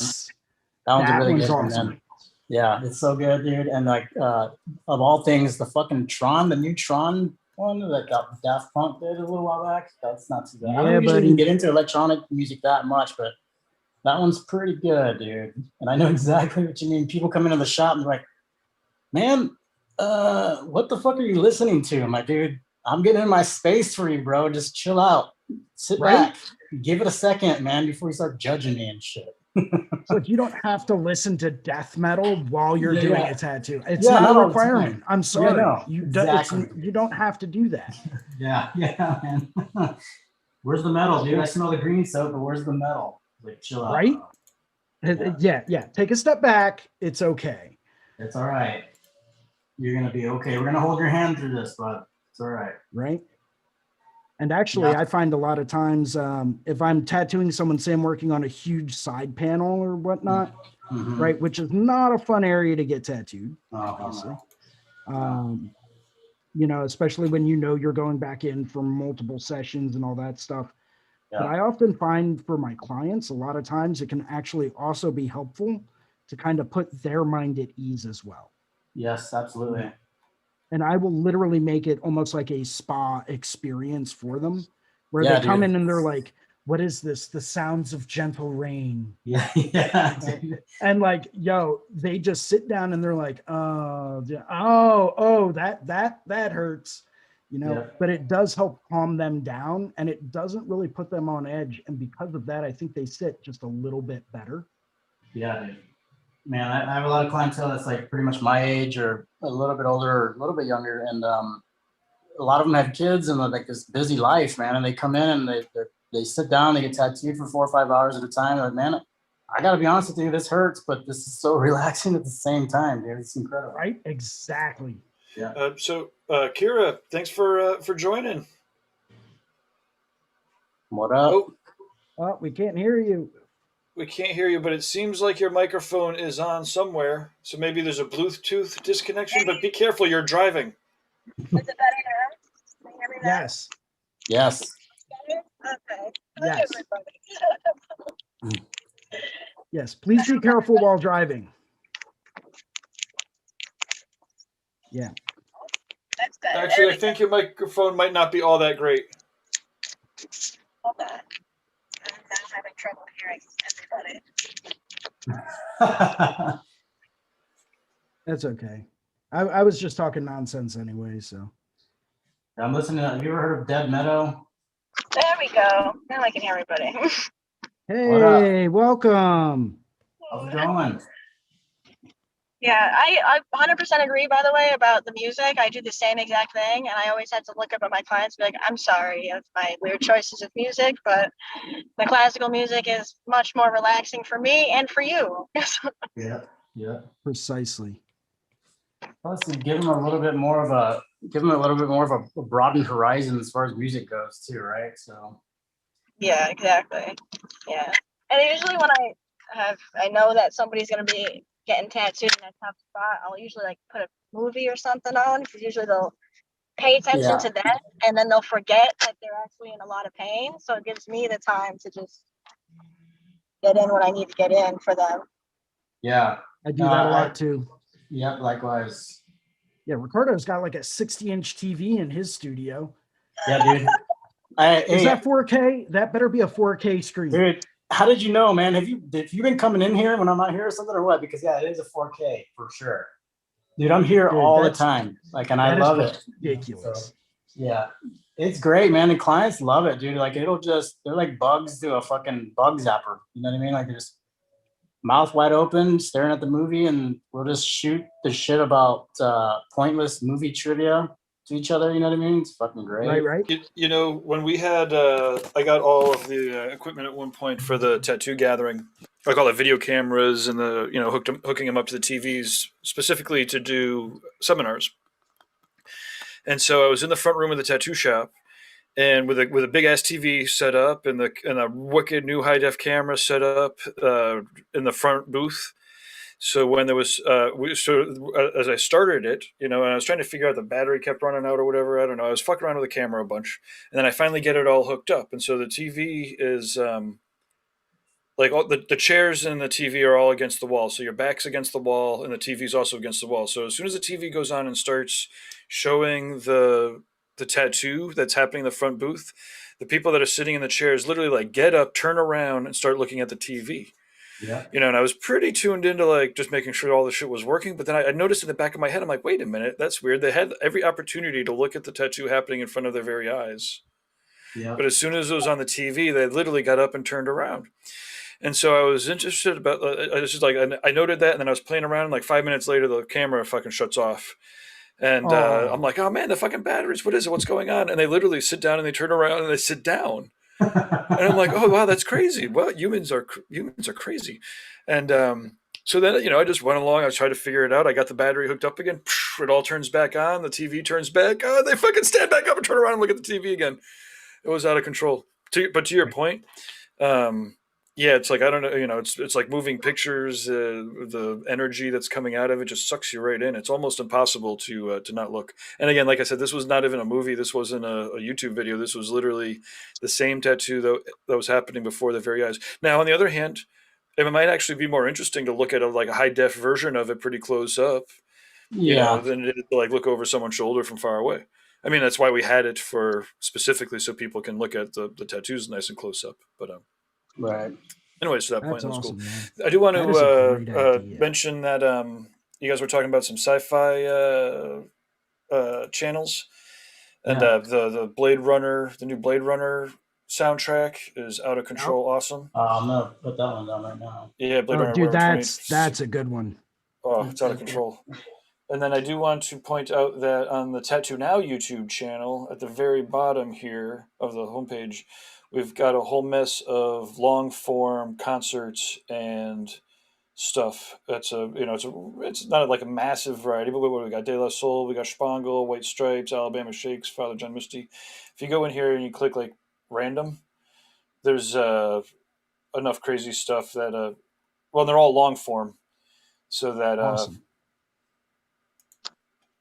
That one's a really good one, awesome. Man. Yeah, it's so good, dude. And like of all things, the fucking Tron, the new Tron one that Daft Punk did a little while back. That's not too bad. I Yeah, don't usually buddy. get into electronic music that much, but that one's pretty good, dude. And I know exactly what you mean. People come into the shop and they're like, man, what the fuck are you listening to? I'm like, dude, I'm getting in my space for you, bro. Just chill out. Sit Right? back. Give it a second, man, before you start judging me and shit. It's like you don't have to listen to death metal while you're Yeah, doing yeah. a tattoo. It's Yeah, not not a all the requirement. time. I'm sorry. no, exactly. You don't have to do that. Yeah, man. Where's the metal, dude? I smell the green soap, but where's the metal? Like, chill out. Right? bro. Yeah. Take a step back. It's okay. It's all right. You're gonna be okay. We're gonna hold your hand through this, bud. It's all right. Right? And actually, Yeah. I find a lot of times if I'm tattooing someone, say I'm working on a huge side panel or whatnot, Mhm. right, which is not a fun area to get tattooed, Oh, obviously. no. You know, especially when you know you're going back in for multiple sessions and all that stuff. But Yeah. I often find for my clients, a lot of times it can actually also be helpful to kind of put their mind at ease as well. Yes, absolutely. And I will literally make it almost like a spa experience for them, where Yeah, they come dude. in and they're like, what is this? The sounds of gentle rain. Yeah, yeah. Dude. And like, yo, they just sit down and they're like, that hurts, you know, Yeah. but it does help calm them down and it doesn't really put them on edge. And because of that, I think they sit just a little bit better. Yeah, dude. Man, I have a lot of clientele that's like pretty much my age or a little bit older or a little bit younger. And a lot of them have kids and like this busy life, man. And they come in and they sit down, they get tattooed for 4 or 5 hours at a time. They're like, man, I gotta be honest with you, this hurts, but this is so relaxing at the same time, dude. It's incredible. Right? Exactly. Yeah. Kira, thanks for joining. What up? Oh, we can't hear you. We can't hear you, but it seems like your microphone is on somewhere. So maybe there's a Bluetooth disconnection, but be careful, you're driving. Is it better now? Can you hear me now? Yes. Yes. Okay. Yes. Everybody. Yes. Please be careful while driving. Yeah. That's better. Actually, I think your microphone might not be all that great. Hold on. I'm now having trouble hearing everybody. That's okay. I was just talking nonsense anyway, so. I'm listening to, have you ever heard of Dead Meadow? There we go. Now I can hear everybody. Hey, welcome. How's it going? Yeah, I 100% agree, by the way, about the music. I do the same exact thing, and I always have to look up at my clients and be like, I'm sorry of my weird choices of music, but the classical music is much more relaxing for me and for you. Yeah. Precisely. Plus, give them a little bit more of a broadened horizon as far as music goes too, right? So Yeah, exactly. Yeah. And usually when I know that somebody's gonna be getting tattooed in a tough spot, I'll usually like put a movie or something on because usually they'll pay attention to that and then they'll forget that they're actually in a lot of pain. So it gives me the time to just get in what I need to get in for them. yeah, I do that a lot too. Yep, likewise. Yeah, Ricardo's got like a 60-inch TV in his studio. Yeah, dude. Is that 4K? That better be a 4K screen. Dude, how did you know, man? Have you been coming in here when I'm not here or something or what? Because yeah, it is a 4K for sure. Dude, I'm here Dude, all the time. Like, and I love it. Ridiculous. So, yeah. It's great, man. And clients love it, dude. Like they're like bugs to a fucking bug zapper. You know what I mean? Like they're just mouth wide open, staring at the movie, and we'll just shoot the shit about pointless movie trivia to each other. You know what I mean? It's fucking great. Right. You know, when we had, I got all of the equipment at one point for the tattoo gathering, like all the video cameras and the, you know, hooking them up to the TVs specifically to do seminars. And so I was in the front room of the tattoo shop, and with a big ass TV set up and a wicked new high def camera set up in the front booth. So when there was as I started it, you know, and I was trying to figure out the battery kept running out or whatever. I don't know. I was fucking around with the camera a bunch, and then I finally get it all hooked up. And so the TV is like all the chairs and the TV are all against the wall. So your back's against the wall, and the TV's also against the wall. So as soon as the TV goes on and starts showing the the tattoo that's happening in the front booth, the people that are sitting in the chairs literally like get up, turn around, and start looking at the TV. Yeah. You know, and I was pretty tuned into like just making sure all the shit was working. But then I noticed in the back of my head, I'm like, wait a minute, that's weird. They had every opportunity to look at the tattoo happening in front of their very eyes. Yeah. But as soon as it was on the TV, they literally got up and turned around. And so I was interested about. I was just like, I noted that, and then I was playing around. And like 5 minutes later, the camera fucking shuts off, and Oh. I'm like, oh man, the fucking batteries. What is it? What's going on? And they literally sit down and they turn around and they sit down. And I'm like, oh wow, that's crazy. Well, humans are crazy. And so then, you know, I just went along. I tried to figure it out. I got the battery hooked up again. It all turns back on. The TV turns back on. They fucking stand back up and turn around and look at the TV again. It was out of control. But to your point, yeah, it's like, I don't know, you know, it's like moving pictures. The energy that's coming out of it just sucks you right in. It's almost impossible to not look. And again, like I said, this was not even a movie. This wasn't a YouTube video. This was literally the same tattoo that was happening before their very eyes. Now, on the other hand, it might actually be more interesting to look at like a high def version of it pretty close up, you know, Yeah. than it is to like look over someone's shoulder from far away. I mean, that's why we had it for specifically so people can look at the tattoos nice and close up. But Right. anyways, to that point, That's that was awesome, cool. man. I do want That is a great to idea. mention that you guys were talking about some sci-fi channels, and Yeah. the Blade Runner, the new Blade Runner soundtrack is out of control. Awesome. I'm gonna put that one down right now. Yeah, Blade Oh, Runner. dude, whatever, that's a good one. Oh, it's out of control. And then I do want to point out that on the Tattoo Now YouTube channel, at the very bottom here of the homepage, we've got a whole mess of long form concerts and stuff. That's it's not like a massive variety, but what do we got? De La Soul, we got Spangle, White Stripes, Alabama Shakes, Father John Misty. If you go in here and you click like random, there's enough crazy stuff that well, they're all long form, so that Awesome.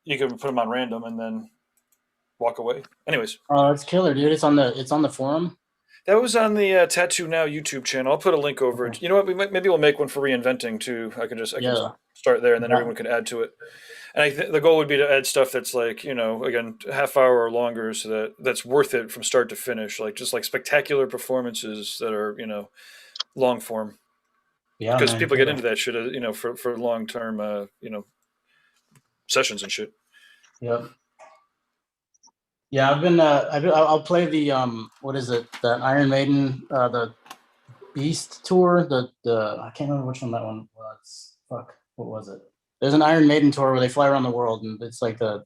you can put them on random and then walk away. Anyways, Oh, it's killer, dude. It's on the forum. that was on the Tattoo Now YouTube channel. I'll put a link over it. Okay. You know what? Maybe we'll make one for reinventing too. I can Yeah. start there, and then Yeah. everyone can add to it. And the goal would be to add stuff that's like, you know, again, half hour or longer, so that's worth it from start to finish. Like just like spectacular performances that are, you know, long form. Yeah, Because man, people get killer. into that shit, you know, for long term, you know, sessions and shit. Yep. Yeah, I'll play the what is it? The Iron Maiden, the Beast tour. The I can't remember which one that one was. Fuck, what was it? There's an Iron Maiden tour where they fly around the world, and it's like the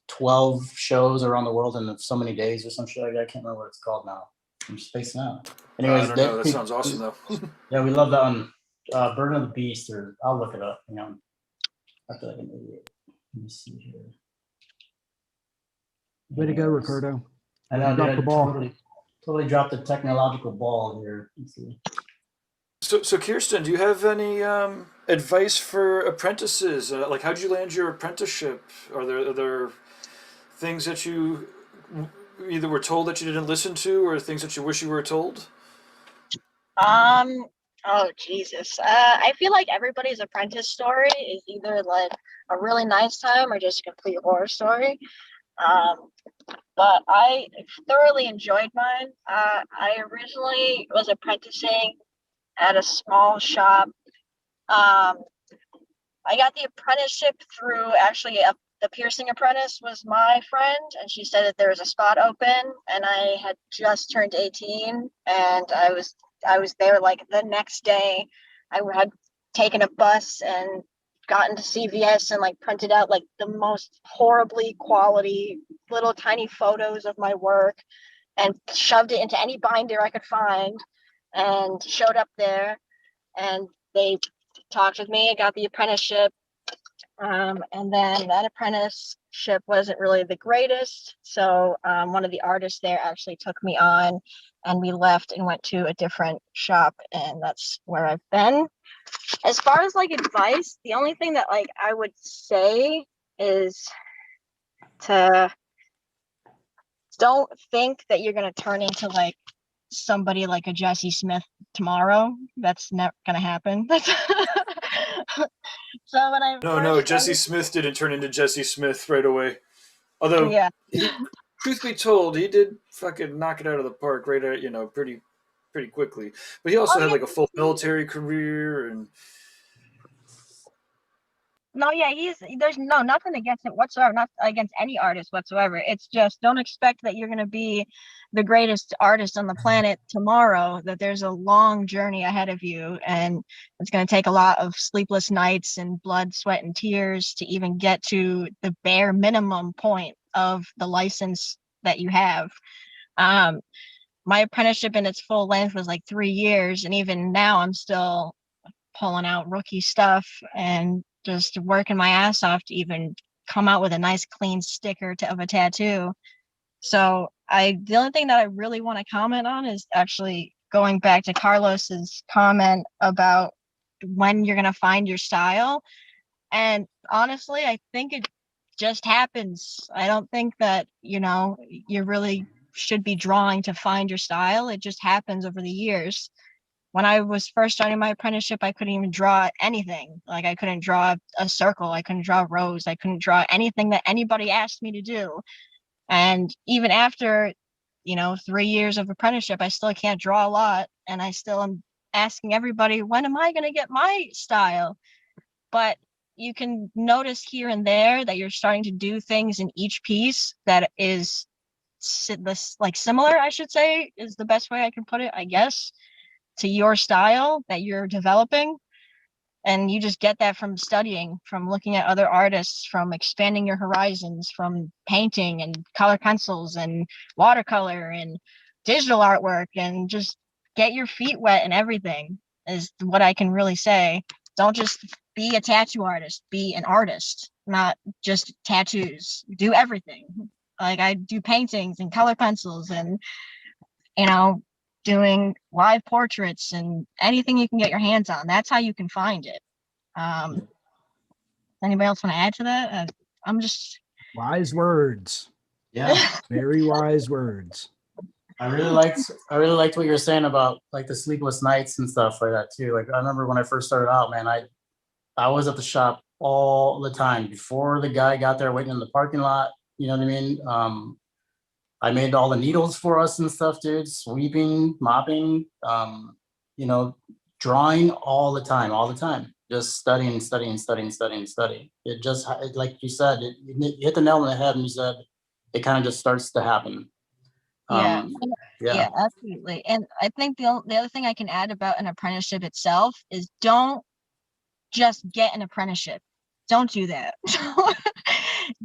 12 shows around the world in so many days or some shit like that. I can't remember what it's called now. I'm spacing out. Anyways, I don't know. That sounds awesome though. Yeah, we love that one. Burden of the Beast, or I'll look it up. You know, I feel like an idiot. Let me see here. Way to go, Anyways. Ricardo. I know, Dropped dude, the ball. totally dropped the technological ball here. Let's see. So Kirsten, do you have any advice for apprentices? Like, how'd you land your apprenticeship? Are there things that you either were told that you didn't listen to, or things that you wish you were told? Oh Jesus. I feel like everybody's apprentice story is either like a really nice time or just a complete horror story. But I thoroughly enjoyed mine. I originally was apprenticing at a small shop. I got the apprenticeship through actually the piercing apprentice was my friend, and she said that there was a spot open, and I had just turned 18, and I was there like the next day. I had taken a bus and gotten to CVS and like printed out like the most horribly quality little tiny photos of my work and shoved it into any binder I could find and showed up there, and they talked with me. I got the apprenticeship. And then that apprenticeship wasn't really the greatest. So one of the artists there actually took me on, and we left and went to a different shop, and that's where I've been. As far as like advice, the only thing that like I would say is to don't think that you're going to turn into like somebody like a Jesse Smith tomorrow. That's never going to happen. So when I No, Jesse Smith didn't turn into Jesse Smith right away. Although yeah, truth be told, he did fucking knock it out of the park right at, pretty quickly. But he also Oh had yeah, like a full military career, and no, yeah, there's nothing against it whatsoever, not against any artist whatsoever. It's just don't expect that you're gonna be the greatest artist on the planet tomorrow, that there's a long journey ahead of you, and it's gonna take a lot of sleepless nights and blood, sweat, and tears to even get to the bare minimum point of the license that you have. Um, my apprenticeship in its full length was like 3 years, and even now I'm still pulling out rookie stuff and just working my ass off to even come out with a nice clean sticker of a tattoo. So the only thing that I really want to comment on is actually going back to Carlos's comment about when you're going to find your style. And honestly, I think it just happens. I don't think that, you really should be drawing to find your style. It just happens over the years. When I was first starting my apprenticeship, I couldn't even draw anything. Like I couldn't draw a circle, I couldn't draw rows, I couldn't draw anything that anybody asked me to do. And even after, 3 years of apprenticeship, I still can't draw a lot. And I still am asking everybody, when am I going to get my style? But you can notice here and there that you're starting to do things in each piece that is like similar, I should say, is the best way I can put it, I guess, to your style that you're developing. And you just get that from studying, from looking at other artists, from expanding your horizons, from painting and color pencils and watercolor and digital artwork, and just get your feet wet and everything is what I can really say. Don't just be a tattoo artist, be an artist, not just tattoos. Do everything. Like I do paintings and color pencils and, you know, doing live portraits and anything you can get your hands on. That's how you can find it. Anybody else want to add to that? I'm just Wise words. Yeah. Very wise words. I really liked what you were saying about like the sleepless nights and stuff like that too. Like I remember when I first started out, man, I was at the shop all the time before the guy got there waiting in the parking lot. You know what I mean? I made all the needles for us and stuff, dude. Sweeping, mopping, you know, drawing all the time. Just studying. It just, like you said, you hit the nail on the head, and you said it kind of just starts to happen. Yeah. Yeah. Yeah, absolutely. And I think the other thing I can add about an apprenticeship itself is don't just get an apprenticeship. Don't do that.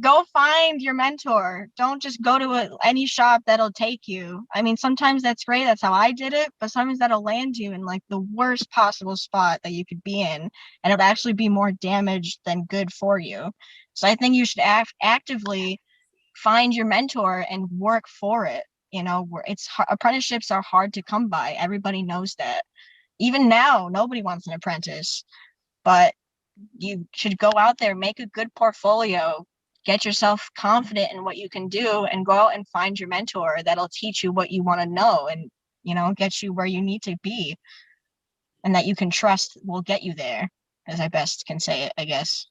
Go find your mentor. Don't just go to any shop that'll take you. I mean, sometimes that's great. That's how I did it. But sometimes that'll land you in like the worst possible spot that you could be in. And it'll actually be more damage than good for you. So I think you should actively find your mentor and work for it. Apprenticeships are hard to come by. Everybody knows that. Even now, nobody wants an apprentice, but you should go out there, make a good portfolio, get yourself confident in what you can do, and go out and find your mentor that'll teach you what you want to know and, get you where you need to be, and that you can trust will get you there, as I best can say it, I guess.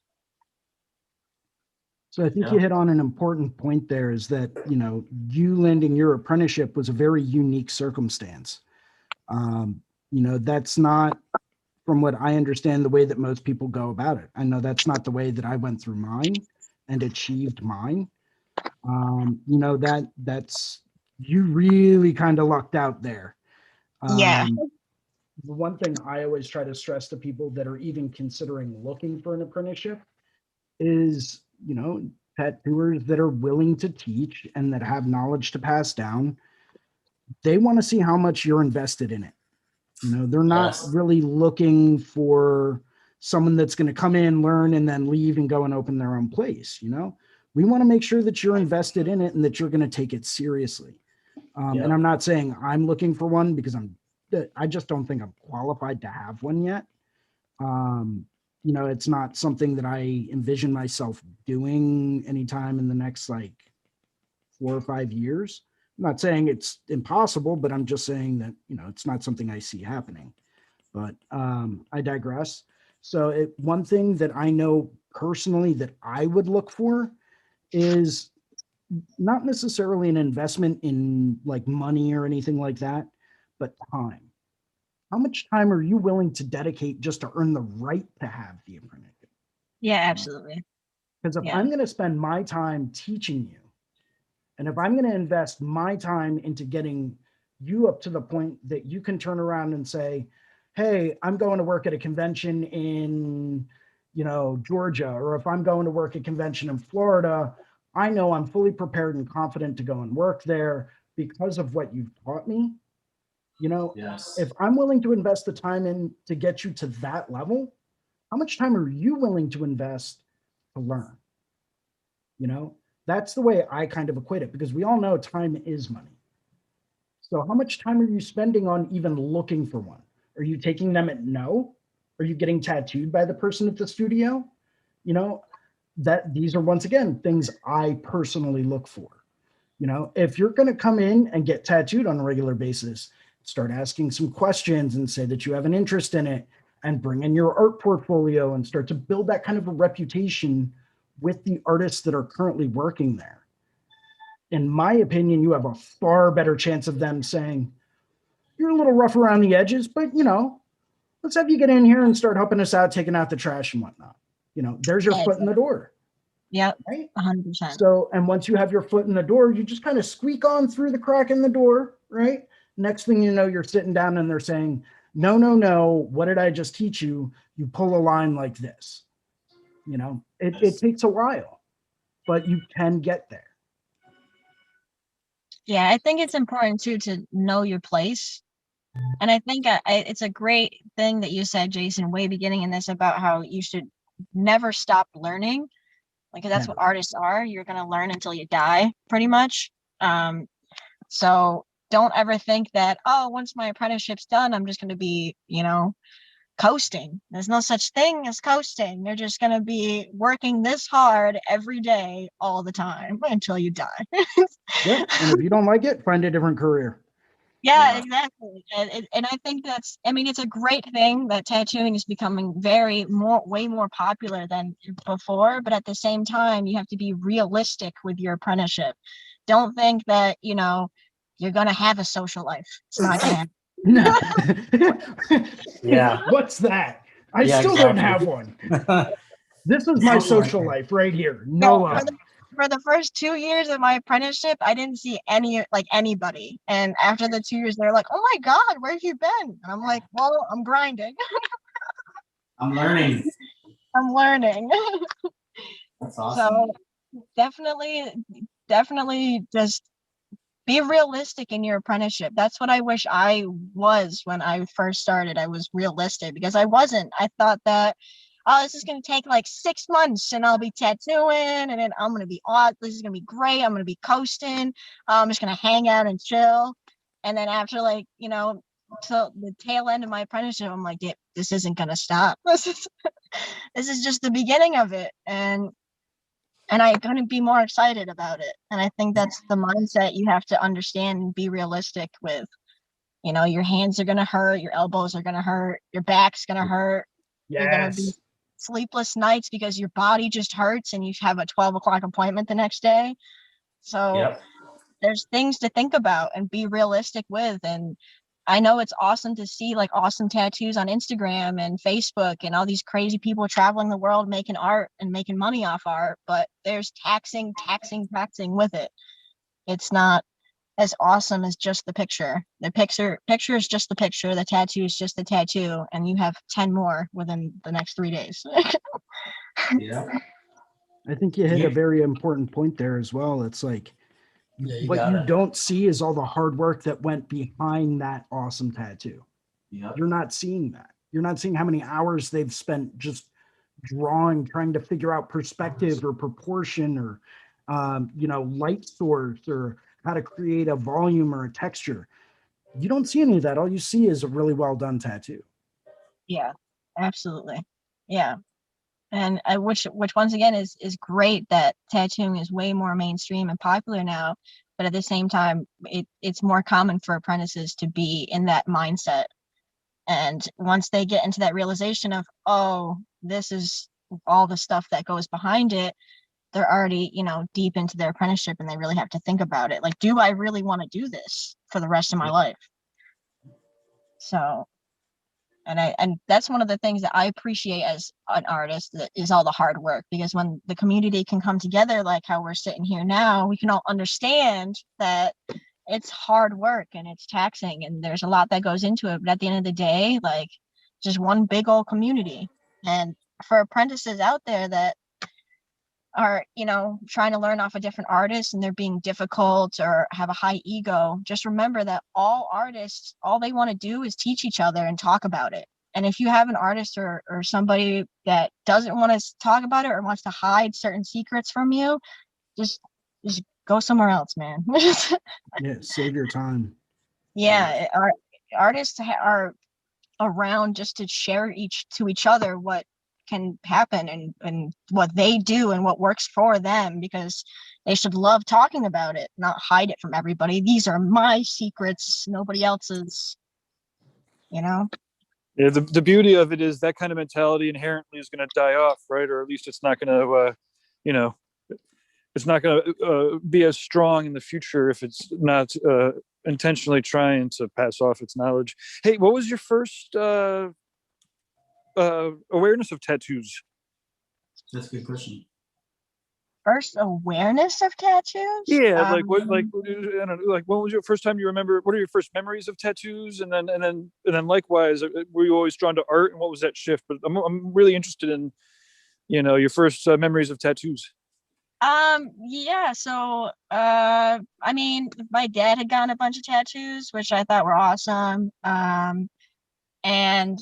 So I think you hit on an important point there, is that, you landing your apprenticeship was a very unique circumstance. That's not, from what I understand, the way that most people go about it. I know that's not the way that I went through mine and achieved mine. That's, you really kind of lucked out there. Yeah. The one thing I always try to stress to people that are even considering looking for an apprenticeship is, tattooers that are willing to teach and that have knowledge to pass down, they want to see how much you're invested in it. They're not really looking for someone that's going to come in, learn, and then leave and go and open their own place. We want to make sure that you're invested in it and that you're going to take it seriously. And I'm not saying I'm looking for one, because I just don't think I'm qualified to have one yet. It's not something that I envision myself doing anytime in the next like 4 or 5 years. I'm not saying it's impossible, but I'm just saying that, it's not something I see happening. But I digress. So one thing that I know personally that I would look for is not necessarily an investment in like money or anything like that, but time. How much time are you willing to dedicate just to earn the right to have the apprenticeship? Yeah, absolutely. Because if Yeah. I'm going to spend my time teaching you, and if I'm going to invest my time into getting you up to the point that you can turn around and say, hey, I'm going to work at a convention in, Georgia, or if I'm going to work at a convention in Florida, I know I'm fully prepared and confident to go and work there because of what you've taught me. Yes. If I'm willing to invest the time in to get you to that level, how much time are you willing to invest to learn? That's the way I kind of equate it, because we all know time is money. So how much time are you spending on even looking for one? Are you taking them at no? Are you getting tattooed by the person at the studio? That these are, once again, things I personally look for. If you're going to come in and get tattooed on a regular basis, start asking some questions and say that you have an interest in it, and bring in your art portfolio and start to build that kind of a reputation with the artists that are currently working there. In my opinion, you have a far better chance of them saying, you're a little rough around the edges, but let's have you get in here and start helping us out, taking out the trash and whatnot. There's your foot in the door. Yep. Right? 100%. So, and once you have your foot in the door, you just kind of squeak on through the crack in the door, right? Next thing you know, you're sitting down and they're saying, no, no, no. What did I just teach you? You pull a line like this. It takes a while, but you can get there. Yeah, I think it's important too to know your place. And I think it's a great thing that you said, Jason, way beginning in this, about how you should never stop learning. Like, that's what artists are. You're going to learn until you die, pretty much. So don't ever think that, oh, once my apprenticeship's done, I'm just going to be, coasting. There's no such thing as coasting. You're just going to be working this hard every day, all the time, until you die. Yep. And if you don't like it, find a different career. Yeah, exactly. And I think it's a great thing that tattooing is becoming way more popular than before. But at the same time, you have to be realistic with your apprenticeship. Don't think that, you're going to have a social life. It's not going to happen. No. Yeah. What's that? I Yeah, still don't have one. This is my social life right here. No. For the first 2 years of my apprenticeship, I didn't see anybody. And after the 2 years, they're like, "Oh my God, where have you been?" And I'm like, "Well, I'm grinding." I'm learning. I'm learning. That's awesome. So definitely just be realistic in your apprenticeship. That's what I wish I was when I first started. I was realistic, because I wasn't. I thought that, oh, this is going to take like 6 months and I'll be tattooing, and then I'm going to be this is going to be great. I'm going to be coasting. I'm just going to hang out and chill. And then after till the tail end of my apprenticeship, I'm like, this isn't going to stop. This is just the beginning of it. And I'm going to be more excited about it. And I think that's the mindset you have to understand and be realistic with. Your hands are going to hurt, your elbows are going to hurt, your back's going to hurt. Yes. You're going to be sleepless nights because your body just hurts and you have a 12 o'clock appointment the next day. So there's things to think about and be realistic with. And I know it's awesome to see like awesome tattoos on Instagram and Facebook and all these crazy people traveling the world making art and making money off art, but there's taxing with it. It's not as awesome as just the picture. The picture is just the picture. The tattoo is just the tattoo, and you have 10 more within the next 3 days. Yeah. I think you hit a very important point there as well. It's like, what you don't see is all the hard work that went behind that awesome tattoo. Yep. You're not seeing that. You're not seeing how many hours they've spent just drawing, trying to figure out perspective or proportion or, light source, or how to create a volume or a texture. You don't see any of that. All you see is a really well done tattoo. Yeah, absolutely. Yeah. And which once again is great that tattooing is way more mainstream and popular now, but at the same time, it's more common for apprentices to be in that mindset. And once they get into that realization of, oh, this is all the stuff that goes behind it, they're already, you know, deep into their apprenticeship and they really have to think about it. Like, do I really want to do this for the rest of my life? So, and that's one of the things that I appreciate as an artist, that is all the hard work, because when the community can come together, like how we're sitting here now, we can all understand that it's hard work and it's taxing and there's a lot that goes into it. But at the end of the day, like, just one big old community. And for apprentices out there that are, you know, trying to learn off of different artists and they're being difficult or have a high ego, just remember that all artists, all they want to do is teach each other and talk about it. And if you have an artist or somebody that doesn't want to talk about it or wants to hide certain secrets from you, just go somewhere else, man. Yeah, save your time. Yeah, artists are around just to share to each other what can happen and what they do and what works for them, because they should love talking about it, not hide it from everybody. These are my secrets, nobody else's, you know? Yeah, the beauty of it is that kind of mentality inherently is going to die off, right? Or at least it's not going to, you know, it's not going to be as strong in the future if it's not intentionally trying to pass off its knowledge. Hey, what was your first awareness of tattoos? That's a good question. First awareness of tattoos? Yeah, like what, like I don't know, like when was your first time you remember? What are your first memories of tattoos? And then likewise, were you always drawn to art? And what was that shift? But I'm really interested in, you know, your first memories of tattoos. Yeah, so I mean, my dad had gotten a bunch of tattoos, which I thought were awesome. And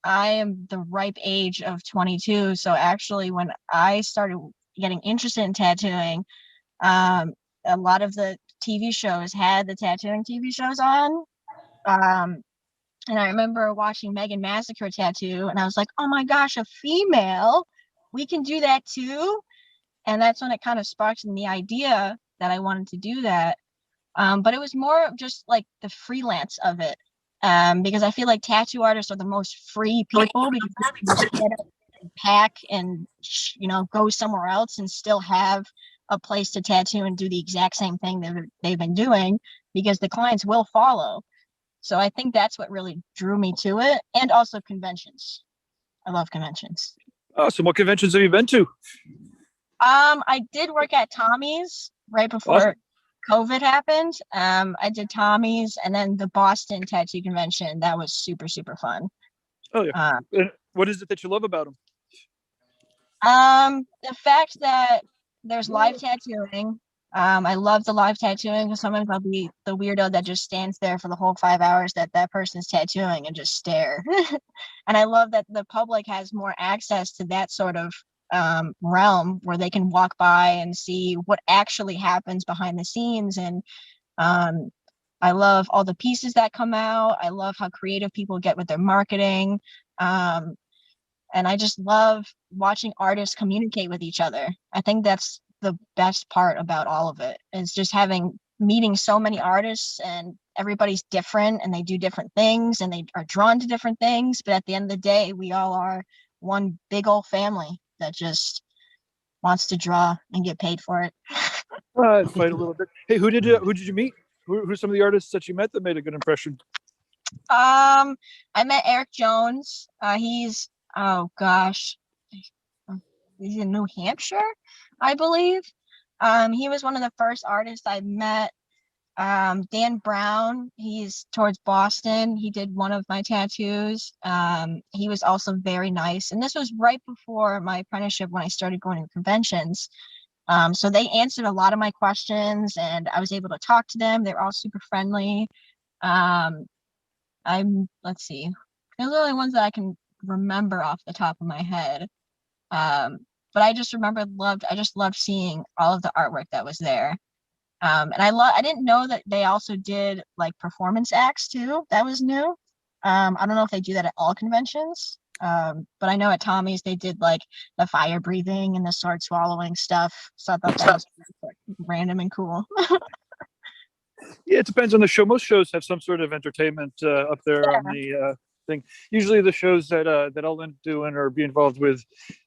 I am the ripe age of 22. So actually, when I started getting interested in tattooing, a lot of the TV shows had the tattooing TV shows on. And I remember watching Megan Massacre tattoo, and I was like, oh my gosh, a female, we can do that too. And that's when it kind of sparked in the idea that I wanted to do that. But it was more of just like the freelance of it. Because I feel like tattoo artists are the most free people, because they can just get up and pack and, you know, go somewhere else and still have a place to tattoo and do the exact same thing that they've been doing, because the clients will follow. So I think that's what really drew me to it. And also conventions. I love conventions. Awesome. What conventions have you been to? I did work at Tommy's right before Awesome. COVID happened. I did Tommy's and then the Boston Tattoo Convention. That was super, super fun. Oh yeah. And what is it that you love about them? The fact that there's live tattooing. I love the live tattooing, because sometimes I'll be the weirdo that just stands there for the whole 5 hours that person's tattooing and just stare. And I love that the public has more access to that sort of realm where they can walk by and see what actually happens behind the scenes. And I love all the pieces that come out. I love how creative people get with their marketing. And I just love watching artists communicate with each other. I think that's the best part about all of it, is just meeting so many artists, and everybody's different and they do different things and they are drawn to different things. But at the end of the day, we all are one big old family that just wants to draw and get paid for it. Fight a little bit. Hey, who did you meet? Who's some of the artists that you met that made a good impression? I met Eric Jones. He's, oh gosh, he's in New Hampshire, I believe. He was one of the first artists I met. Dan Brown, he's towards Boston. He did one of my tattoos. He was also very nice. And this was right before my apprenticeship, when I started going to conventions. So they answered a lot of my questions and I was able to talk to them. They're all super friendly. Let's see. Those are the only ones that I can remember off the top of my head. But I just loved seeing all of the artwork that was there. And I didn't know that they also did like performance acts too. That was new. I don't know if they do that at all conventions. But I know at Tommy's they did like the fire breathing and the sword swallowing stuff. So I thought that was random and cool. Yeah, it depends on the show. Most shows have some sort of entertainment up there on the thing. Usually the shows that I'll end up doing or be involved with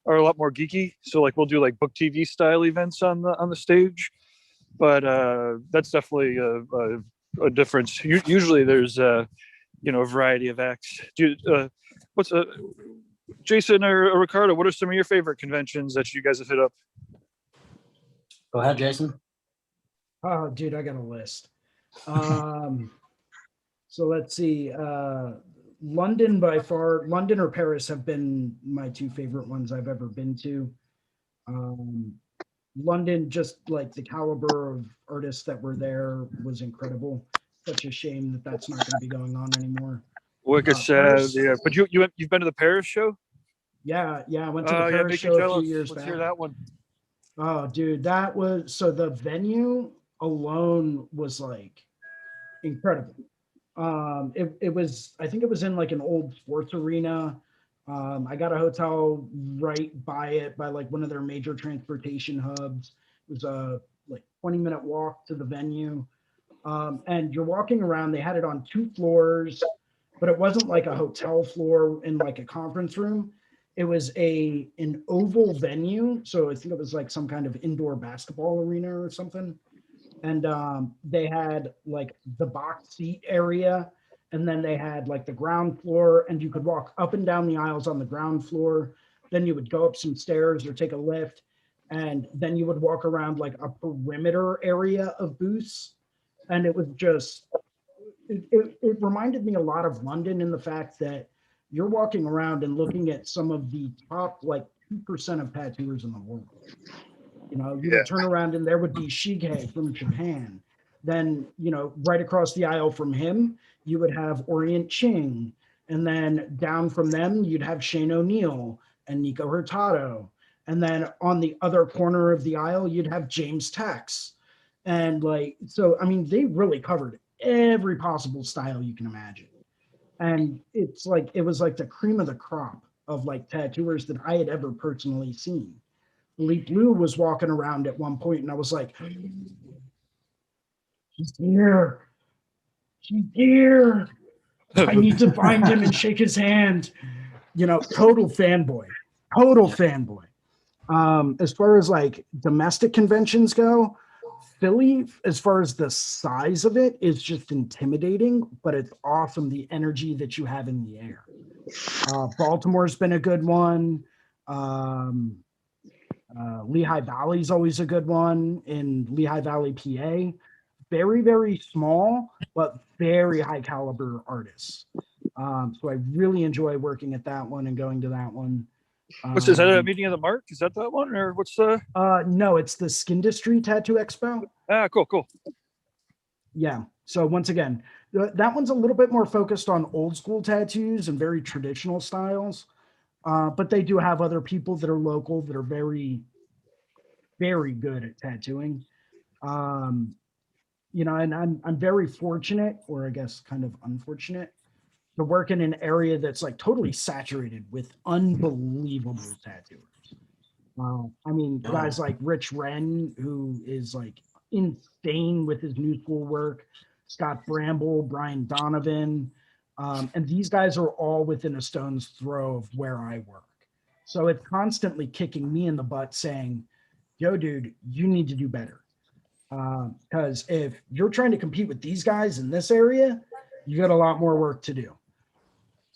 are a lot more geeky. So like we'll do like book TV style events on the stage, but that's definitely a difference. Usually there's a variety of acts. What's Jason or Ricardo? What are some of your favorite conventions that you guys have hit up? Go ahead, Jason. Oh, dude, I got a list. So let's see. London by far, London or Paris have been my two favorite ones I've ever been to. London, just like the caliber of artists that were there was incredible. Such a shame that that's not going to be going on anymore. Wicked sad. Paris, Yeah, but you've been to the Paris show? yeah, I went to the Yeah, Paris make me show a few jealous. years Let's back. hear that one. Oh, dude, that was so the venue alone was like incredible. It was, I think it was in like an old sports arena. I got a hotel right by it, by like one of their major transportation hubs. It was a like 20-minute walk to the venue. And you're walking around, they had it on 2 floors, but it wasn't like a hotel floor in like a conference room. It was an oval venue. So I think it was like some kind of indoor basketball arena or something. And they had like the box seat area, and then they had like the ground floor, and you could walk up and down the aisles on the ground floor. Then you would go up some stairs or take a lift, and then you would walk around like a perimeter area of booths. And it was just, it reminded me a lot of London in the fact that you're walking around and looking at some of the top like 2% of tattooers in the world. You know, you would turn around and there would be Shige from Japan. Then, right across the aisle from him, you would have Orient Ching. And then down from them, you'd have Shane O'Neill and Nico Hurtado. And then on the other corner of the aisle, you'd have James Tex. And like, so, I mean, they really covered every possible style you can imagine. And it's like, it was like the cream of the crop of like tattooers that I had ever personally seen. Leap Blue was walking around at one point, and I was like, he's here. He's here. I need to find him and shake his hand. Total fanboy. Total fanboy. As far as like domestic conventions go, Philly, as far as the size of it, is just intimidating, but it's awesome the energy that you have in the air. Baltimore's been a good one. Lehigh Valley is always a good one in Lehigh Valley, PA. Very, very small, but very high caliber artists. So I really enjoy working at that one and going to that one. Is that a meeting of the Mark? Is that one, or what's the? No, it's the Skindustry Tattoo Expo. Cool. Yeah. So once again, that one's a little bit more focused on old school tattoos and very traditional styles. But they do have other people that are local that are very, very good at tattooing. And I'm very fortunate, or I guess kind of unfortunate, to work in an area that's like totally saturated with unbelievable tattooers. Guys like Rich Wren, who is like insane with his new school work, Scott Bramble, Brian Donovan. And these guys are all within a stone's throw of where I work. So it's constantly kicking me in the butt saying, yo, dude, you need to do better. Because if you're trying to compete with these guys in this area, you got a lot more work to do.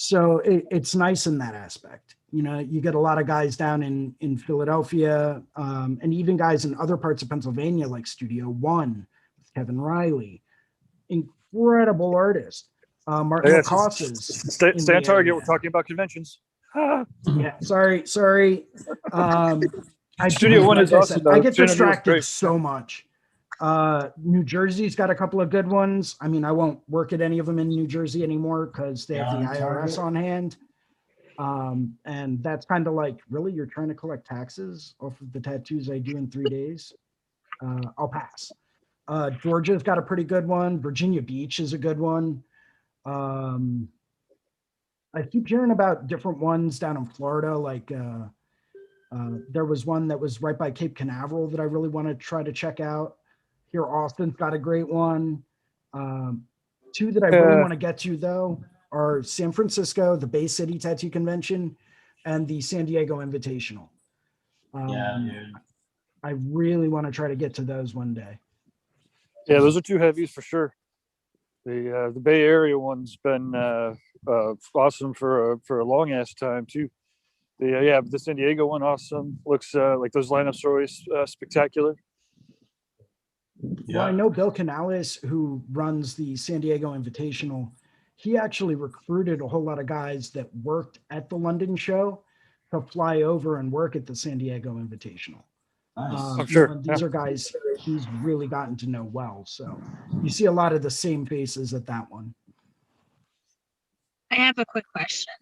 So it's nice in that aspect. You get a lot of guys down in Philadelphia, and even guys in other parts of Pennsylvania, like Studio One with Kevin Riley. Incredible artist. Martin Lacosse's. Stay on target. We're talking about conventions. Yeah, sorry. Studio One is awesome. I get distracted so much. New Jersey's got a couple of good ones. I won't work at any of them in New Jersey anymore because they have the IRS on hand. And that's kind of like, really, you're trying to collect taxes off of the tattoos I do in 3 days? I'll pass. Georgia's got a pretty good one. Virginia Beach is a good one. I keep hearing about different ones down in Florida. Like there was one that was right by Cape Canaveral that I really want to try to check out. Here, Austin's got a great one. Two that I really want to get to, though, are San Francisco, the Bay City Tattoo Convention, and the San Diego Invitational. Yeah, dude. I really want to try to get to those one day. Yeah, those are two heavies for sure. The Bay Area one's been awesome for a long ass time too. The San Diego one awesome. Looks like those lineups are always spectacular. Well, I know Bill Canales, who runs the San Diego Invitational, he actually recruited a whole lot of guys that worked at the London show to fly over and work at the San Diego Invitational. Nice. I'm sure. And these are guys he's really gotten to know well. So you see a lot of the same faces at that one. I have a quick question.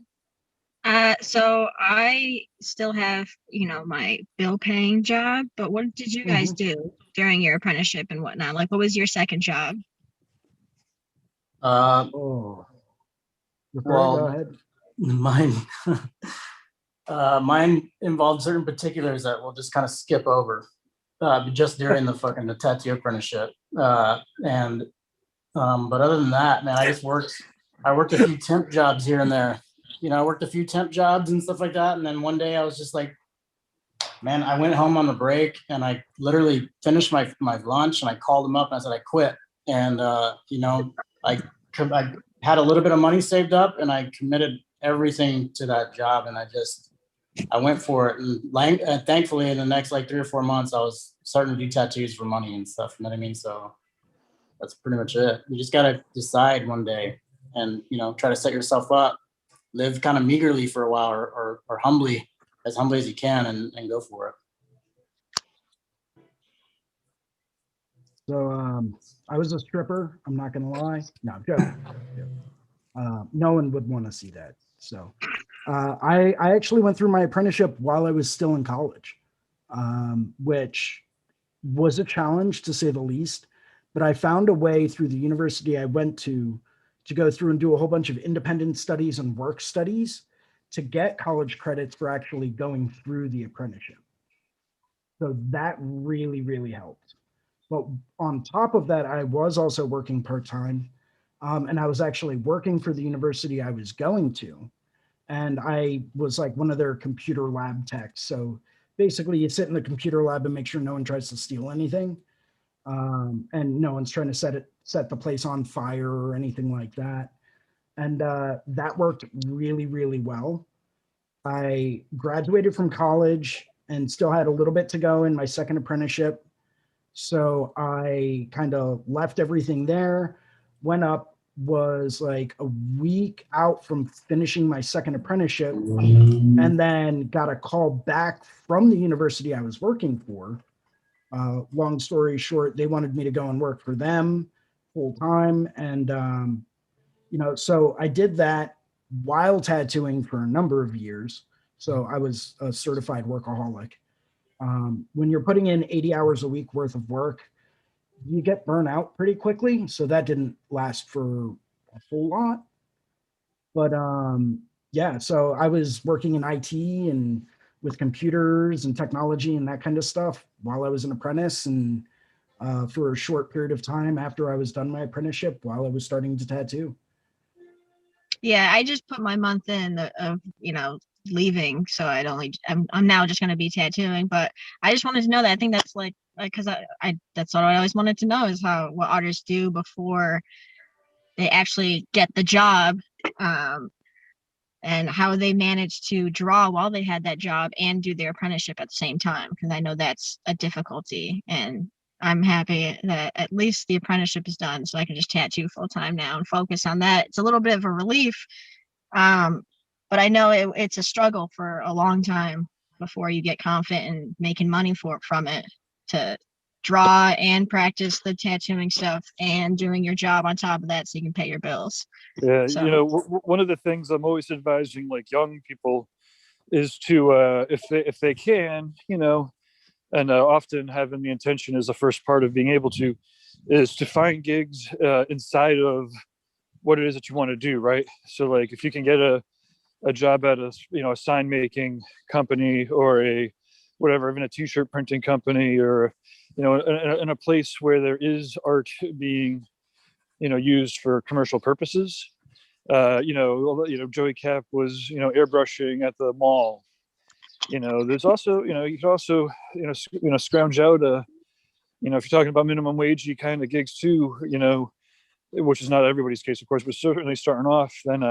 So I still have, my bill paying job, but what did you guys do during your apprenticeship and whatnot? Like, what was your second job? Oh, Well, go ahead. Mine, mine involved certain particulars that we'll just kind of skip over, just during the tattoo apprenticeship. But other than that, man, I worked a few temp jobs here and there. I worked a few temp jobs and stuff like that. And then one day I was just like, man, I went home on the break and I literally finished my lunch and I called them up and I said, I quit. And, I had a little bit of money saved up and I committed everything to that job. And I went for it. And thankfully in the next like 3 or 4 months, I was starting to do tattoos for money and stuff. You know what I mean? So that's pretty much it. You just got to decide one day and, try to set yourself up, live kind of meagerly for a while or humbly as you can and go for it. So I was a stripper. I'm not going to lie. No, I'm joking. No one would want to see that. So I actually went through my apprenticeship while I was still in college, which was a challenge to say the least. But I found a way through the university I went to go through and do a whole bunch of independent studies and work studies to get college credits for actually going through the apprenticeship. So that really, really helped. But on top of that, I was also working part-time, and I was actually working for the university I was going to. And I was like one of their computer lab techs. So basically you sit in the computer lab and make sure no one tries to steal anything. And no one's trying to set the place on fire or anything like that. And that worked really, really well. I graduated from college and still had a little bit to go in my second apprenticeship. So I kind of left everything there, went up, was like a week out from finishing my second apprenticeship, and then got a call back from the university I was working for. Long story short, they wanted me to go and work for them full time. And, so I did that while tattooing for a number of years. So I was a certified workaholic. When you're putting in 80 hours a week worth of work, you get burnt out pretty quickly. So that didn't last for a whole lot. But yeah, so I was working in IT and with computers and technology and that kind of stuff while I was an apprentice, and for a short period of time after I was done my apprenticeship while I was starting to tattoo. Yeah, I just put my month in of leaving, so I'm now just going to be tattooing. But I just wanted to know that. I think that's like because I that's what I always wanted to know is what artists do before they actually get the job, and how they managed to draw while they had that job and do their apprenticeship at the same time, because I know that's a difficulty. And I'm happy that at least the apprenticeship is done, so I can just tattoo full time now and focus on that. It's a little bit of a relief, but I know it's a struggle for a long time before you get confident in making money from it, to draw and practice the tattooing stuff and doing your job on top of that so you can pay your bills. Yeah, So one of the things I'm always advising like young people is to if they can, and often having the intention as the first part of being able to, is to find gigs inside of what it is that you want to do, right? So like if you can get a job at a sign making company or a whatever, even a t-shirt printing company, or in a place where there is art being used for commercial purposes, Joey Cap was, airbrushing at the mall. There's also, you can also, scrounge out if you're talking about minimum wage kind of gigs too, which is not everybody's case, of course, but certainly starting off, then,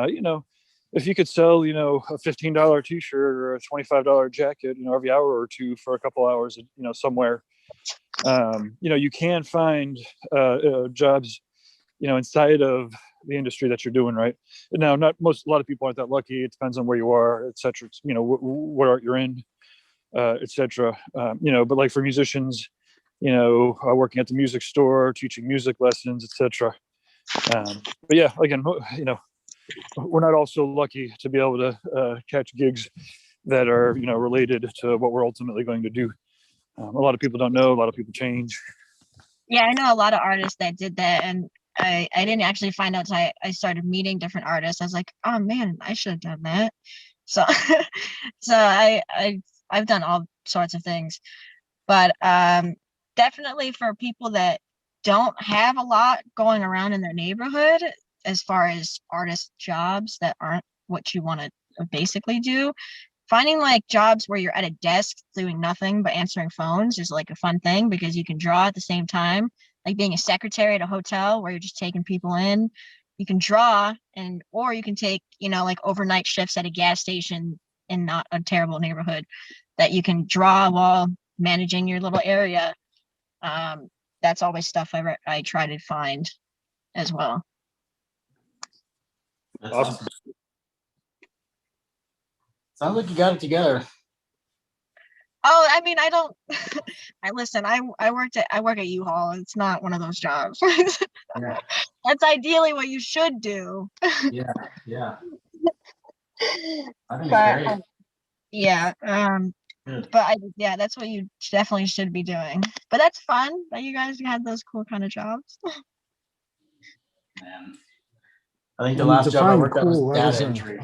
if you could sell, a $15 t-shirt or a $25 jacket, every hour or two for a couple hours, somewhere, you can find jobs, inside of the industry that you're doing, right? Now, a lot of people aren't that lucky. It depends on where you are, et cetera. What art you're in, et cetera. But like for musicians, working at the music store, teaching music lessons, et cetera. But yeah, again, we're not also lucky to be able to catch gigs that are, related to what we're ultimately going to do. A lot of people don't know. A lot of people change. Yeah, I know a lot of artists that did that, and I didn't actually find out until I started meeting different artists. I was like, oh man, I should have done that. So, so I've done all sorts of things, but definitely for people that don't have a lot going around in their neighborhood, as far as artist jobs that aren't what you want to basically do, finding like jobs where you're at a desk doing nothing but answering phones is like a fun thing, because you can draw at the same time. Like being a secretary at a hotel where you're just taking people in, you can draw, or you can take, like overnight shifts at a gas station in not a terrible neighborhood that you can draw while managing your little area. That's always stuff I try to find as well. That's awesome. Sounds like you got it together. Oh, I mean, I don't. I work at U-Haul. It's not one of those jobs. Yeah. That's ideally what you should do. Yeah. I think But, it's great. yeah. But that's what you definitely should be doing. But that's fun that you guys had those cool kind of jobs. Man. I think the And last job I define worked at was cool, data entry.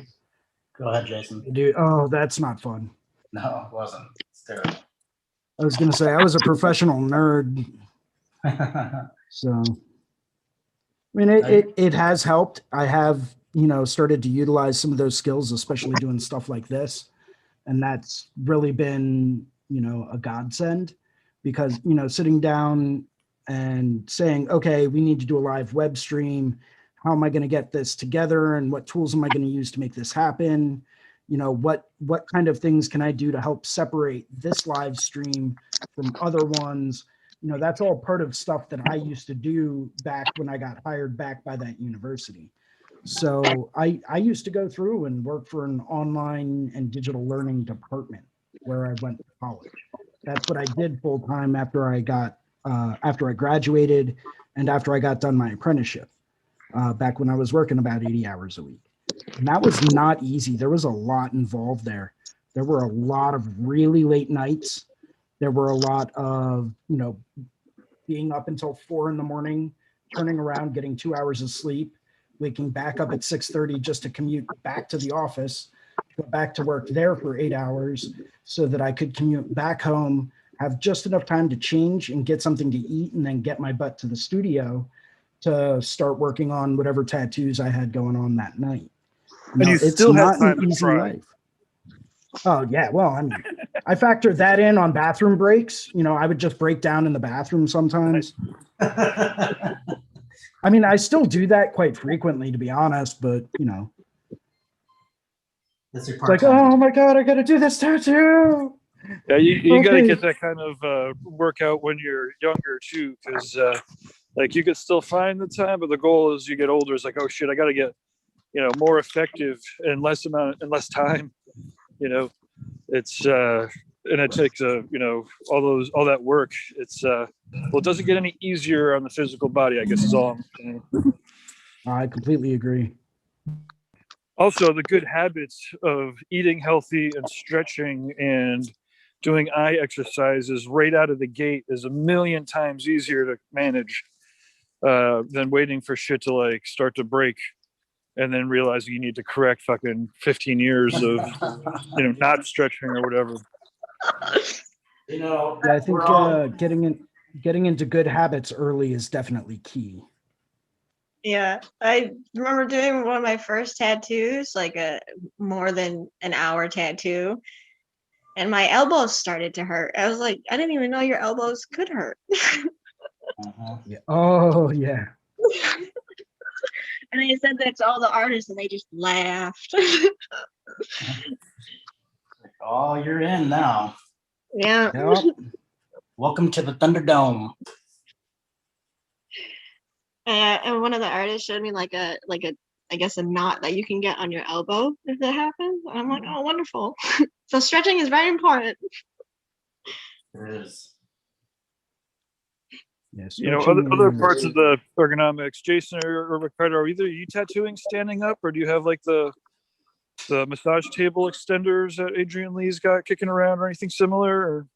Go ahead, Jason. Dude, oh, that's not fun. No, it wasn't. It's terrible. I was gonna say I was a professional nerd, so I mean it has helped. I have started to utilize some of those skills, especially doing stuff like this, and that's really been a godsend, because sitting down and saying, okay, we need to do a live web stream. How am I going to get this together, and what tools am I going to use to make this happen? What kind of things can I do to help separate this live stream from other ones? That's all part of stuff that I used to do back when I got hired back by that university. So I used to go through and work for an online and digital learning department where I went to college. That's what I did full time after I graduated and after I got done my apprenticeship, back when I was working about 80 hours a week. And that was not easy. There was a lot involved there. There were a lot of really late nights. There were a lot of, being up until 4 a.m, turning around, getting 2 hours of sleep, waking back up at 6:30 just to commute back to the office, go back to work there for 8 hours so that I could commute back home, have just enough time to change and get something to eat, and then get my butt to the studio to start working on whatever tattoos I had going on that night. And you still had time to try. Oh yeah, well, I mean, I factored that in on bathroom breaks. I would just break down in the bathroom sometimes. I mean, I still do that quite frequently, to be honest, but That's your it's like, oh my God, I got to do this tattoo. Yeah, you got to get that kind of workout when you're younger too, because like you could still find the time, but the goal as you get older is like, oh shit, I got to get more effective in less time. It's and it takes all that work. It's it doesn't get any easier on the physical body, I guess is all I'm saying. I completely agree. Also, the good habits of eating healthy and stretching and doing eye exercises right out of the gate is a million times easier to manage than waiting for shit to like start to break and then realizing you need to correct fucking 15 years of not stretching or whatever. Yeah, I think getting into good habits early is definitely key. Yeah, I remember doing one of my first tattoos, like a more than an hour tattoo, and my elbows started to hurt. I was like, I didn't even know your elbows could hurt. Yeah. Oh yeah. And I said that to all the artists, and they just laughed. Oh, you're in now. Yeah. Yep. Welcome to the Thunderdome. And one of the artists showed me like a I guess a knot that you can get on your elbow if that happens. And I'm like, oh, wonderful. So stretching is very important. It is. Yeah, You know, stretching other is- parts of the ergonomics, Jason or Ricardo, are either you tattooing standing up, or do you have like the massage table extenders that Adrian Lee's got kicking around, or anything similar? Or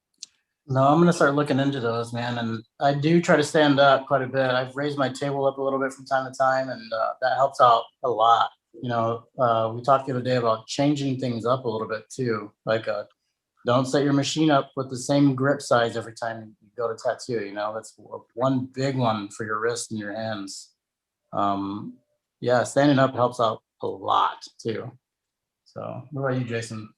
No, I'm gonna start looking into those, man. And I do try to stand up quite a bit. I've raised my table up a little bit from time to time, and that helps out a lot. You know, we talked the other day about changing things up a little bit too. Like, don't set your machine up with the same grip size every time you go to tattoo. You know, that's one big one for your wrist and your hands. Yeah, standing up helps out a lot too. So, what about you, Jason?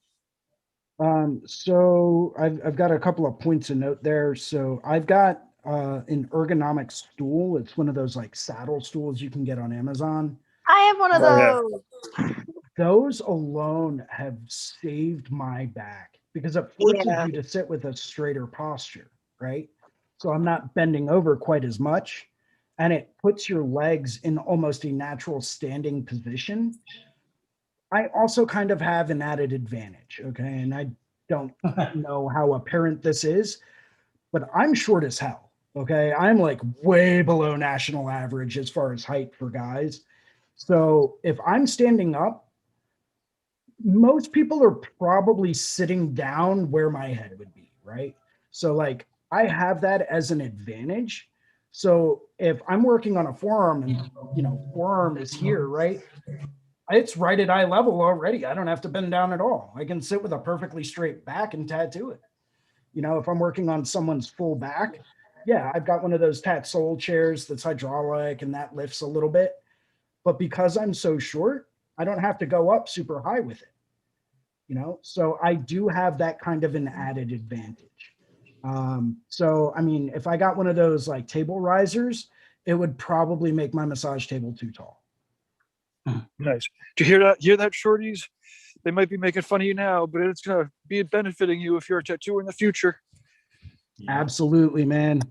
So I've got a couple of points of note there. So I've got an ergonomic stool. It's one of those like saddle stools you can get on Amazon. I have one of Oh, yeah. those. Those alone have saved my back because it forces Yeah. you to sit with a straighter posture, right? So I'm not bending over quite as much, and it puts your legs in almost a natural standing position. I also kind of have an added advantage, okay? And I don't know how apparent this is, but I'm short as hell, okay? I'm like way below national average as far as height for guys. So if I'm standing up, most people are probably sitting down where my head would be, right? So like I have that as an advantage. So if I'm working on a forearm and forearm is here, right? It's right at eye level already. I don't have to bend down at all. I can sit with a perfectly straight back and tattoo it. If I'm working on someone's full back, yeah, I've got one of those Tatsol chairs that's hydraulic and that lifts a little bit. But because I'm so short, I don't have to go up super high with it. So I do have that kind of an added advantage. So, I mean, if I got one of those like table risers, it would probably make my massage table too tall. Nice. Do you hear that? Hear that, shorties? They might be making fun of you now, but it's gonna be benefiting you if you're a tattooer in the future. Absolutely, man.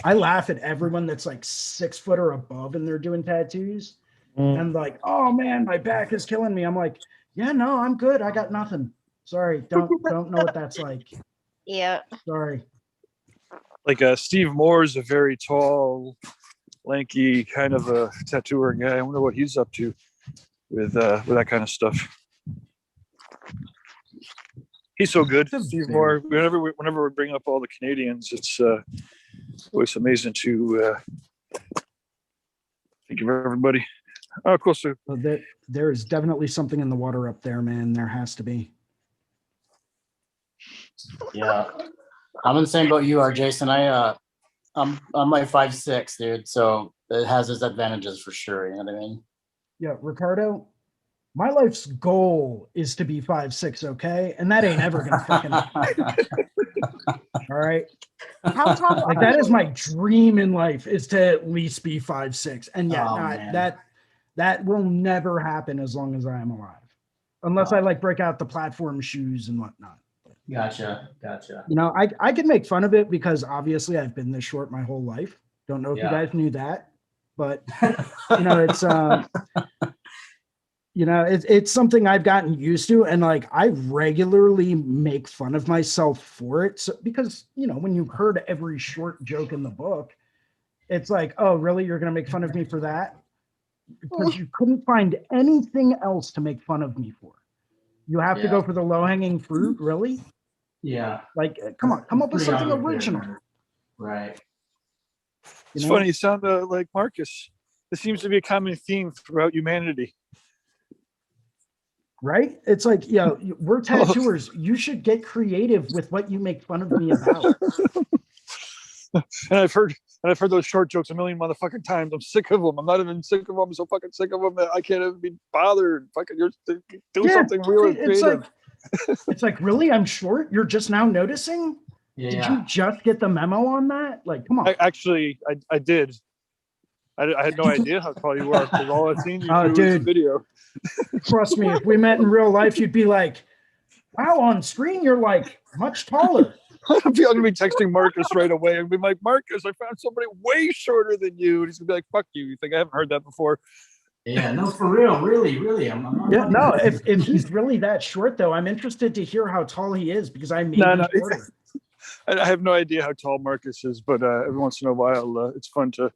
I laugh at everyone that's like 6 foot or above and they're doing tattoos. And like, oh man, my back is killing me. I'm like, yeah, no, I'm good. I got nothing. Sorry, don't know what that's like. Yeah. Sorry. Like Steve Moore is a very tall, lanky kind of a tattooer guy. I wonder what he's up to with that kind of stuff. He's so good, Steve Moore. Whenever we bring up all the Canadians, it's always amazing to think of everybody. Oh, cool. So there is definitely something in the water up there, man. There has to be. Yeah, I'm in the same boat you are, Jason. I'm like 5'6", dude. So it has its advantages for sure. You know what I mean? Yeah, Ricardo, my life's goal is to be 5'6", okay? And that ain't ever gonna fucking happen. All right. How tall Like are that you? is my dream in life, is to at least be 5'6". And yeah, Oh, no, man. that will never happen as long as I am alive. Unless I like break out the platform shoes and whatnot. Gotcha. I can make fun of it because obviously I've been this short my whole life. Don't know if you guys knew that, but it's it's something I've gotten used to, and like I regularly make fun of myself for it. So, because when you've heard every short joke in the book, it's like, oh, really? You're gonna make fun of me for that? Because you couldn't find anything else to make fun of me for. You have to go for the low-hanging fruit, really? Yeah. Like, come on, come up with something original. Right. it's funny. You sound like Marcus. This seems to be a common theme throughout humanity. Right? It's like, we're tattooers. You should get creative with what you make fun of me about. And I've heard And I've heard those short jokes a million motherfucking times. I'm sick of them. I'm not even sick of them. I'm so fucking sick of them that I can't even be bothered. Fucking, do something real creative. It's like, really? I'm short? You're just now noticing? Yeah. Did you just get the memo on that? Like, come on. I did. I had no idea how tall you were because all I've seen you Oh, do is dude. video. Trust me, if we met in real life, you'd be like, wow, on screen, you're like much taller. I'm gonna be texting Marcus right away and be like, Marcus, I found somebody way shorter than you. And he's gonna be like, fuck you. You think I haven't heard that before? Yeah, no, for real, really. I'm not Yeah, fucking no, with you. if he's really that short, though, I'm interested to hear how tall he is because I may No, be shorter. I have no idea how tall Marcus is, but every once in a while, it's fun to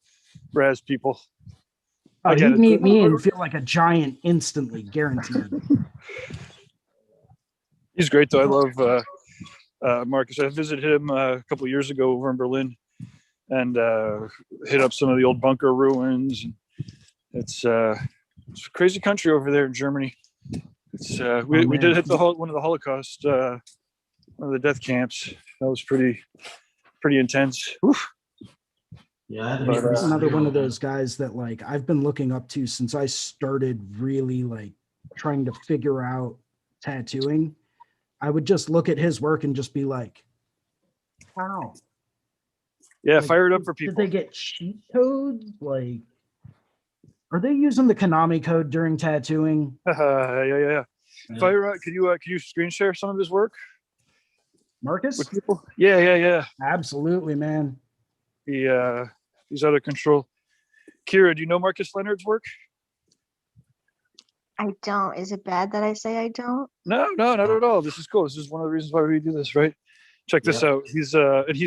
razz people. Oh, get he'd it. meet me and feel like a giant instantly, guaranteed. He's great, though. I love Marcus. I visited him a couple of years ago over in Berlin and hit up some of the old bunker ruins. It's a crazy country over there in Germany. It's we did hit one of the Holocaust, one of the death camps. That was pretty intense. Oof. Yeah, He's another one of those guys that like I've been looking up to since I started really like trying to figure out tattooing. I would just look at his work and just be like, wow. Yeah, Like, fire it up for people. Did they get cheat codes? Like, are they using the Konami code during tattooing? Yeah. Fire up. Can you screen share some of his work? Marcus? With people? Yeah. Absolutely, man. He's out of control. Kira, do you know Marcus Leonard's work? I don't. Is it bad that I say I don't? No, not at all. This is cool. This is one of the reasons why we do this, right? Check this out. He's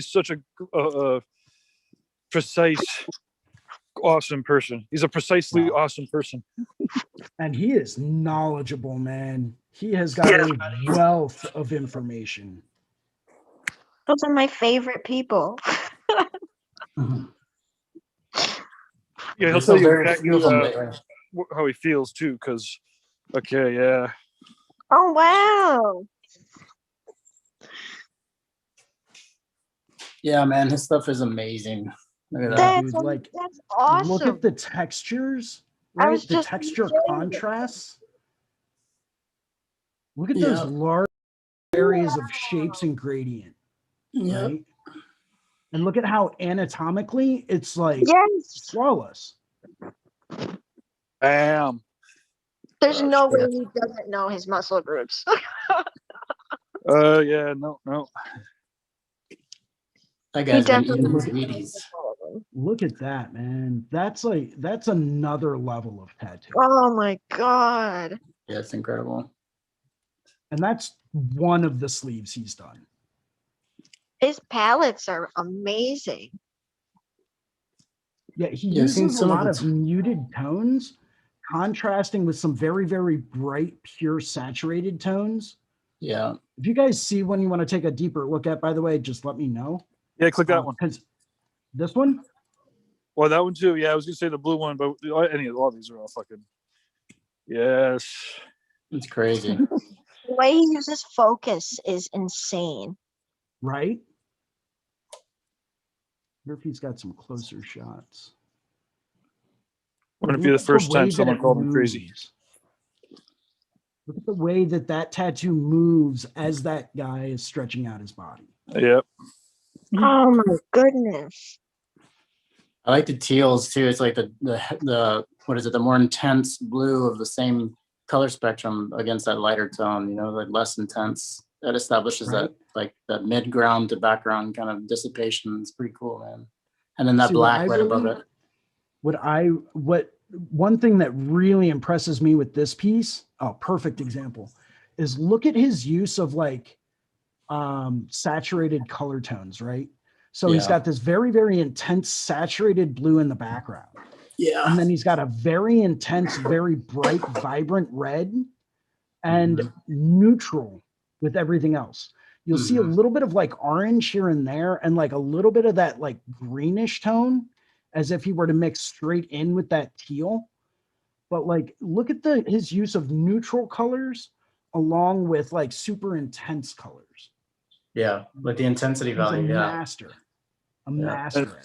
such a precise, awesome person. He's a precisely awesome person. And he is knowledgeable, man. He has got a wealth of information. Those are my favorite people. Yeah, he'll There's tell some you very exactly few of them lately. how he feels too. Because, okay, yeah. Oh wow. Yeah, man, his stuff is amazing. Look at that. Dude, like, That's awesome. look at the textures, I right? was The just texture saying it. contrasts. Look at those large areas of shapes and gradient, right? And look at how anatomically it's like Yes. flawless. Bam. There's no way he doesn't know his muscle groups. Yeah, no. That He guy's been definitely eating his knows Wheaties. all of them. Look at that, man. That's another level of tattoo. Oh my god. Yeah, it's incredible. And that's one of the sleeves he's done. His palettes are amazing. Yeah, he Yeah, I've seen uses a some of lot it. of muted tones, contrasting with some very, very bright, pure saturated tones. Yeah. If you guys see one you want to take a deeper look at, by the way, just let me know. Yeah, click that one. Because this one? Well, that one too. Yeah, I was gonna say the blue one, but all these are all fucking. Yes. It's crazy. The way he uses focus is insane. Right? Wonder if he's got some closer shots. Wouldn't it be the Look at first way time that someone it called me crazy? moves. Look at the way that tattoo moves as that guy is stretching out his body. Yep. Oh my goodness. I like the teals too. It's like the what is it? The more intense blue of the same color spectrum against that lighter tone. You know, like less intense. That establishes Right. that like that mid ground to background kind of dissipation. It's pretty cool, man. And then that See, what black I right above really- it. One thing that really impresses me with this piece, perfect example, is look at his use of like saturated color tones, right? So he's Yeah. got this very, very intense saturated blue in the background. Yeah. And then he's got a very intense, very bright, vibrant red and neutral with everything else. You'll see a little bit of like orange here and there and like a little bit of that like greenish tone as if he were to mix straight in with that teal. But like, look at his use of neutral colors along with like super intense colors. Yeah. Like the intensity He's value. a Yeah. master. A master.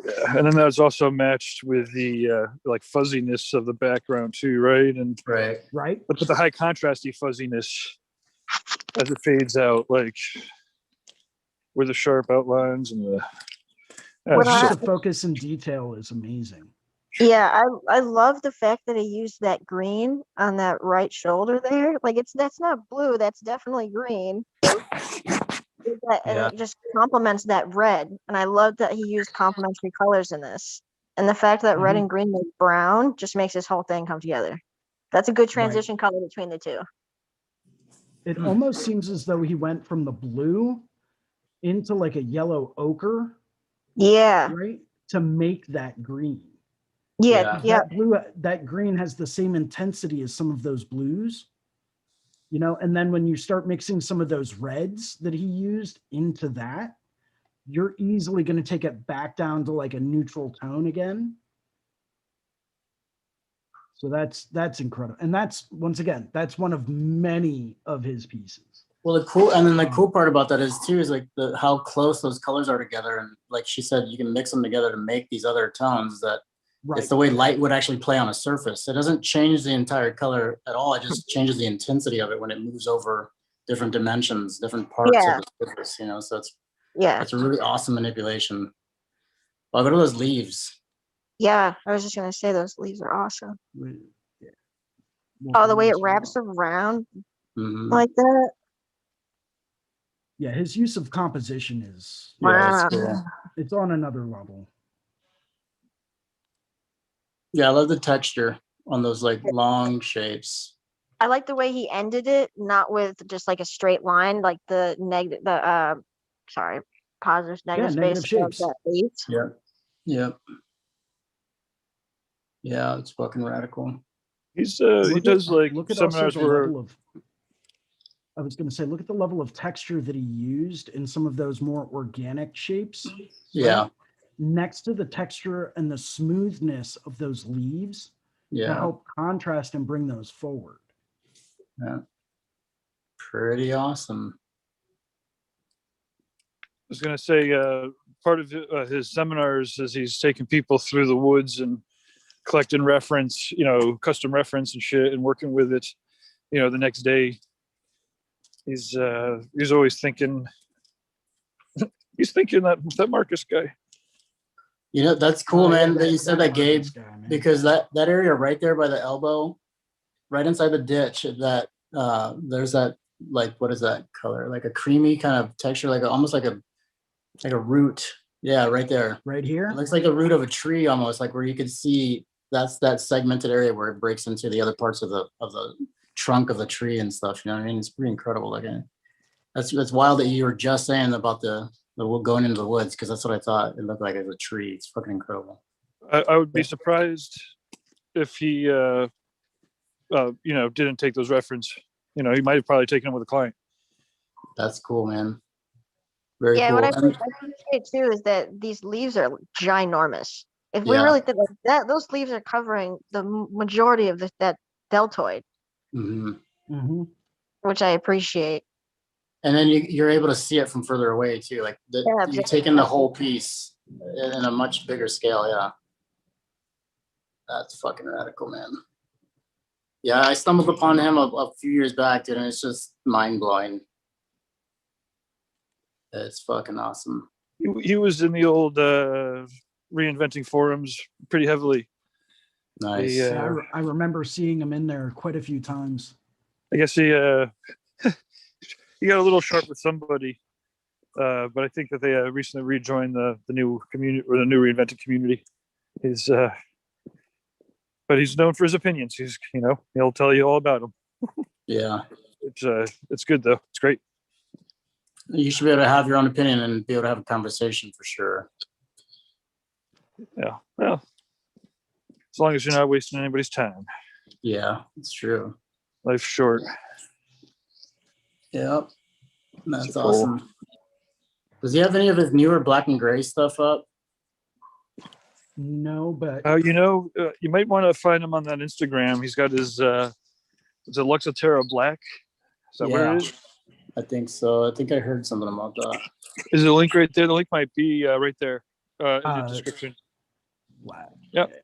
And then that's also matched with the like fuzziness of the background too, right? And Right. Right? but the high contrasty fuzziness as it fades out, like with the sharp outlines and the What Just I- the focus and detail is amazing. Yeah, I love the fact that he used that green on that right shoulder there. Like that's not blue, that's definitely green. And Yeah. it just complements that red. And I love that he used complementary colors in this. And the fact that red Mhm. and green make brown just makes this whole thing come together. That's a good transition color between the two. It almost seems as though he went from the blue into like a yellow ochre, Yeah. right? To make that green. Yeah. Yeah. That blue, that green has the same intensity as some of those blues, you know, and then when you start mixing some of those reds that he used into that, you're easily going to take it back down to like a neutral tone again. So that's incredible. And that's, once again, that's one of many of his pieces. Well, the cool part about that is too is like how close those colors are together, and like she said, you can mix them together to make these other tones. That it's the way light would actually play on a surface. It doesn't change the entire color at all. It just changes the intensity of it when it moves over different dimensions, different parts of the surface. You know, so it's a really awesome manipulation. Well, look at those leaves. Yeah. I was just gonna say those leaves are awesome. Yeah. Oh, the way it wraps around Mhm. like that. Yeah, his use of composition is, Wow. it's on another level. Yeah, I love the texture on those like long shapes. I like the way he ended it, not with just like a straight line, like the positive negative negative space shapes. of that eight. Yeah. Yeah. Yeah, it's fucking radical. He's he does like look at also seminars the where level of, I was going to say, look at the level of texture that he used in some of those more organic shapes. Yeah. right? Next to the texture and the smoothness of those leaves to Yeah. help contrast and bring those forward. Yeah. Pretty awesome. I was going to say part of his seminars is he's taking people through the woods and collecting reference, you know, custom reference and shit, and working with it, you know, the next day. He's always thinking. He's thinking that Marcus guy. You know, that's cool, man, that you said that, Gabe, Marcus guy, man. because that area right there by the elbow, right inside the ditch, that there's that, like, what is that color? Like a creamy kind of texture, like almost like a root. Yeah, right there. Right here. It looks like the root of a tree almost, like where you could see that's that segmented area where it breaks into the other parts of the trunk of the tree and stuff. You know what I mean? It's pretty incredible looking. That's wild that you were just saying about the going into the woods, because that's what I thought it looked like as a tree. It's fucking incredible. I would be surprised if he, you know, didn't take those reference. You know, he might have probably taken them with a client. That's cool, man. Very Yeah, cool. what I And- appreciate too is that these leaves are ginormous. If we Yeah. really think like that, those leaves are covering the majority of that deltoid, Mhm. Mhm. which I appreciate. And then you're able to see it from further away too. Like you're exactly. taking the whole piece in a much bigger scale. Yeah. That's fucking radical, man. Yeah, I stumbled upon him a few years back, dude, and it's just mind blowing. It's fucking awesome. He was in the old reinventing forums pretty heavily. Nice. He, Yeah, I remember seeing him in there quite a few times. I guess he he got a little sharp with somebody, but I think that they recently rejoined the new community, or the new reinvented community. He's but he's known for his opinions. He's, you know, he'll tell you all about them. Yeah. It's good though. It's great. You should be able to have your own opinion and be able to have a conversation for sure. Yeah. Well, as long as you're not wasting anybody's time. Yeah, it's true. Life's short. Yep. That's Cool. awesome. Does he have any of his newer black and gray stuff up? No, but You know, you might want to find him on that Instagram. He's got his is it Luxotera Black? Is that what Yeah. it is? I think so. I think I heard something about that. Is there a link right there? The link might be right there. in your description. Black. Yep.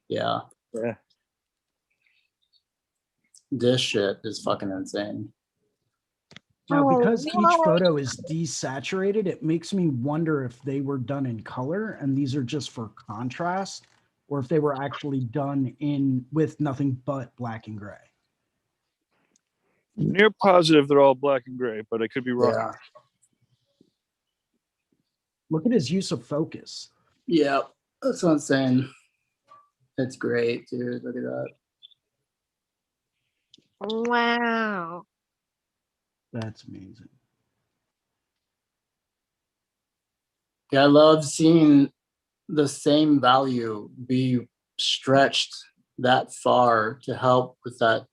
Yeah, Yeah. this shit is fucking insane. Now, Oh, because each no. photo is desaturated, it makes me wonder if they were done in color and these are just for contrast, or if they were actually done in with nothing but black and gray. Near positive they're all black and gray, but I could be wrong. Yeah, Look at his use of focus. yeah, that's what I'm saying. It's great, dude. Look at that. Wow. That's amazing. Yeah, I love seeing the same value be stretched that far to help with that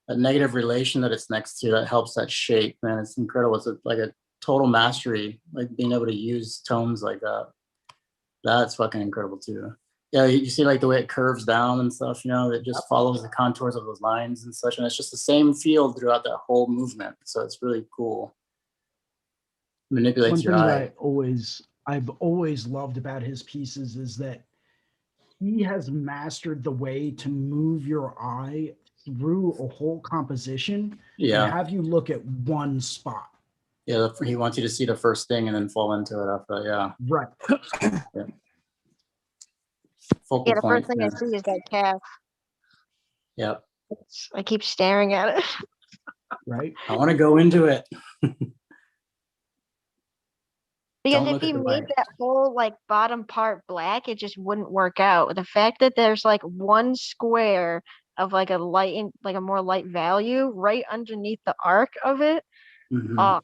negative relation that it's next to that helps that shape, man. It's incredible. It's like a total mastery, like being able to use tones like that. That's fucking incredible too. Yeah, you see like the way it curves down and stuff, you know, it just follows the contours of those lines and such. And it's just the same field throughout that whole movement. So it's really cool. Manipulates One your thing eye. that I've always loved about his pieces is that he has mastered the way to move your eye through a whole composition and Yeah. have you look at one spot. Yeah, he wants you to see the first thing and then fall into it after that. Yeah. Right. Focal Yeah, the point. first thing Yeah. I see is that calf. Yep. I keep staring at it. Right. I want to go into it. Because Don't if look at you the made light. that whole like bottom part black, it just wouldn't work out. The fact that there's like one square of like a light, like a more light value right underneath the arc of it. Mhm. Oh,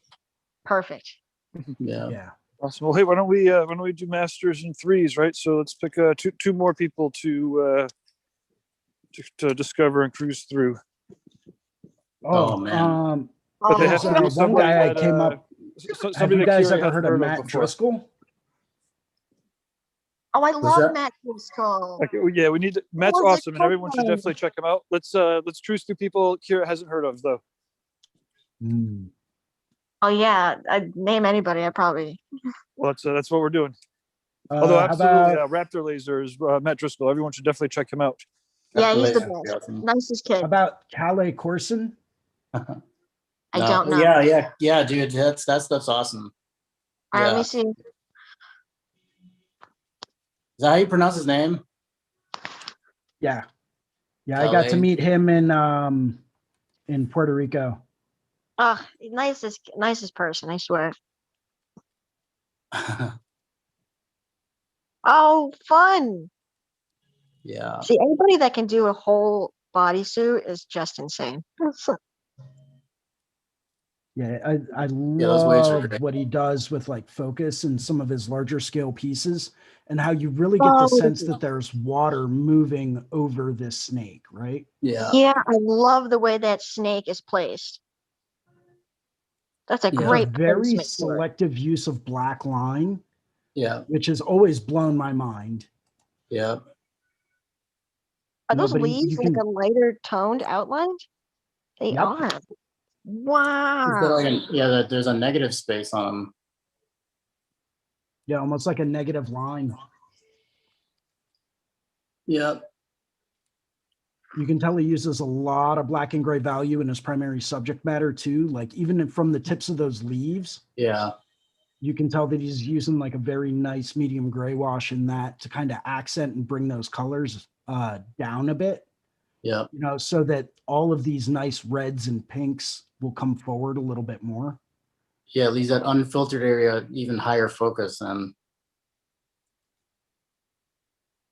perfect. Yeah. Yeah. Awesome. Well, hey, why don't we do masters and threes, right? So let's pick two more people to discover and cruise through. Oh, man. But they have There's to be one somebody guy I that, came up. somebody Have you that guys Kira ever hadn't heard of Matt before. Driscoll? Oh, I that? love Matt Driscoll. Okay, well, yeah, we need to, Matt's was a awesome, and everyone should good one. definitely check him out. Let's cruise through people Kira hasn't heard of though. Hmm. Oh yeah, I'd name anybody. I probably. Well, that's what we're doing. Although How absolutely, about Raptor Laser is Matt Driscoll. Everyone should definitely check him out. Yeah, he's the Absolutely. best. Nicest kid. how about Calais Corson? I No. don't know. Yeah, dude. That stuff's awesome. All right, let Yeah. me Is see. that how you pronounce his name? Yeah. Yeah, I got to Calais. meet him in Puerto Rico. Oh, nicest person, I swear. Oh, fun. Yeah. See, anybody that can do a whole bodysuit is just insane. Yeah, I those waves are love great. what he does with like focus and some of his larger scale pieces and how you really get the Oh, sense that there's water moving over this snake, right? Yeah. Yeah, I love the way that snake is placed. That's a Yeah. It's a great very placement for it. selective use of black line, Yeah. which has always blown my mind. Yeah. Are No, those but leaves you like can, a lighter toned outline? They Yep. are. Is that Wow. like that there's a negative space on them. yeah, almost like a negative line. Yeah. You can tell he uses a lot of black and gray value in his primary subject matter too. Like even from the tips of those leaves, Yeah. you can tell that he's using like a very nice medium gray wash in that to kind of accent and bring those colors down a bit, Yeah. you know, so that all of these nice reds and pinks will come forward a little bit more. Yeah. Leaves that unfiltered area even higher focus and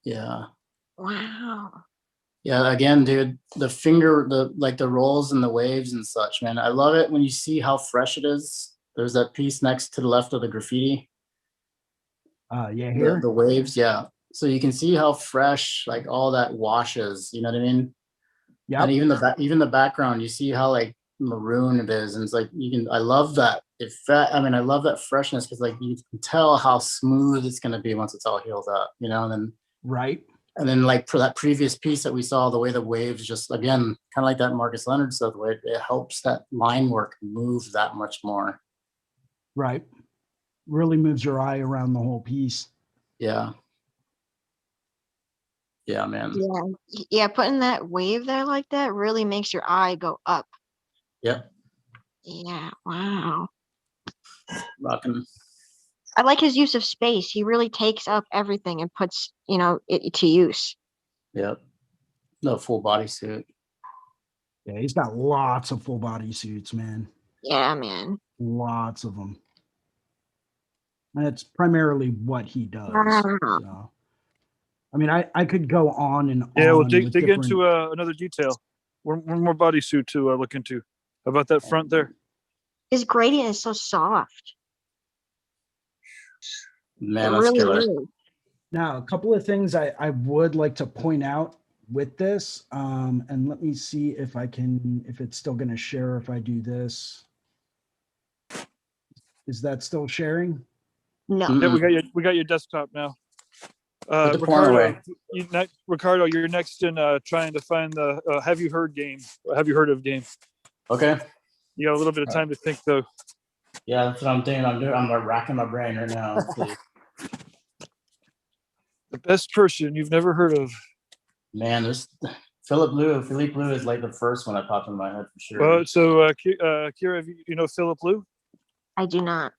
yeah. Wow. Yeah, again, dude, the rolls and the waves and such, man. I love it when you see how fresh it is. There's that piece next to the left of the graffiti, Yeah, here. the waves, yeah. So you can see how fresh like all that washes, you know what I mean? Yep. And even the background, you see how like maroon it is, and it's like I love that effect. I mean, I love that freshness because like you can tell how smooth it's gonna be once it's all healed up, you know, Right. and then like for that previous piece that we saw, the way the waves just again, kind of like that Marcus Leonard stuff, the way it helps that line work move that much more. Right. really moves your eye around the whole piece. Yeah. Yeah, man. Yeah, putting that wave there like that really makes your eye go up. Yep. Yeah, wow. Rocking. I like his use of space. He really takes up everything and puts, it to use. Yep. The full body suit. Yeah, he's got lots of full body suits, man. Yeah, man. Lots of them. And it's primarily what he does. Wow. So, I mean, I could go on and Yeah, on. well, dig with into different- another detail. One more bodysuit to look into. How about that front there? His gradient is so soft. Man, It that's really killer. is. Now, a couple of things I would like to point out with this, and let me see if it's still going to share if I do this. Is that still sharing? No. Yeah, we got your desktop now. Put the porn away. Ricardo, you're next in trying to find the Have You Heard game. Have you heard of game? Okay. You got a little bit of time to think though. Yeah, that's what I'm doing. I'm racking my brain right now. Let's see. The best person you've never heard of. Man, this Philippe Lou is like the first one that popped in my head for sure. Well, so Kira, you know Philip Liu? I do not.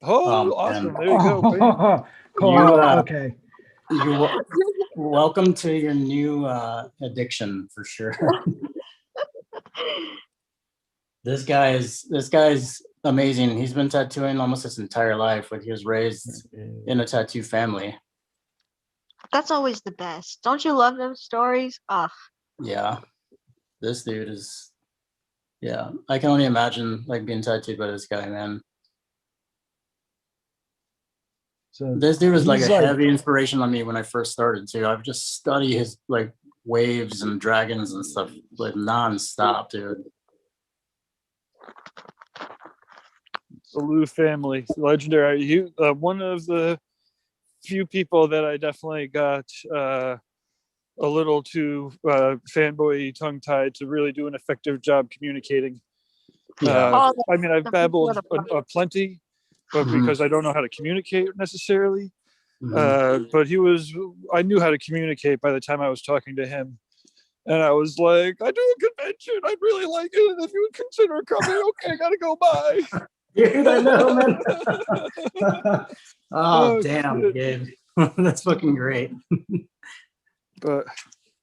Oh, awesome! There you go. Bam. Cool. Okay. You're welcome to your new addiction for sure. This guy's amazing. He's been tattooing almost his entire life. Like he was raised in a tattoo family. That's always the best. Don't you love those stories? Ugh. Yeah. This dude is, yeah. I can only imagine like being tattooed by this guy, man. So This dude was like a he's like- heavy inspiration on me when I first started too. I've just studied his like waves and dragons and stuff like nonstop, dude. The Liu family, legendary. You, one of the few people that I definitely got a little too fanboy tongue-tied to really do an effective job communicating. Yeah. I mean, I've the babbled people that- plenty, but Mhm. because I don't know how to communicate necessarily. Mhm. But I knew how to communicate by the time I was talking to him. And I was like, I do a convention. I'd really like it. And if you would consider coming, okay, gotta go by. Dude, I know, man. Oh, Damn, shit. Gabe. That's fucking great. But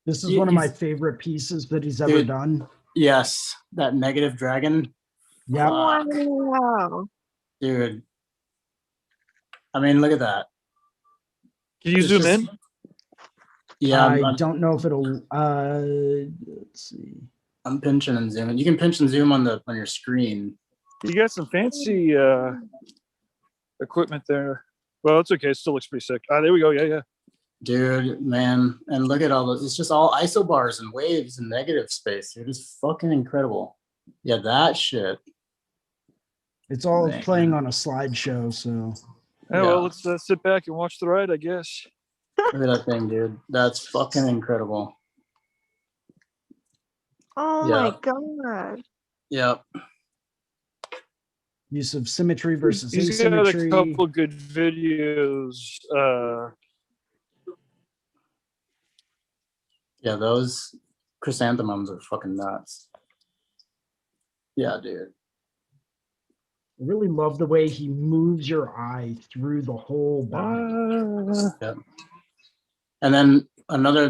This is You- one of you- my favorite pieces that he's ever Dude. done. Yes, that negative dragon. Yeah. Fuck, Wow. dude. I mean, look at that. can you It's zoom just- in? Yeah, I I'm don't know if it'll let's see. I'm pinching and zooming. You can pinch and zoom on your screen. You got some fancy equipment there. Well, it's okay. It still looks pretty sick. There we go. Yeah. Dude, man. And look at all those. It's just all isobars and waves and negative space. Dude, it's fucking incredible. Yeah, that shit. It's all Man. playing on a slideshow, so Yeah, Yeah. well, let's sit back and watch the ride, I guess. Look at that thing, dude. That's fucking incredible. Oh Yeah. my god. Yep. use of symmetry versus He's got a asymmetry. couple good videos. Yeah, those chrysanthemums are fucking nuts. Yeah, dude. I really love the way he moves your eye through the whole body. Yep. And then another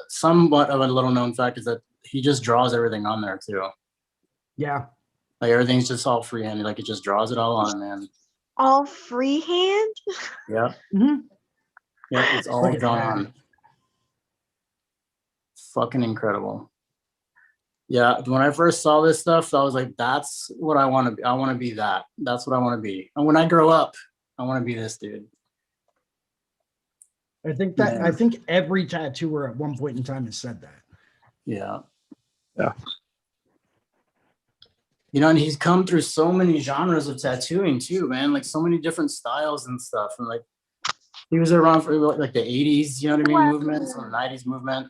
somewhat of a little known fact is that he just draws everything on there too. Yeah. Like everything's just all freehand. Like it just draws it all on, man. All freehand? Yep. Mhm. Yep. It's all Look at drawn that. on. Fucking incredible. Yeah. When I first saw this stuff, I was like, that's what I want to be. I want to be that. That's what I want to be. And when I grow up, I want to be this dude. I think Man. every tattooer at one point in time has said that. Yeah. Yeah. You know, and he's come through so many genres of tattooing too, man. Like so many different styles and stuff. And like he was around for like the 80s, you know what I mean, movement, some 90s movement.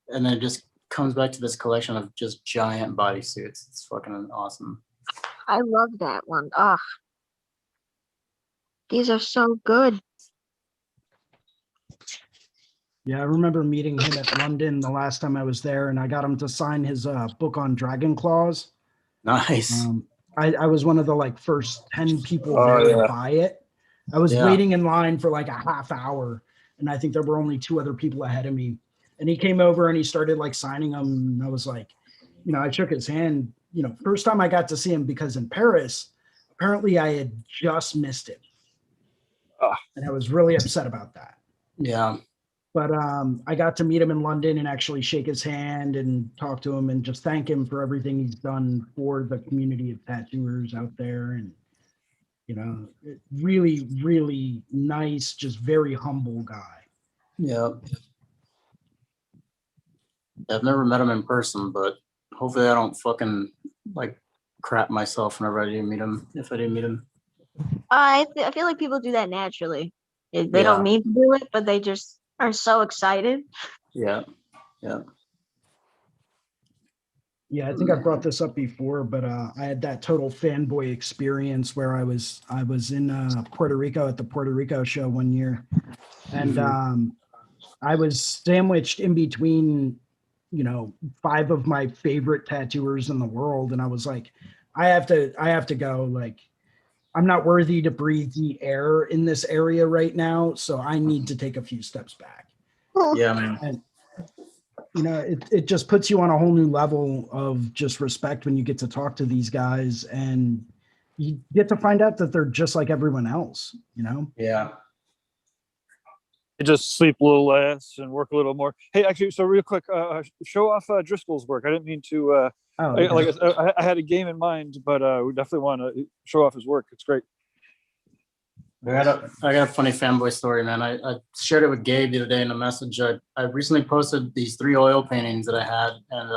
And then it just comes back to this collection of just giant bodysuits. It's fucking awesome. I love that one. Ah, These are so good. Yeah, I remember meeting him at London the last time I was there, and I got him to sign his book on dragon claws. Nice. I was one of the like first 10 people Oh, there to yeah. buy it. I was Yeah. waiting in line for like a half hour, and I think there were only 2 other people ahead of me. And he came over and he started like signing them. And I was like, I shook his hand. First time I got to see him, because in Paris, apparently I had just missed him. Ah. And I was really upset about that. Yeah. But I got to meet him in London and actually shake his hand and talk to him and just thank him for everything he's done for the community of tattooers out there. And, really, really nice, just very humble guy. Yeah. I've never met him in person, but hopefully I don't fucking like crap myself whenever I do meet him, if I do meet him. I feel like people do that naturally. They Yeah. don't mean to do it, but they just are so excited. Yeah. Yeah. Yeah, I think I brought this up before, but I had that total fanboy experience where I was in Puerto Rico at the Puerto Rico show one year, and I was sandwiched in between, 5 of my favorite tattooers in the world, and I was like, I have to go. Like, I'm not worthy to breathe the air in this area right now, so I need to take a few steps back. Yeah, man. And it just puts you on a whole new level of just respect when you get to talk to these guys, and you get to find out that they're just like everyone else, Yeah. You just sleep a little less and work a little more. Hey, actually, so real quick, show off Driscoll's work. I didn't mean to. I had a game in mind, but we definitely want to show off his work. It's great. I got a funny fanboy story, man. I shared it with Gabe the other day in a message. I recently posted these 3 oil paintings that I had, and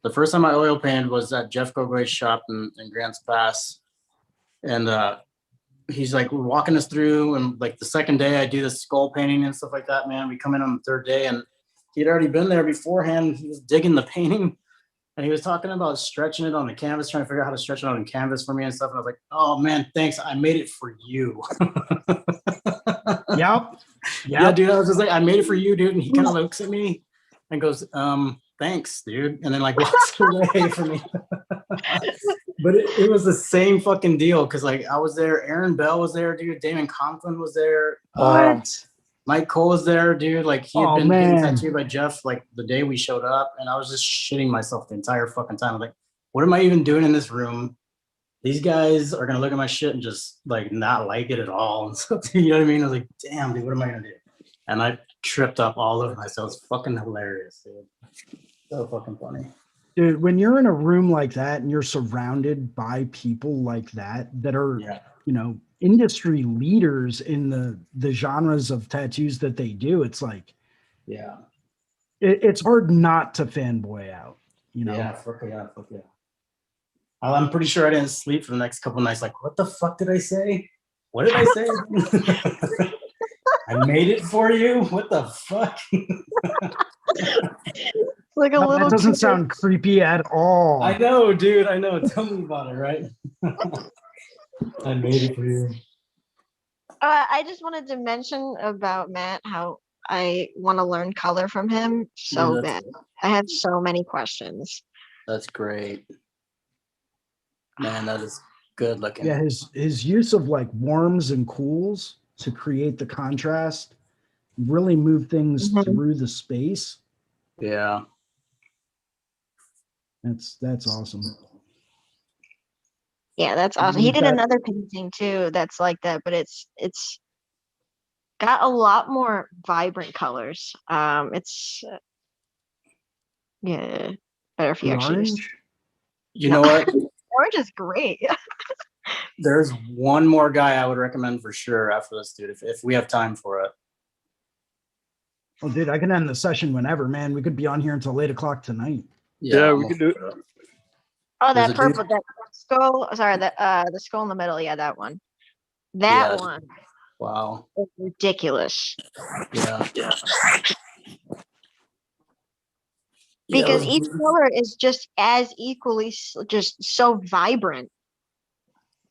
the first time I oil painted was at Jeff Gogoy's shop in Grants Pass, and he's like walking us through, and like the second day I do the skull painting and stuff like that, man. We come in on the 3rd day, and he'd already been there beforehand. He was digging the painting, and he was talking about stretching it on the canvas, trying to figure out how to stretch it on the canvas for me and stuff. And I was like, oh man, thanks. I made it for you. Yep. Yeah, dude. I was just like, I made it for you, dude. And he kind of looks at me and goes, thanks, dude. And then like walks away from me. But it was the same fucking deal. Cause like I was there, Aaron Bell was there, dude. Damon Conklin was there. Mike Cole was there, dude. Like he had been getting tattooed by Jeff like the day we showed up, and I was just shitting myself the entire fucking time. I'm like, what am I even doing in this room? These guys are gonna look at my shit and just like not like it at all. And so, you know what I mean? I was like, damn, dude, what am I gonna do? And I tripped up all over myself. It's fucking hilarious, dude. So fucking funny. Dude, when you're in a room like that and you're surrounded by people like that are, industry leaders in the genres of tattoos that they do, it's like, yeah, it's hard not to fanboy out, Yeah, fuck yeah. I'm pretty sure I didn't sleep for the next couple nights. Like, what the fuck did I say? What did I say? I made it for you. What the fuck? Like a little. That doesn't sound creepy at all. I know, dude. I know. Tell me about it, right? I made it for you. I just wanted to mention about Matt how I want to learn color from him so bad. I have so many questions. That's great. Man, that is good looking. Yeah, his use of like warms and cools to create the contrast really move things through the space. Yeah. That's awesome. Yeah, that's awesome. He did another painting too that's like that, but it's got a lot more vibrant colors. It's better if you actually just, You know what? orange is great. There's one more guy I would recommend for sure after this, dude, if we have time for it. Well, dude, I can end the session whenever, man. We could be on here until 8 o'clock tonight. Yeah, we can do it. Oh, that purple, that skull. Sorry, the skull in the middle. Yeah, that one. That one. Wow. Is ridiculous. Yeah. Because each color is just as equally just so vibrant.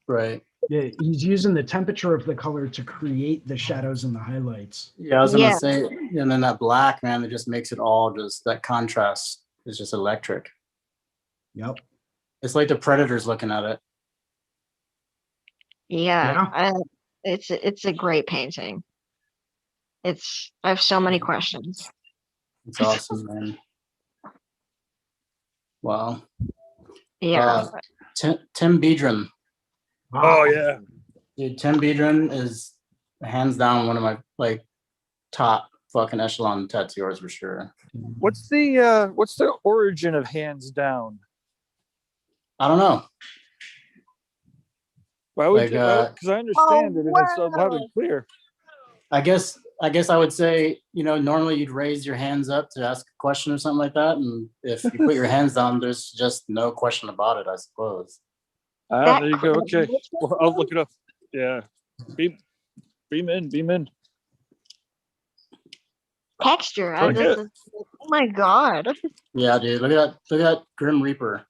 Right. Yeah, he's using the temperature of the color to create the shadows and the highlights. Yeah, I was Yeah. gonna say, and then that black, man, that just makes it all just that contrast is just electric. Yep. It's like the Predators looking at it. Yeah, Yeah. it's a great painting. I have so many questions. It's awesome, man. Wow. Yeah. Tim Biedron. Oh yeah. Dude, Tim Biedron is hands down one of my like top fucking echelon tattooers for sure. What's the origin of hands down? I don't know. Why would Like, because I understand Oh, it and it's loud and wow. clear. I guess I would say, normally you'd raise your hands up to ask a question or something like that. And if you put your hands down, there's just no question about it, I suppose. Ah, there you go. Okay. Well, I'll look it up. Yeah. Beam in. Texture. Okay. Oh my god. Yeah, dude. Look at that Grim Reaper.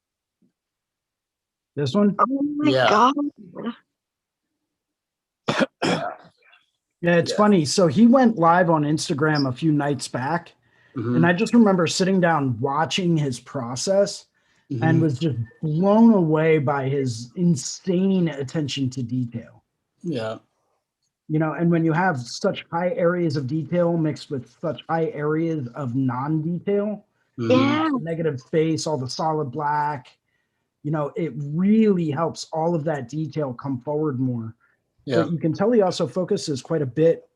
This one? Oh my Yeah. god. Yeah, it's funny. So he went live on Instagram a few nights back, Mhm. and I just remember sitting down watching his process and Mhm. was just blown away by his insane attention to detail. Yeah. And when you have such high areas of detail mixed with such high areas of non-detail, Mhm. Yeah. the negative space, all the solid black, it really helps all of that detail come forward more. Yeah. But you can tell he also focuses quite a bit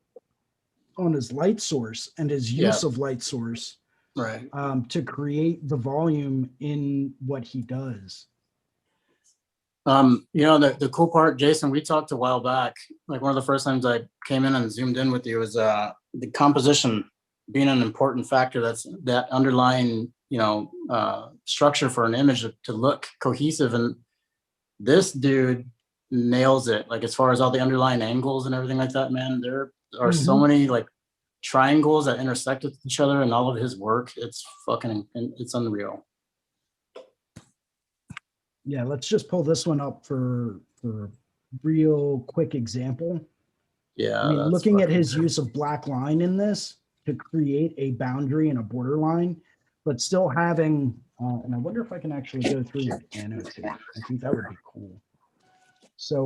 on his light source and his use of light source Right. to create the volume in what he does. The cool part, Jason, we talked a while back, like one of the first times I came in and zoomed in with you was the composition being an important factor. That's that underlying, structure for an image to look cohesive. And this dude nails it. Like as far as all the underlying angles and everything like that, man, there are so many like triangles that intersect with each other and all of his work. It's unreal. Yeah, let's just pull this one up for a real quick example. Yeah. I mean, that's looking at fucking his good. use of black line in this to create a boundary and a borderline, but still having, and I wonder if I can actually go through your notes here. I think that would be cool. So,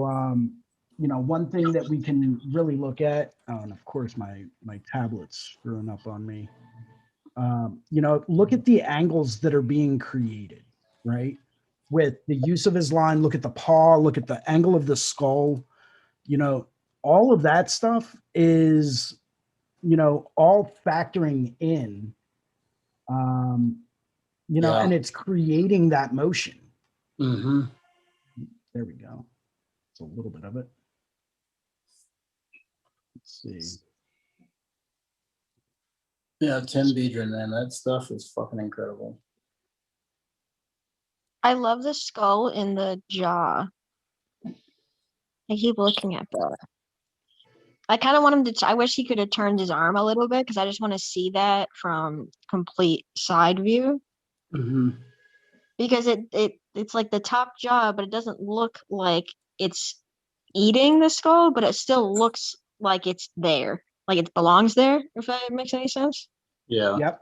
one thing that we can really look at, and of course my tablet's screwing up on me. Look at the angles that are being created, right? With the use of his line, look at the paw, look at the angle of the skull, all of that stuff is, all factoring in, Yeah. and it's creating that motion. Mm-hmm. There we go. It's a little bit of it. Let's see. Yeah, Tim Biedron, man, that stuff is fucking incredible. I love the skull in the jaw. I keep looking at that. I kind of want him to. I wish he could have turned his arm a little bit because I just want to see that from complete side view. Mm-hmm. Because it's like the top jaw, but it doesn't look like it's eating the skull, but it still looks like it's there, like it belongs there. If that makes any sense. Yeah. Yep.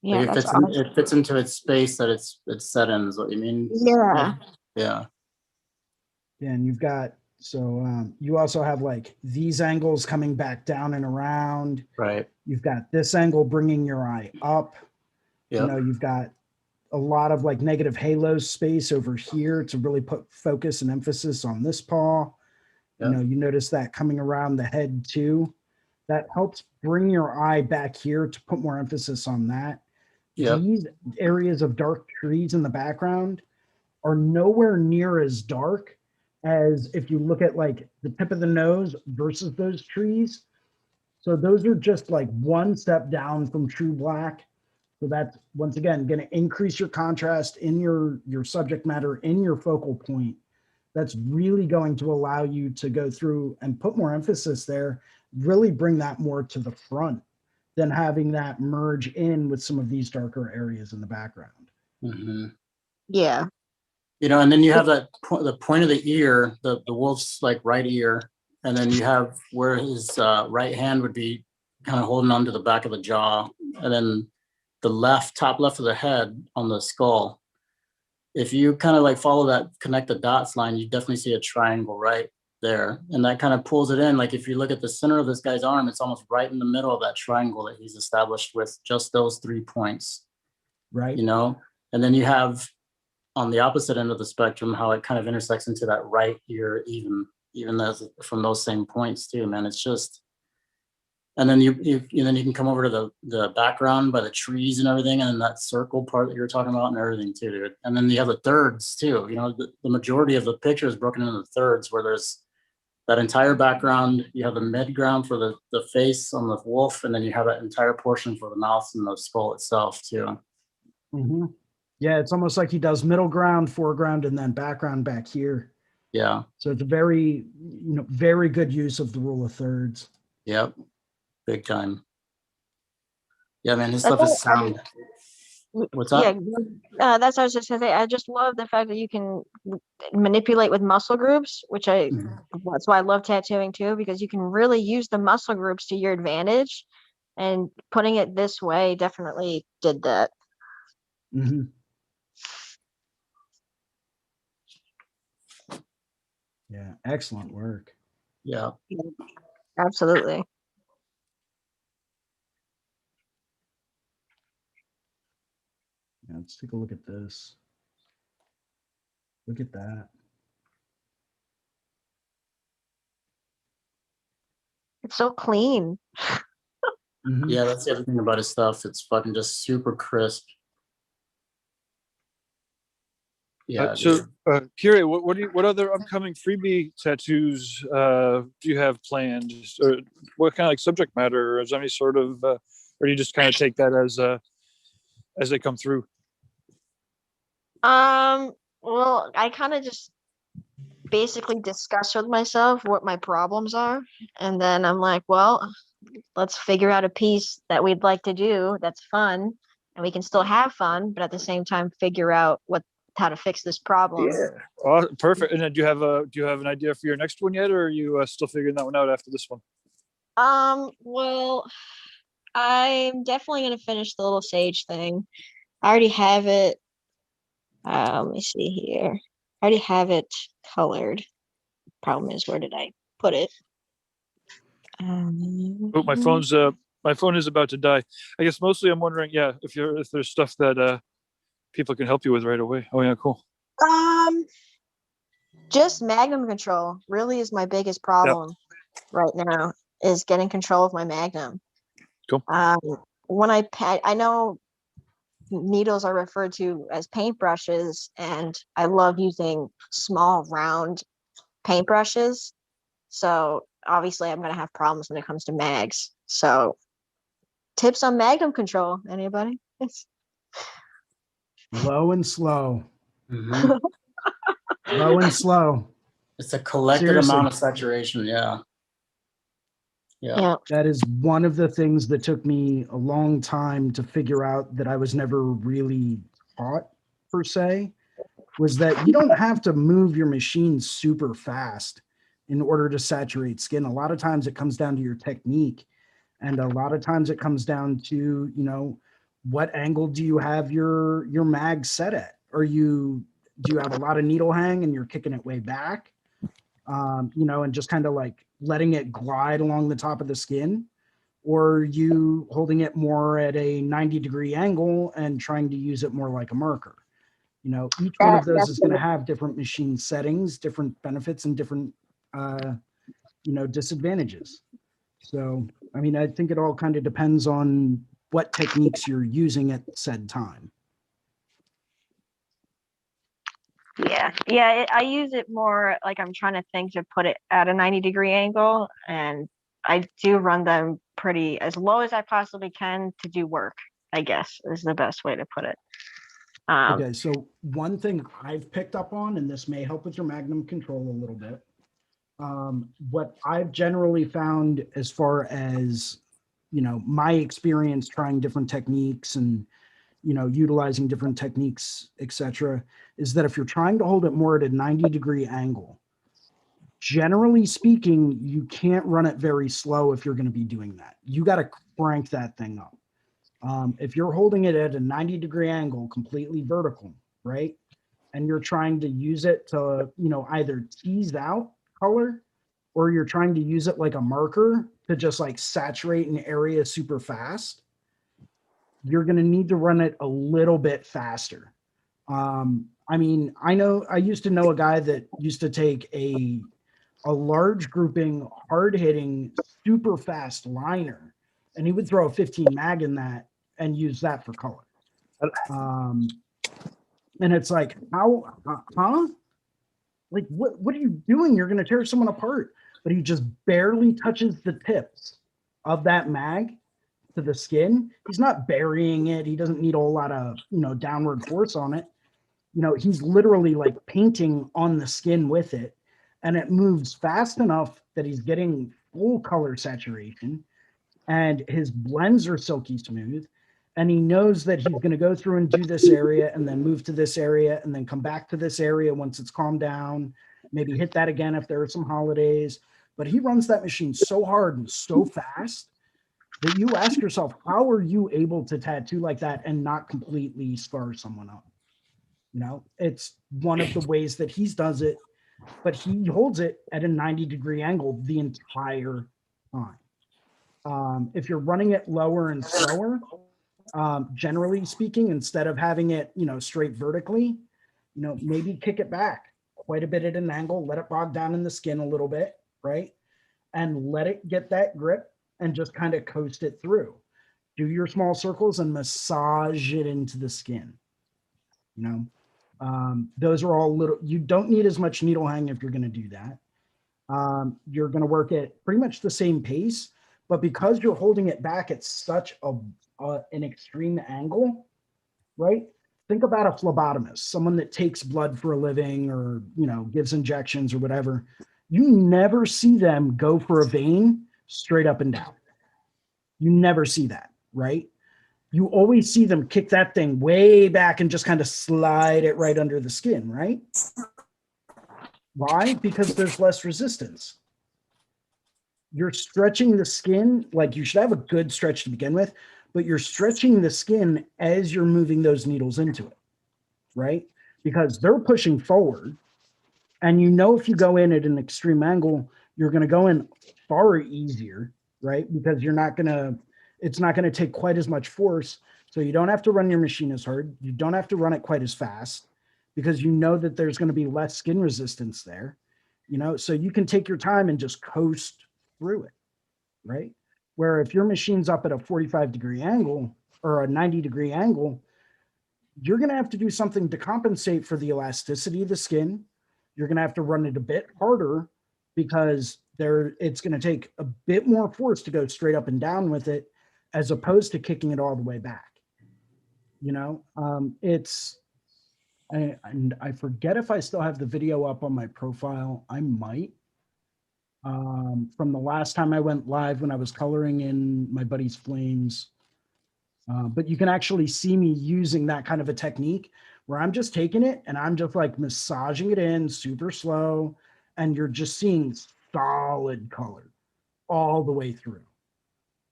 Yeah, Like that's awesome. it fits into its space that it's set in, is what you mean? Yeah. Yeah. And you've got, you also have like these angles coming back down and around. Right. You've got this angle bringing your eye up. Yeah. You've got a lot of like negative halo space over here to really put focus and emphasis on this paw. Yep. You notice that coming around the head too. That helps bring your eye back here to put more emphasis on that. Yep. These areas of dark trees in the background are nowhere near as dark as if you look at like the tip of the nose versus those trees. So those are just like one step down from true black. So that's once again going to increase your contrast in your subject matter, in your focal point. That's really going to allow you to go through and put more emphasis there, really bring that more to the front than having that merge in with some of these darker areas in the background. Mm-hmm. Yeah. You know, and then you have that the point of the ear, the wolf's like right ear, and then you have where his right hand would be kind of holding onto the back of the jaw, and then the top left of the head on the skull. If you kind of like follow that connect the dots line, you definitely see a triangle right there, and that kind of pulls it in. Like if you look at the center of this guy's arm, it's almost right in the middle of that triangle that he's established with just those 3 points. Right. You know, and then you have on the opposite end of the spectrum how it kind of intersects into that right ear, even as from those same points too, man. It's just, and then you can come over to the background by the trees and everything, and then that circle part that you're talking about and everything too, dude. And then you have the thirds too. You know, the majority of the picture is broken into thirds, where there's that entire background. You have the midground for the face on the wolf, and then you have that entire portion for the mouth and the skull itself too. Mm-hmm. Yeah, it's almost like he does middle ground, foreground, and then background back here. Yeah. So it's a very, very good use of the rule of thirds. Yep. Big time. Yeah, man, his That's stuff is what- sound. What's up? Yeah, that's what I was just gonna say. I just love the fact that you can manipulate with muscle groups, which that's why I love tattooing too, because you can really use the muscle groups to your advantage, and putting it this way definitely did that. Mm-hmm. Yeah, excellent work. Yeah. Absolutely. Yeah, let's take a look at this. Look at that. It's so clean. Mm-hmm. Yeah, that's the other thing about his stuff. It's fucking just super crisp. Yeah. Kiri, what other upcoming freebie tattoos do you have planned? Or what kind of like subject matter? Or is there any sort of, or do you just kind of take that as they come through? Well, I kind of just basically discuss with myself what my problems are, and then I'm like, well, let's figure out a piece that we'd like to do that's fun, and we can still have fun, but at the same time figure out how to fix this problem. Yeah. Oh, perfect. And then do you have an idea for your next one yet, or are you still figuring that one out after this one? Well, I'm definitely gonna finish the little sage thing. I already have it. Let me see here. I already have it colored. Problem is, where did I put it? Oh, my phone is about to die. I guess mostly I'm wondering, yeah, if there's stuff that people can help you with right away. Oh yeah, cool. Just magnum control really is my biggest problem right now, is getting control of my magnum. Cool. When I know needles are referred to as paintbrushes, and I love using small round paintbrushes. So obviously I'm going to have problems when it comes to mags. So tips on magnum control, anybody? Low and slow. Mhm. Low and slow. It's a collected Seriously. amount of saturation. Yeah. Yeah. That is one of the things that took me a long time to figure out, that I was never really taught per se, was that you don't have to move your machine super fast in order to saturate skin. A lot of times it comes down to your technique. And a lot of times it comes down to, what angle do you have your mag set at? Do you have a lot of needle hang and you're kicking it way back? And just kind of like letting it glide along the top of the skin, or you holding it more at a 90-degree angle and trying to use it more like a marker. Each one of those is going to have different machine settings, different benefits, and different, disadvantages. So, I think it all kind of depends on what techniques you're using at said time. Yeah, I use it more like I'm trying to think to put it at a 90-degree angle, and I do run them pretty as low as I possibly can to do work, I guess is the best way to put it. Okay, so one thing I've picked up on, and this may help with your magnum control a little bit, what I've generally found as far as, my experience trying different techniques and, utilizing different techniques, etc., is that if you're trying to hold it more at a 90-degree angle, generally speaking, you can't run it very slow if you're going to be doing that. You got to crank that thing up. If you're holding it at a 90-degree angle, completely vertical, right? And you're trying to use it to, either tease out color, or you're trying to use it like a marker to just like saturate an area super fast, you're going to need to run it a little bit faster. I mean, I used to know a guy that used to take a large grouping, hard hitting, super fast liner, and he would throw a 15 mag in that and use that for color. And it's like, huh? Like, what are you doing? You're going to tear someone apart. But he just barely touches the tips of that mag to the skin. He's not burying it. He doesn't need a whole lot of, downward force on it. He's literally like painting on the skin with it, and it moves fast enough that he's getting full color saturation, and his blends are silky smooth, and he knows that he's going to go through and do this area and then move to this area and then come back to this area once it's calmed down, maybe hit that again if there are some holidays. But he runs that machine so hard and so fast that you ask yourself, how are you able to tattoo like that and not completely scar someone up? It's one of the ways that he does it, but he holds it at a 90-degree angle the entire time. If you're running it lower and slower, generally speaking, instead of having it, straight vertically, maybe kick it back quite a bit at an angle, let it bog down in the skin a little bit, right? And let it get that grip and just kind of coast it through. Do your small circles and massage it into the skin. Those are all little, you don't need as much needle hang if you're going to do that. You're going to work at pretty much the same pace, but because you're holding it back at such an extreme angle, right? Think about a phlebotomist, someone that takes blood for a living or, gives injections or whatever. You never see them go for a vein straight up and down. You never see that, right? You always see them kick that thing way back and just kind of slide it right under the skin, right? Why? Because there's less resistance. You're stretching the skin, like you should have a good stretch to begin with, but you're stretching the skin as you're moving those needles into it, right? Because they're pushing forward. And if you go in at an extreme angle, you're going to go in far easier, right? Because it's not going to take quite as much force. So you don't have to run your machine as hard. You don't have to run it quite as fast because that there's going to be less skin resistance there, so you can take your time and just coast through it, right? Where if your machine's up at a 45-degree angle or a 90-degree angle, you're going to have to do something to compensate for the elasticity of the skin. You're going to have to run it a bit harder because it's going to take a bit more force to go straight up and down with it, as opposed to kicking it all the way back. And I forget if I still have the video up on my profile. I might. From the last time I went live when I was coloring in my buddy's flames. But you can actually see me using that kind of a technique where I'm just taking it and I'm just like massaging it in super slow, and you're just seeing solid color all the way through.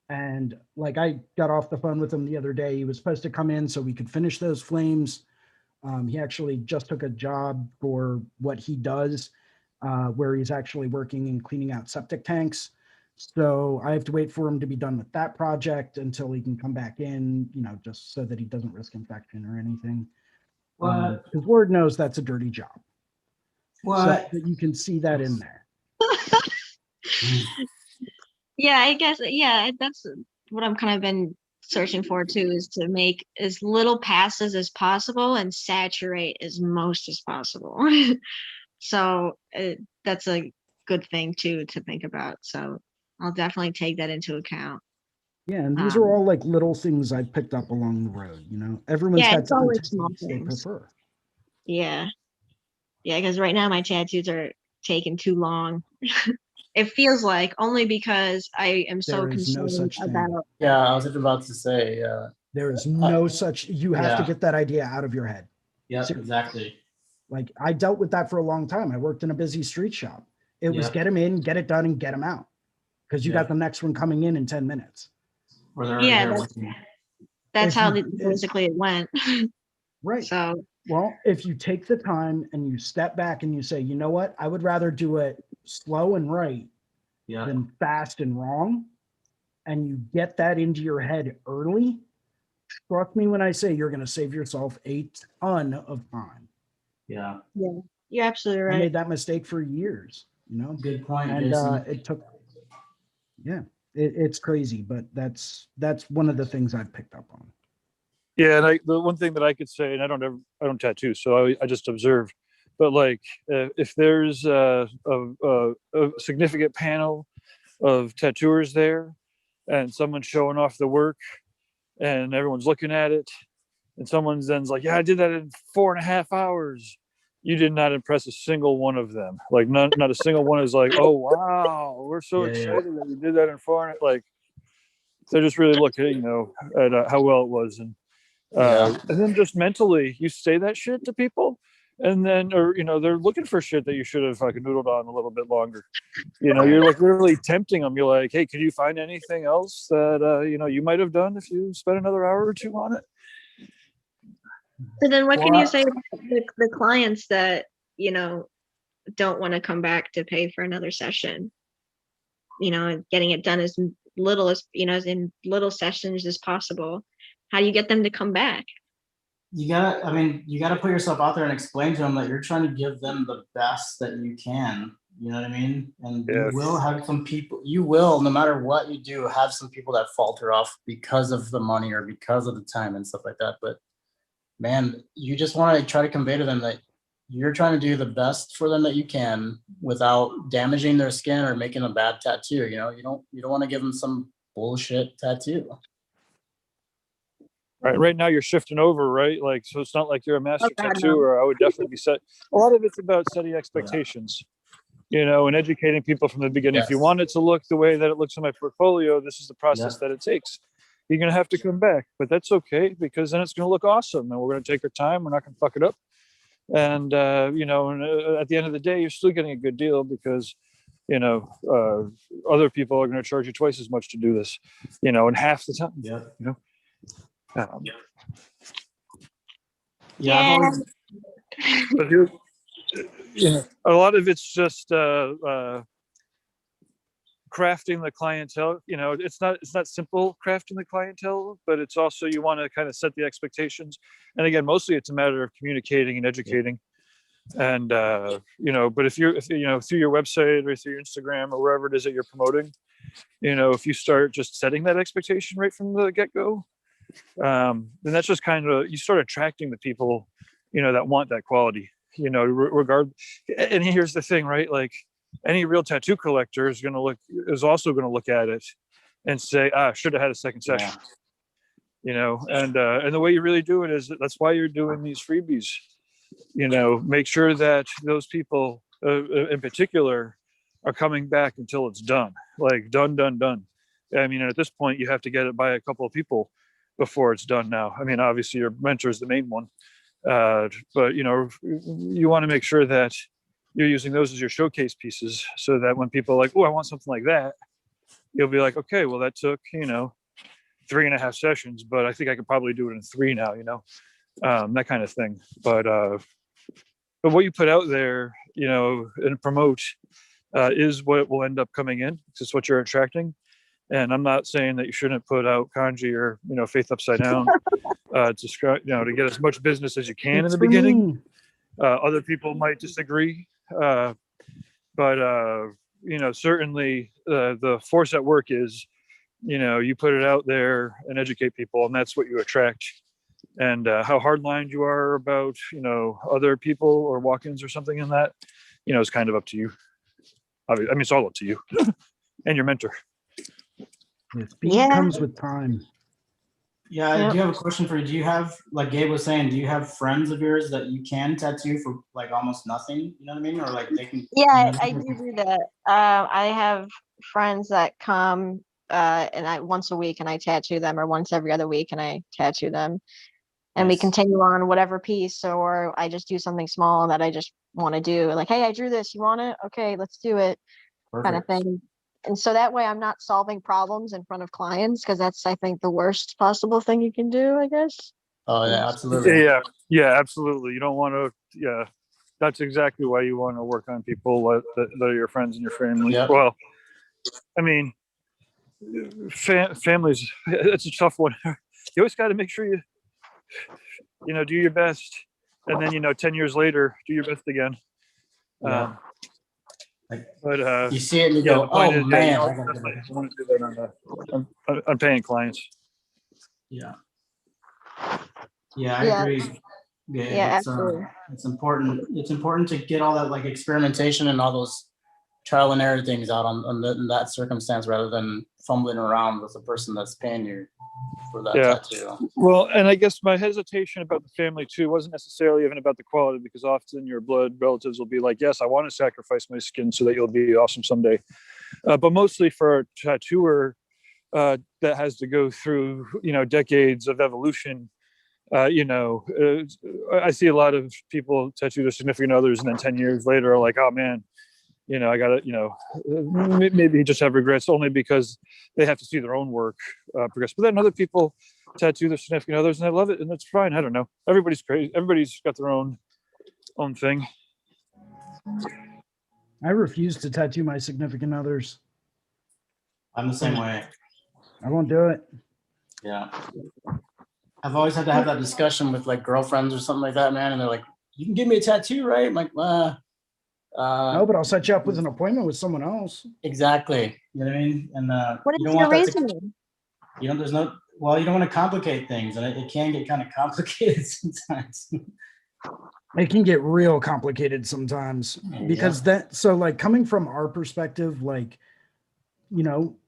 And like I got off the phone with him the other day. He was supposed to come in so we could finish those flames. He actually just took a job for what he does, where he's actually working and cleaning out septic tanks. So I have to wait for him to be done with that project until he can come back in, just so that he doesn't risk infection or anything. Because Lord knows that's a dirty job. What? So you can see that in there. Yeah, I guess, yeah, that's what I'm kind of been searching for too, is to make as little passes as possible and saturate as most as possible. So that's a good thing too to think about. So I'll definitely take that into account. Yeah, and these are all like little things I've picked up along the road. Everyone's got it's always different small techniques they things. prefer. Yeah, because right now my tattoos are taking too long. It feels like, only because I am so There is no concerned such thing. about. Yeah, I was just about to say, There is no such, you have to Yeah. get that idea out of your head. Yeah, Seriously. exactly. Like I dealt with that for a long time. I worked in a busy street shop. It was Yeah. get them in, get it done, and get them out. Because you Yeah. got the next one coming in 10 minutes. Or they're already Yeah, there that's, with you. that's If how you- basically it went. Right. So Well, if you take the time and you step back and you say, you know what, I would rather do it slow and right Yeah. than fast and wrong, and you get that into your head early, trust me when I say you're going to save yourself a ton of time. Yeah. yeah, you're absolutely I right. made that mistake for years, you know, Good point, and Jason. it took, yeah, it's crazy, but that's one of the things I've picked up on. Yeah, and the one thing that I could say, and I don't tattoo, so I just observe. But like, if there's a significant panel of tattooers there, and someone's showing off the work, and everyone's looking at it, and someone's then's like, "Yeah, I did that in 4.5 hours." You did not impress a single one of them. Like, not a single one is like, "Oh wow, we're so Yeah, yeah. excited that you did that in 4." Like, they're just really looking, at how well it was, Yeah. and then just mentally, you say that shit to people, and then, or they're looking for shit that you should have fucking noodled on a little bit longer. You're like literally tempting them. You're like, "Hey, can you find anything else that you might have done if you spent another hour or two on it?" So then what can Well, you say about the clients that, don't want to come back to pay for another session? And getting it done as little as, as in little sessions as possible. How do you get them to come back? you gotta put yourself out there and explain to them that you're trying to give them the best that you can. You know what I mean? And Yeah. you will have some people, no matter what you do, have some people that falter off because of the money or because of the time and stuff like that. But man, you just want to try to convey to them that you're trying to do the best for them that you can without damaging their skin or making a bad tattoo. You don't want to give them some bullshit tattoo. Right now you're shifting over, right? Like, so it's not like you're a master God, no. tattooer. I would definitely be set. A lot of it's about setting expectations, and educating people from the beginning. If you Yes. want it to look the way that it looks in my portfolio, this is the process that it takes. You're going to have to come back, but that's okay, because then it's going to look awesome, and we're going to take our time. We're not going to fuck it up. And, at the end of the day, you're still getting a good deal, because, other people are going to charge you twice as much to do this, in half the time. Yeah. Yeah. I've always, But a lot of it's just crafting the clientele. It's not simple crafting the clientele, but it's also, you want to kind of set the expectations. And again, mostly it's a matter of communicating and educating. And but if through your website or through your Instagram or wherever it is that you're promoting, if you start just setting that expectation right from the get-go, then that's just kind of, you start attracting the people that want that quality, regard. And here's the thing, right? Like, any real tattoo collector is also going to look at it and say, should have had a second session. And the way you really do it is, that's why you're doing these freebies. Make sure that those people in particular are coming back until it's done, like done. I mean, at this point, you have to get it by a couple of people before it's done now. I mean, obviously your mentor is the main one, but you want to make sure that you're using those as your showcase pieces, so that when people are like, "Oh, I want something like that," you'll be like, "Okay, well, that took 3.5 sessions, but I think I could probably do it in 3 now," that kind of thing. But what you put out there, and promote, is what will end up coming in. It's what you're attracting. And I'm not saying that you shouldn't put out kanji or faith upside down to get as much business as you can in the beginning. Other people might disagree, but certainly the force at work is, you put it out there and educate people, and that's what you attract. And how hard-lined you are about other people or walk-ins or something in that, is kind of up to you. I mean, it's all up to you and your mentor. Speed comes with time. Yeah, I do have a question for you. Do you have, like Gabe was saying, do you have friends of yours that you can tattoo for like almost nothing? You know what I mean? Or like they can. Yeah, I do that. I have friends that come and I once a week and I tattoo them, or once every other week and I tattoo them. And we Nice. continue on whatever piece, or I just do something small that I just want to do. Like, hey, I drew this. You want it? Okay, let's do it, kind of Perfect. thing. And so that way I'm not solving problems in front of clients, because that's, I think, the worst possible thing you can do, I guess. Oh yeah, absolutely. Yeah, absolutely. You don't want to. Yeah, that's exactly why you want to work on people that are your friends and your family. Yep. Well, I mean, families. It's a tough one. You always got to make sure you do your best, and then 10 years later, do your best again. Yeah. Like, But you see it and you yeah, go, the point oh is, man, you I gotta definitely get it. want to do that on paying clients. Yeah. Yeah, I Yeah. agree. Yeah, Yeah, absolutely. it's important. It's important to get all that like experimentation and all those trial and error things out in that circumstance, rather than fumbling around with the person that's paying you for that Yeah. tattoo. Well, and I guess my hesitation about the family too wasn't necessarily even about the quality, because often your blood relatives will be like, yes, I want to sacrifice my skin so that you'll be awesome someday. But mostly for a tattooer that has to go through, decades of evolution. I see a lot of people tattoo their significant others, and then 10 years later are like, oh man, I gotta, maybe just have regrets, only because they have to see their own work progress. But then other people tattoo their significant others and they love it, and that's fine. I don't know. Everybody's crazy. Everybody's got their own thing. I refuse to tattoo my significant others. I'm the same way. I won't do it. Yeah. I've always had to have that discussion with like girlfriends or something like that, man. And they're like, you can give me a tattoo, right? I'm like, No, but I'll set you up with an appointment with someone else. exactly. You know what I mean? And What you is don't your want that to, reasoning? you know, there's no, well, you don't want to complicate things, and it can get kind of complicated sometimes. It can get real complicated sometimes, because so like coming from our perspective, like,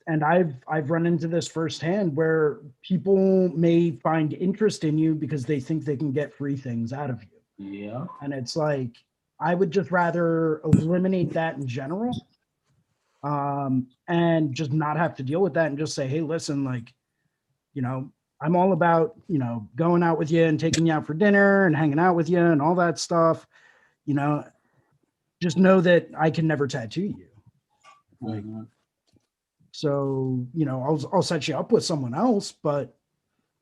and I've run into this firsthand, where people may find interest in you because they think they can get free things out of you. Yeah. And it's like, I would just rather eliminate that in general, and just not have to deal with that, and just say, hey, listen, like, I'm all about, going out with you and taking you out for dinner and hanging out with you and all that stuff. Just know that I can never tattoo you. Like, so, I'll set you up with someone else, but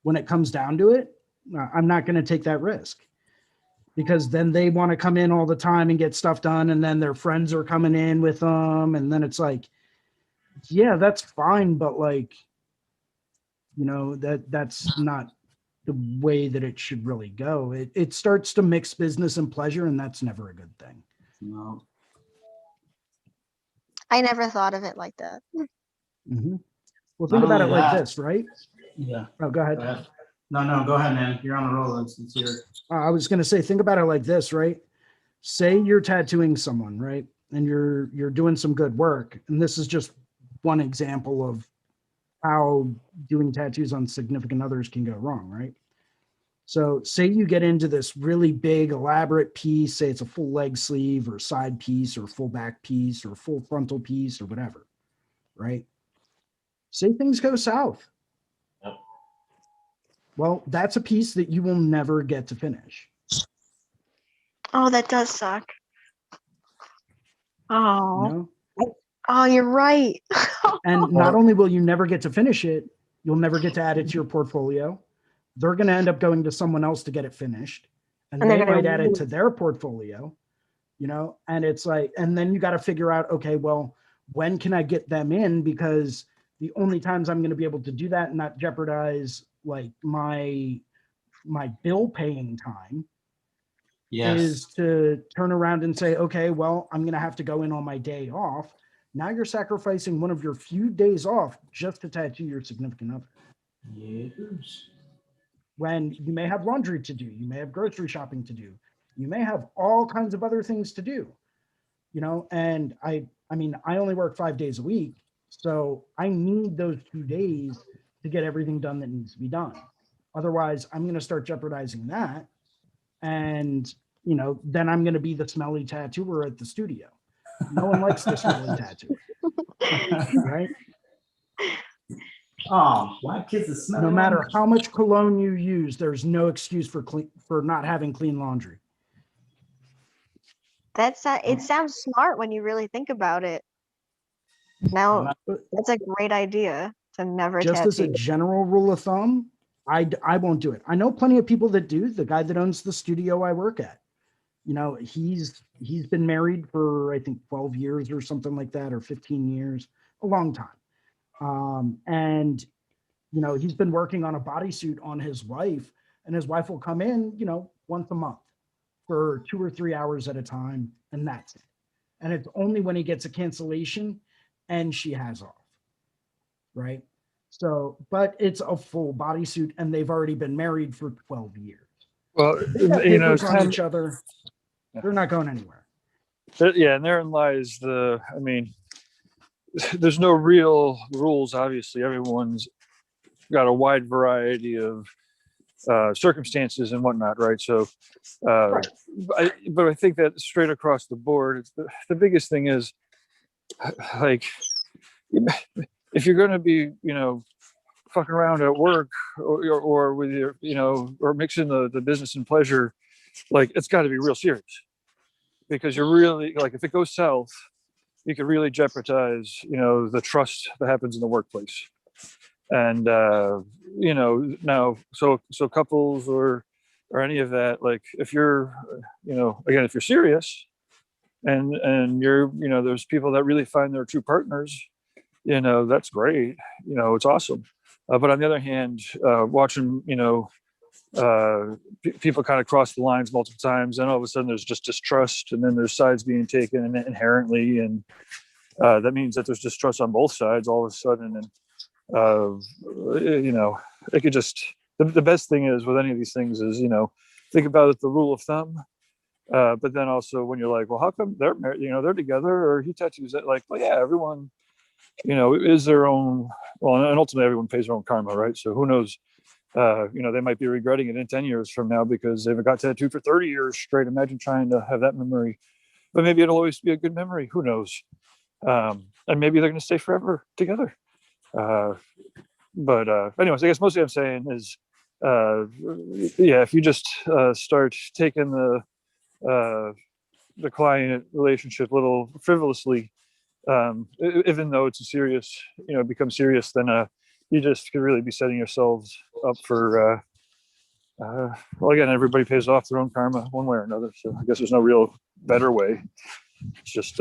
when it comes down to it, I'm not going to take that risk, because then they want to come in all the time and get stuff done. And then their friends are coming in with them. And then it's like, yeah, that's fine. But like, that's not the way that it should really go. It starts to mix business and pleasure, and that's never a good thing. No. I never thought of it like that. Mm-hmm. Well, think Not about it only like that- this, right? Yeah. Oh, go ahead. Go ahead. No, go ahead, man. You're on the roll. It's your. I was going to say, think about it like this, right? Say you're tattooing someone, right? And you're doing some good work. And this is just one example of how doing tattoos on significant others can go wrong, right? So say you get into this really big, elaborate piece, say it's a full leg sleeve or side piece or full back piece or full frontal piece or whatever, right? Say things go south. Yep. Well, that's a piece that you will never get to finish. Oh, that does suck. Oh, oh, you're right. And not only will you never get to finish it, you'll never get to add it to your portfolio. They're going to end up going to someone else to get it finished, and they might add it to their portfolio, and it's like, and then you got to figure out, okay, well, when can I get them in? Because the only times I'm going to be able to do that and not jeopardize like my bill paying time is to turn around and say, okay, well, I'm going to have to go in on my day off. Now you're sacrificing one of your few days off just to tattoo your significant other. Yes. When you may have laundry to do, you may have grocery shopping to do, you may have all kinds of other things to do, and I mean, I only work 5 days a week, so I need those 2 days to get everything done that needs to be done. Otherwise, I'm going to start jeopardizing that. And, then I'm going to be the smelly tattooer at the studio. No one likes the smelly tattoo. Right? Oh, black kids is smelly. No matter how much cologne you use, there's no excuse for not having clean laundry. That's not, it sounds smart when you really think about it. Now, that's a great idea to never Just as a tattoo. general rule of thumb, I won't do it. I know plenty of people that do. The guy that owns the studio I work at, he's been married for I think 12 years or something like that, or 15 years, a long time. And he's been working on a bodysuit on his wife, and his wife will come in, once a month for 2 or 3 hours at a time, and that's it. And it's only when he gets a cancellation and she has off, right? So, but it's a full bodysuit, and they've already been married for 12 years. Well, They got you know, papers on each other. They're not going anywhere. yeah, and therein lies I mean, there's no real rules. Obviously, everyone's got a wide variety of circumstances and whatnot, right? So, Right. but I think that straight across the board, it's the biggest thing is like, if you're going to be, fucking around at work or with your, or mixing the business and pleasure, like it's got to be real serious, because you're really like, if it goes south, you could really jeopardize, the trust that happens in the workplace. And now, so couples or any of that, like if you're, again, if you're serious and you're, there's people that really find their true partners, that's great, it's awesome. But on the other hand, watching, people kind of cross the lines multiple times, and all of a sudden there's just distrust, and then there's sides being taken inherently, and that means that there's distrust on both sides all of a sudden. And it could just, the best thing is with any of these things is, think about it, the rule of thumb. But then also when you're like, well, how come they're married, they're together, or he tattoos it, like, well, yeah, everyone, is their own, well, and ultimately everyone pays their own karma, right? So who knows, they might be regretting it in 10 years from now because they've got tattooed for 30 years straight. Imagine trying to have that memory, but maybe it'll always be a good memory. Who knows? And maybe they're going to stay forever together. But anyways, I guess mostly I'm saying is, if you just start taking the client relationship a little frivolously, even though it's a serious, becomes serious, then you just could really be setting yourselves up for, well, again, everybody pays off their own karma one way or another. So I guess there's no real better way. It's just,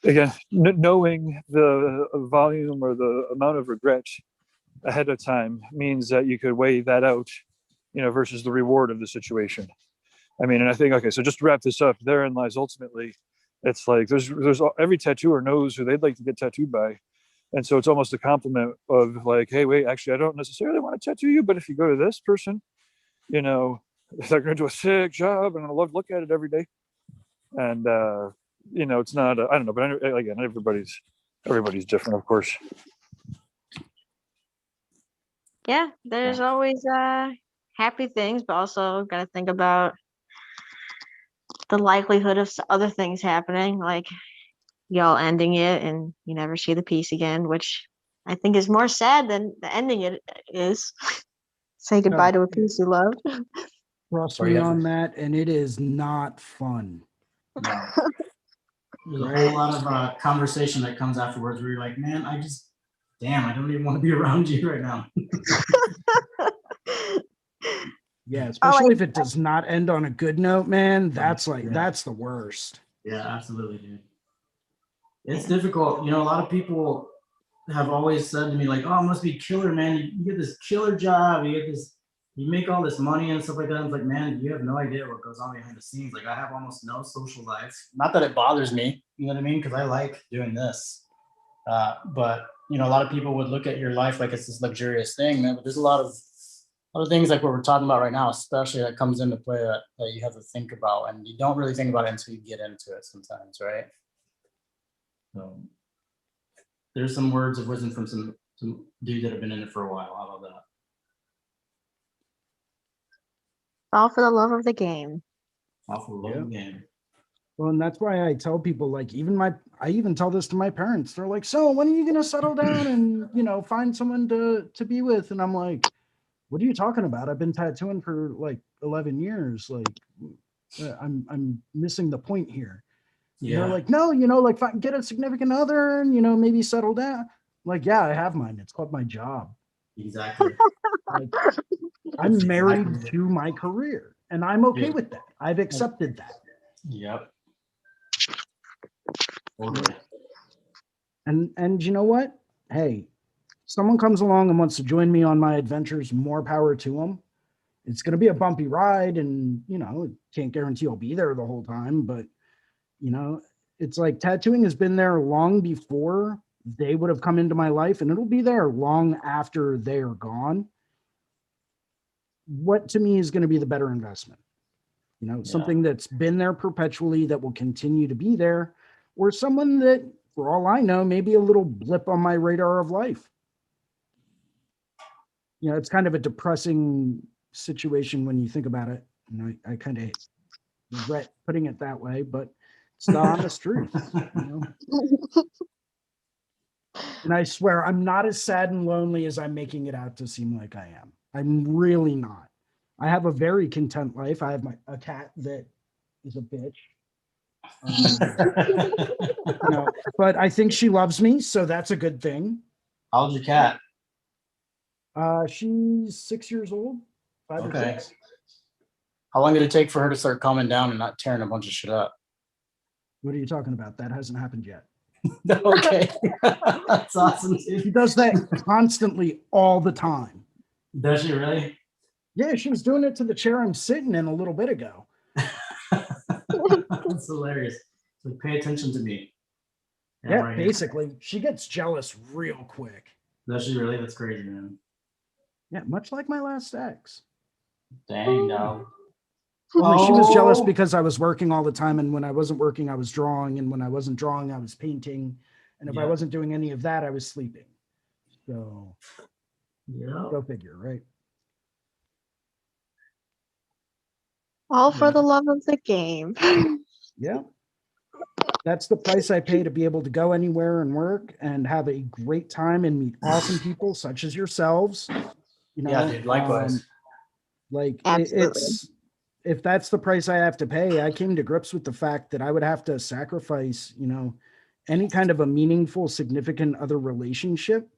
again, knowing the volume or the amount of regret ahead of time means that you could weigh that out, versus the reward of the situation. I mean, and I think, okay, so just to wrap this up, therein lies ultimately, it's like there's every tattooer knows who they'd like to get tattooed by. And so it's almost a compliment of like, hey, wait, actually, I don't necessarily want to tattoo you, but if you go to this person, they're going to do a sick job and I love to look at it every day. And, it's not, I don't know, but again, everybody's different, of course. Yeah, there's always happy things, but also got to think about the likelihood of other things happening, like y'all ending it and you never see the piece again, which I think is more sad than the ending it is. Say goodbye to a piece you loved. Trust me on that, and it is not fun. No. There's a whole lot of conversation that comes afterwards where you're like, man, I don't even want to be around you right now. Yeah, especially if it does not end on a good note, man. That's that's the worst. Yeah, absolutely, dude. It's difficult. A lot of people have always said to me, like, oh, it must be killer, man. You get this killer job, you make all this money and stuff like that. I'm like, man, you have no idea what goes on behind the scenes. Like, I have almost no social life. Not that it bothers me, you know what I mean? Because I like doing this. But a lot of people would look at your life like it's this luxurious thing, man. But there's a lot of other things like what we're talking about right now, especially that comes into play that you have to think about, and you don't really think about it until you get into it sometimes, right? So there's some words of wisdom from some dudes that have been in it for a while. How about that? All for the love of the game. All for the love of the game. Well, and that's why I tell people, like, I even tell this to my parents. They're like, so when are you going to settle down and, find someone to be with? And I'm like, what are you talking about? I've been tattooing for like 11 years. Like, I'm missing the point here. And they're like, no, like get a significant other and, maybe settle down. I'm like, yeah, I have mine. It's called my job. Exactly. Like, I'm married to my career and I'm okay with that. I've accepted that. Yep. And you know what? Hey, someone comes along and wants to join me on my adventures, more power to them. It's going to be a bumpy ride and, can't guarantee I'll be there the whole time, but it's like tattooing has been there long before they would have come into my life and it'll be there long after they are gone. What to me is going to be the better investment? Something that's been there perpetually that will continue to be there, or someone that, for all I know, maybe a little blip on my radar of life. It's kind of a depressing situation when you think about it. And I kind of regret putting it that way, but it's the honest truth. And I swear, I'm not as sad and lonely as I'm making it out to seem like I am. I'm really not. I have a very content life. I have a cat that is a bitch. But I think she loves me, so that's a good thing. How old's your cat? She's 6 years old, 5 or 6. How long did it take for her to start calming down and not tearing a bunch of shit up? What are you talking about? That hasn't happened yet. Okay. That's awesome, dude. She does that constantly all the time. Does she really? Yeah, she was doing it to the chair I'm sitting in a little bit ago. That's hilarious. So pay attention to me. Yeah, right basically. Here. She gets jealous real quick. Does she really? That's crazy, man. Yeah, much like my last ex. Dang, no. Only she was jealous because I was working all the time, and when I wasn't working, I was drawing, and when I wasn't drawing, I was painting, and if I wasn't doing any of that, I was sleeping. So, go figure, right? All for the love of the game. Yeah. That's the price I pay to be able to go anywhere and work and have a great time and meet awesome people such as yourselves. Yeah, dude, likewise. It's if that's the price I have to pay, I came to grips with the fact that I would have to sacrifice, any kind of a meaningful, significant other relationship.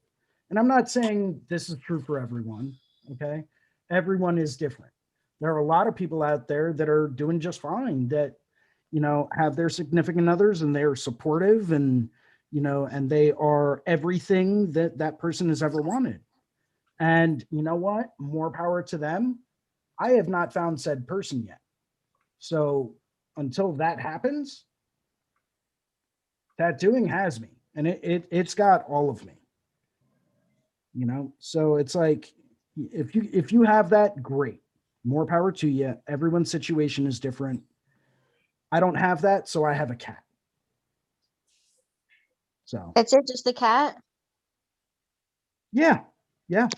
And I'm not saying this is true for everyone. Okay. Everyone is different. There are a lot of people out there that are doing just fine that, have their significant others and they're supportive and, and they are everything that that person has ever wanted. And you know what? More power to them. I have not found said person yet. So until that happens, tattooing has me and it's got all of me, so it's like, if you have that, great, more power to you. Everyone's situation is different. I don't have that, so I have a cat. So That's it, just a cat? yeah. You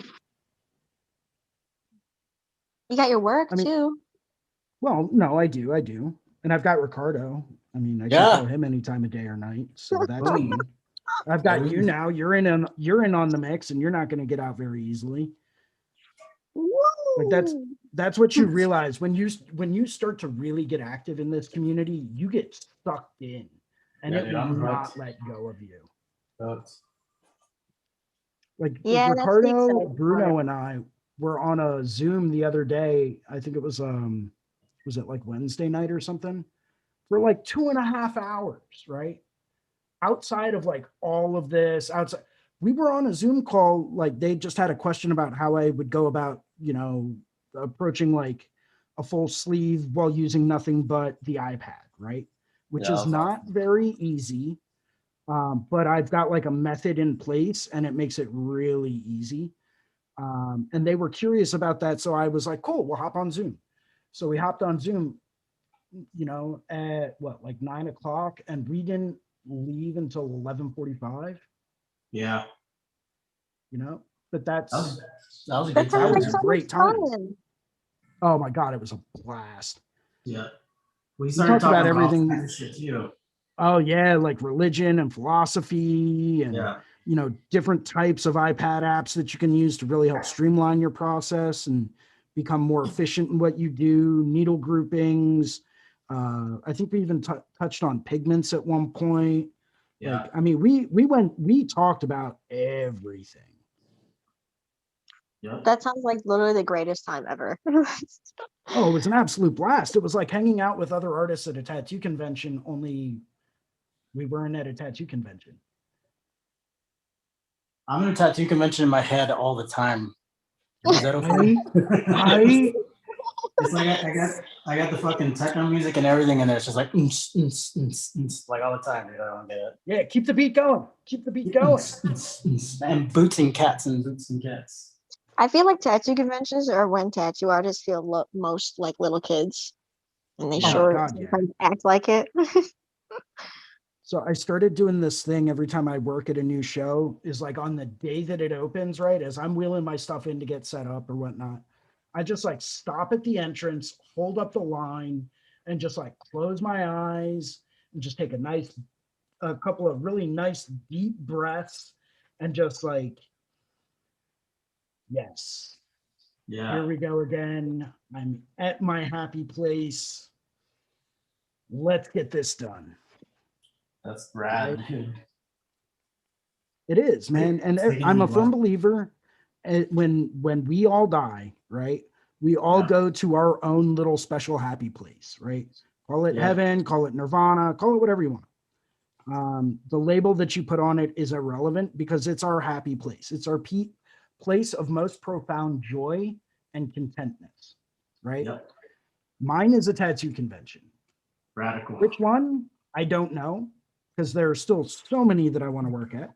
got your work too. Well, no, I do. And I've got Ricardo. I mean, I can call him any time of day or night. So that's me. I've got you now. You're in on the mix and you're not going to get out very easily. Like that's what you realize when you start to really get active in this community, you get sucked in and it will not let go of you. Like Ricardo, Bruno, and I were on a Zoom the other day. I think it was it like Wednesday night or something, for like 2.5 hours, right? Outside of like all of this, we were on a Zoom call. Like they just had a question about how I would go about, approaching like a full sleeve while using nothing but the iPad, right? Which is not very easy. But I've got like a method in place and it makes it really easy. And they were curious about that. So I was like, cool, we'll hop on Zoom. So we hopped on Zoom, at like 9 o'clock, and we didn't leave until 11:45. Yeah. But that was a That great time. Oh my God, it was a blast. Yeah. We talked started about talking about all everything. kinds of shit too. Oh yeah, like religion and philosophy and Yeah. different types of iPad apps that you can use to really help streamline your process and become more efficient in what you do, needle groupings. I think we even touched on pigments at one point. Yeah. Like, I mean, we talked about everything. Yep. That sounds like literally the greatest time ever. Oh, it was an absolute blast. It was like hanging out with other artists at a tattoo convention, only we weren't at a tattoo convention. I'm in a tattoo convention in my head all the time. Is that okay? I It's like I got the fucking techno music and everything in there. It's just like like all the time, dude. I don't get it. Yeah, keep the beat going. Keep the beat going. And boots and cats and boots and cats. I feel like tattoo conventions are when tattoo artists feel most like little kids, and they Yeah. sure God, yeah. sometimes act like it. So I started doing this thing every time I work at a new show is like on the day that it opens, right? As I'm wheeling my stuff in to get set up or whatnot, I just like stop at the entrance, hold up the line, and just like close my eyes and just take a couple of really nice deep breaths and just like, yes, Yeah. here we go again. I'm at my happy place. Let's get this done. That's rad, dude. It is, man. And Taking I'm me a firm back. believer when we all die, right? We all Yeah. go to our own little special happy place, right? Call it Yeah. heaven, call it nirvana, call it whatever you want. The label that you put on it is irrelevant because it's our happy place. It's our place of most profound joy and contentness, right? Yep. Mine is a tattoo convention. Radical. Which one? I don't know because there are still so many that I want to work at.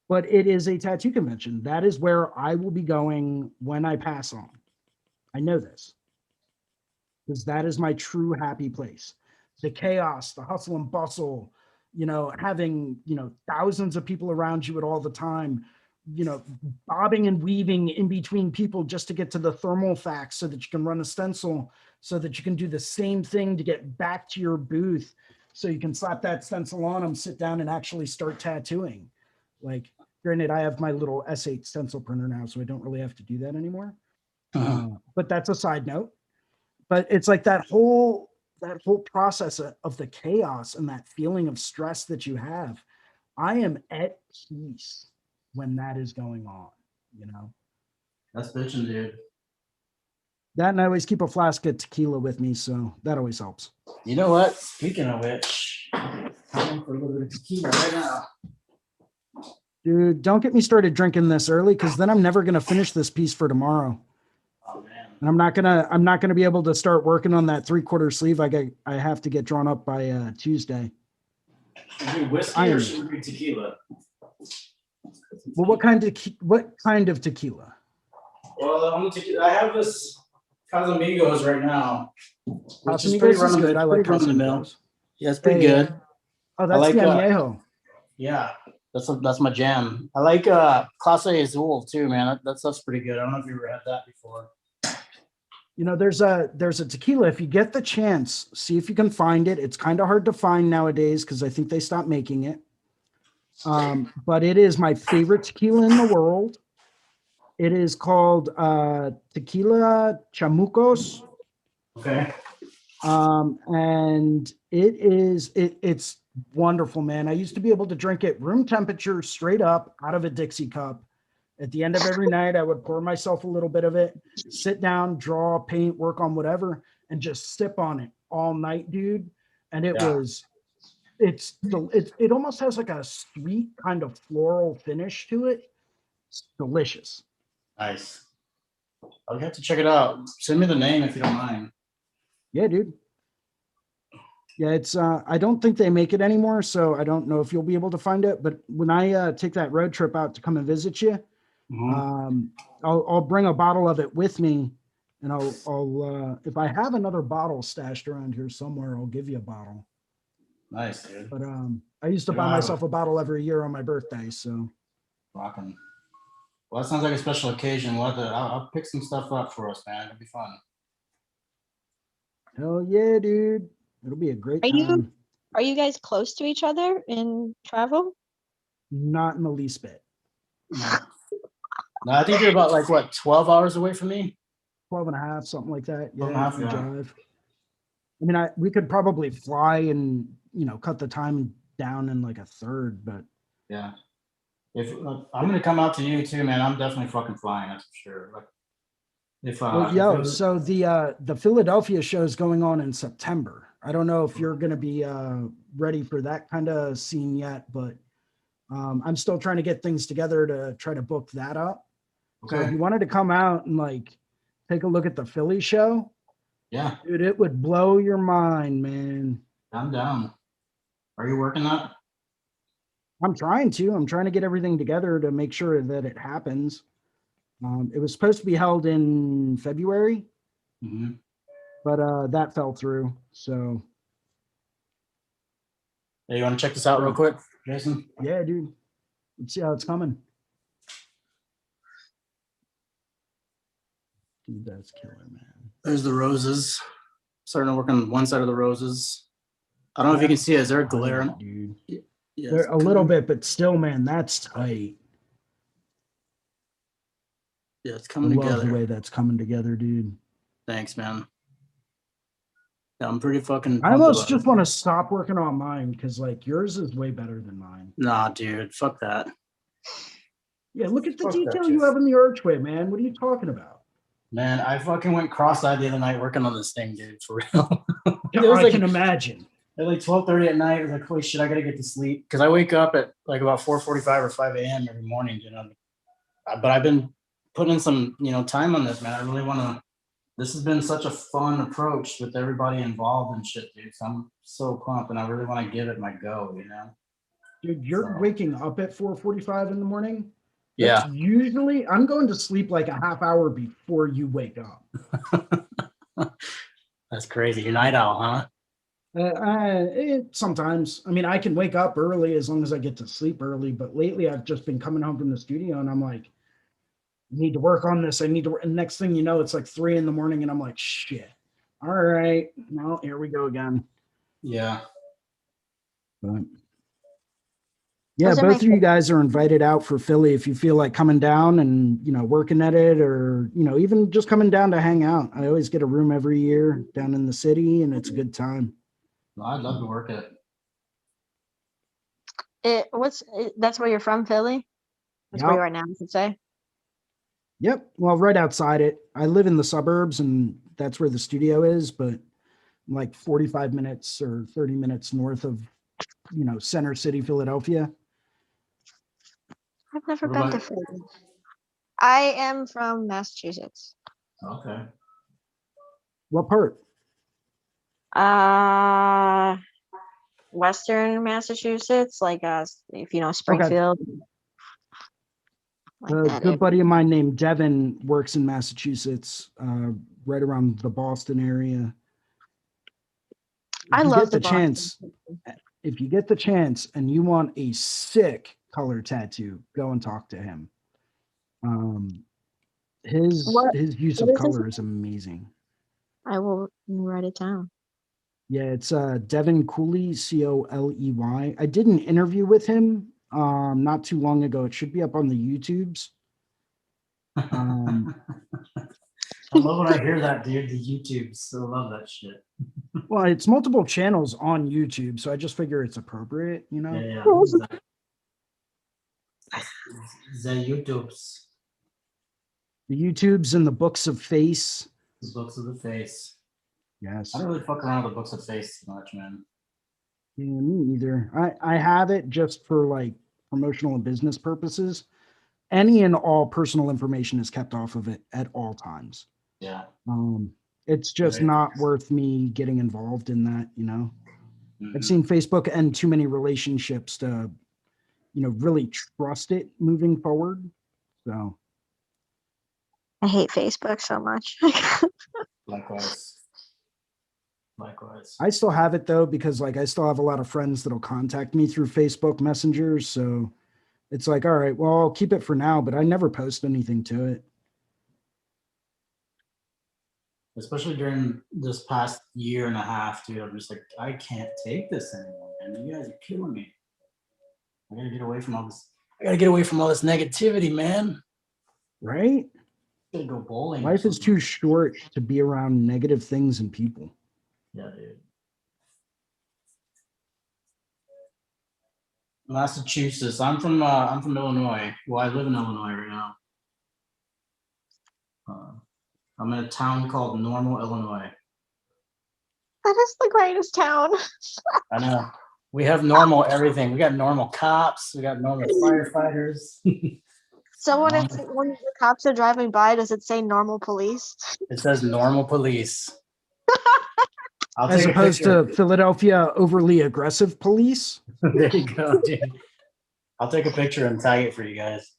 But it is a tattoo convention. That is where I will be going when I pass on. I know this because that is my true happy place. The chaos, the hustle and bustle, having, thousands of people around you at all the time, bobbing and weaving in between people just to get to the thermal fax so that you can run a stencil, so that you can do the same thing to get back to your booth so you can slap that stencil on them, sit down and actually start tattooing. Like, granted, I have my little S8 stencil printer now, so I don't really have to do that anymore. But that's a side note. But it's like that whole process of the chaos and that feeling of stress that you have. I am at peace when that is going on, That's bitching, dude. That, and I always keep a flask of tequila with me, so that always helps. You know what? Speaking of which, I'm going for a little bit of tequila right now. Dude, don't get me started drinking this early because then I'm never gonna finish this piece for tomorrow. Oh man. And I'm not gonna be able to start working on that 3/4 sleeve. I have to get drawn up by Tuesday. Should we do whiskey or should we do tequila? Well, what kind of tequila? Well, I have this Casamigos right now, which is Casamigos pretty is good. I like run-of-the-mill. Casamigos. Yeah, it's pretty Hey, good. Oh, that's like, the añejo. Yeah, that's my jam. I like Clase Azul too, man. That stuff's pretty good. I don't know if you ever had that before. There's a tequila. If you get the chance, see if you can find it. It's kind of hard to find nowadays because I think they stopped making it. But it is my favorite tequila in the world. It is called Tequila Chamucos. Okay. And it's wonderful, man. I used to be able to drink it room temperature straight up out of a Dixie cup. At the end of every night, I would pour myself a little bit of it, sit down, draw, paint, work on whatever, and just sip on it all night, dude. And it almost has like a sweet kind of floral finish to it. It's delicious. Nice. I'll have to check it out. Send me the name if you don't mind. Yeah, dude. Yeah, it's I don't think they make it anymore, so I don't know if you'll be able to find it. But when I take that road trip out to come and visit you, I'll bring a bottle of it with me, and I'll if I have another bottle stashed around here somewhere, I'll give you a bottle. Nice, dude. But I used to buy myself a bottle every year on my birthday, so. Rocking. Well, that sounds like a special occasion. I'll pick some stuff up for us, man. It'll be fun. Hell yeah, dude. It'll be a great Are you time. are you guys close to each other in travel? Not in the least bit. No. No, I think you're about like what, 12 hours away from me? 12 and a half, something like that. 12 and a Yeah, half, if we yeah. drive. I mean, we could probably fly and, cut the time down in like a third, but Yeah. If I'm gonna come out to you too, man, I'm definitely fucking flying, that's for sure. Like, if well, if yo, it was- so the Philadelphia show is going on in September. I don't know if you're going to be ready for that kind of scene yet, but I'm still trying to get things together to try to book that up. So if okay, you wanted to come out and like take a look at the Philly show, yeah, dude, it would blow your mind, man. I'm down. Are you working that? I'm trying to get everything together to make sure that it happens. It was supposed to be held in February, Mm-hmm. but that fell through. So Hey, you want to check this out real quick, Jason? yeah, dude, let's see how it's coming. Dude, that's killer, man. There's the roses. Starting to work on one side of the roses. I don't know if you can see it. Is there a glare? Dude. Yeah, There, a little bit, but still, man, that's tight. Yeah, it's I coming love together. the way that's coming together, dude. Thanks, man. Yeah, I'm pretty fucking. I pumped almost about just it. want to stop working on mine because, like, yours is way better than mine. Nah, dude, fuck that. Yeah, look at the Fuck that detail shit. you have in the archway, man. What are you talking about? Man, I fucking went cross-eyed the other night working on this thing, dude. For real. It I was like can imagine. at like 12:30 at night. I was like, holy shit, I gotta get to sleep because I wake up at like about 4:45 or 5 a.m. every morning, you know. But I've been putting in some, time on this, man. I really want to. This has been such a fun approach with everybody involved and shit, dude. So I'm so pumped, and I really want to give it my go, you know. Dude, you're So- waking up at 4:45 in the morning. Yeah. That's usually I'm going to sleep like a half hour before you wake up. That's crazy. You're night owl, huh? Sometimes. I mean, I can wake up early as long as I get to sleep early. But lately, I've just been coming home from the studio, and I'm like, I need to work on this. I need to work. And next thing you know, it's like 3 a.m, and I'm like, shit. All right, well, here we go again. Yeah. But yeah, Those are both my of you guys are invited out for Philly if you feel like coming down and working at it, or even just coming down to hang out. I always get a room every year down in the city, and it's a good time. No, I'd love to work it. That's where you're from, Philly? That's where you are now, I should say. Yep. Well, right outside it. I live in the suburbs, and that's where the studio is, but like 45 minutes or 30 minutes north of, Center City, Philadelphia. I've never What been to about- Philly. I am from Massachusetts. Okay. What part? Western Massachusetts, like if you know Springfield. Like A that good area. buddy of mine named Devin works in Massachusetts, right around the Boston area. I If you love get the Boston. chance, if you get the chance and you want a sick color tattoo, go and talk to him. His What- use what of is his color is amazing. I will write it down. Yeah, it's Devin Cooley, Coley. I did an interview with him not too long ago. It should be up on the YouTubes. I love when I hear that, dude. The YouTubes. I love that shit. Well, it's multiple channels on YouTube, so I just figure it's appropriate, Yeah. The YouTubes. The YouTubes and the Books of Face. The books of the face. Yes. I don't really fuck around with the books of face too much, man. Yeah, me either. I have it just for like promotional and business purposes. Any and all personal information is kept off of it at all times. Yeah. It's just Right. not worth me getting involved in that, Mhm. I've seen Facebook end too many relationships to, really trust it moving forward. So I hate Facebook so much. Likewise. I still have it though, because like I still have a lot of friends that'll contact me through Facebook Messenger. So it's like, all right, well, I'll keep it for now, but I never post anything to it. especially during this past year and a half, dude. I'm just like, I can't take this anymore, man. You guys are killing me. I gotta get away from all this. I gotta get away from all this negativity, man. Right? Gotta go bowling. or Life is something. too short to be around negative things and people. Yeah, dude. Massachusetts. I'm from Illinois. Well, I live in Illinois right now. I'm in a town called Normal, Illinois. That is the greatest town. I know. We have normal everything. We got normal cops. We got normal firefighters. So when the cops are driving by, does it say normal police? It says normal police. I'll As take a opposed picture. to Philadelphia overly aggressive police. There you go, dude. I'll take a picture and tag it for you guys.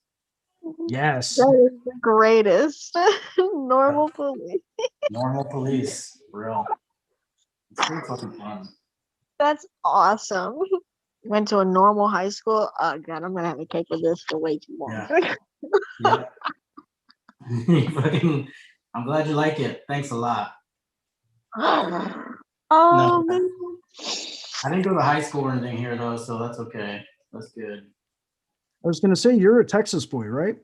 Yes. That is the greatest. Normal police. Normal police, for real. It's pretty fucking fun. That's awesome. Went to a normal high school. Oh god, I'm gonna have a cake with this for way too long. Yeah. Fucking, I'm glad you like it. Thanks a lot. Oh man. I didn't go to high school or anything here though, so that's okay. That's good. I was going to say, you're a Texas boy, right?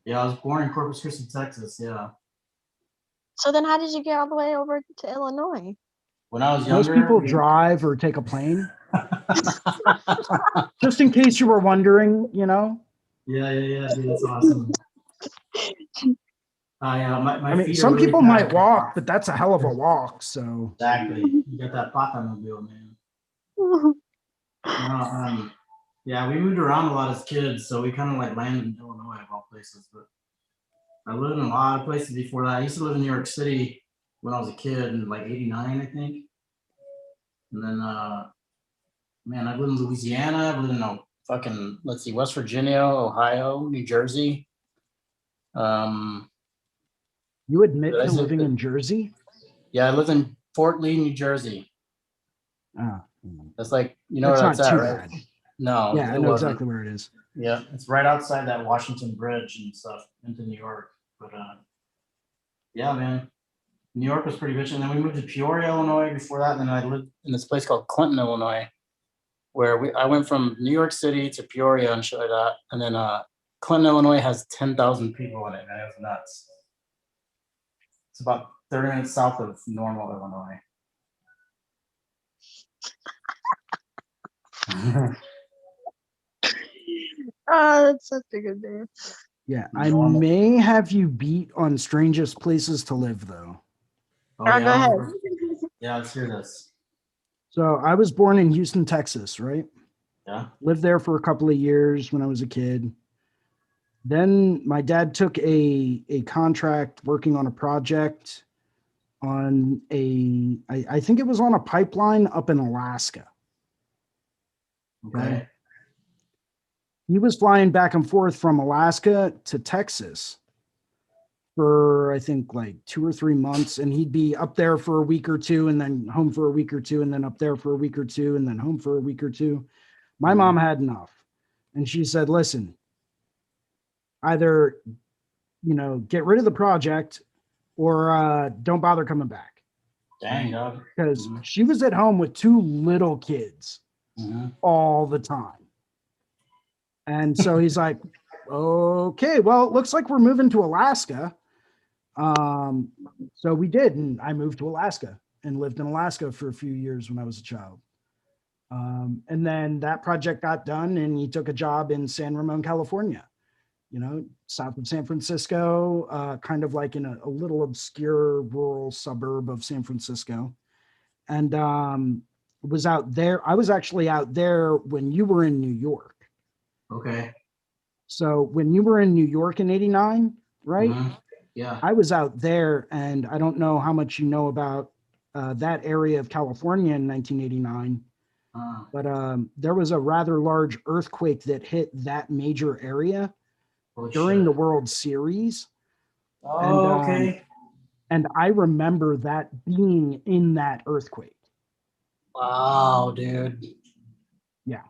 Yeah, I was born in Corpus Christi, Texas. Yeah. So then how did you get all the way over to Illinois? When I was Most younger, people drive or take a plane. Just in case you were wondering, you know. Yeah, dude, that's awesome. My I mean, feet are some really people bad. might walk, but that's a hell of a walk. So Exactly. You got that Papa-mobile, man. Yeah, we moved around a lot as kids, so we kind of like landed in Illinois of all places. But I lived in a lot of places before that. I used to live in New York City when I was a kid in like '89, I think. And then, man, I lived in Louisiana. I lived in let's see, West Virginia, Ohio, New Jersey. you admit Did I to say living that? in Jersey? Yeah, I lived in Fort Lee, New Jersey. Ah, That's like, you know that's where not that's at, too right? bad. No, Yeah, I it know wasn't. exactly where it is. Yeah, it's right outside that Washington Bridge and stuff into New York. But yeah, man, New York was pretty rich. And then we moved to Peoria, Illinois before that. And then I lived in this place called Clinton, Illinois, where I went from New York City to Peoria and shit like that. And then Clinton, Illinois has 10,000 people in it, man. It was nuts. It's about 30 minutes south of Normal, Illinois. Oh, that's such a good name. Yeah, I Normal. may have you beat on strangest places to live, though. Oh, Go ahead. Yeah, let's hear this. So I was born in Houston, Texas, right? Yeah. Lived there for a couple of years when I was a kid. Then my dad took a contract working on a project on I think it was on a pipeline up in Alaska. Okay. He was flying back and forth from Alaska to Texas for, I think, like 2 or 3 months. And he'd be up there for a week or two and then home for a week or two and then up there for a week or two and then home for a week or two. My mom had enough. And she said, listen, either, get rid of the project or don't bother coming back. Dang, dog. Because she was at home with 2 little kids all the time. And so he's like, okay, well, it looks like we're moving to Alaska. So we did. And I moved to Alaska and lived in Alaska for a few years when I was a child. And then that project got done and he took a job in San Ramon, California, south of San Francisco, kind of like in a little obscure rural suburb of San Francisco. And was out there. I was actually out there when you were in New York. Okay. So when you were in New York in '89, right? Yeah. I was out there, and I don't know how much you know about that area of California in 1989, but there was a rather large earthquake that hit that major area during the World Series. Oh, okay. And I remember that being in that earthquake. Wow, dude. Yeah.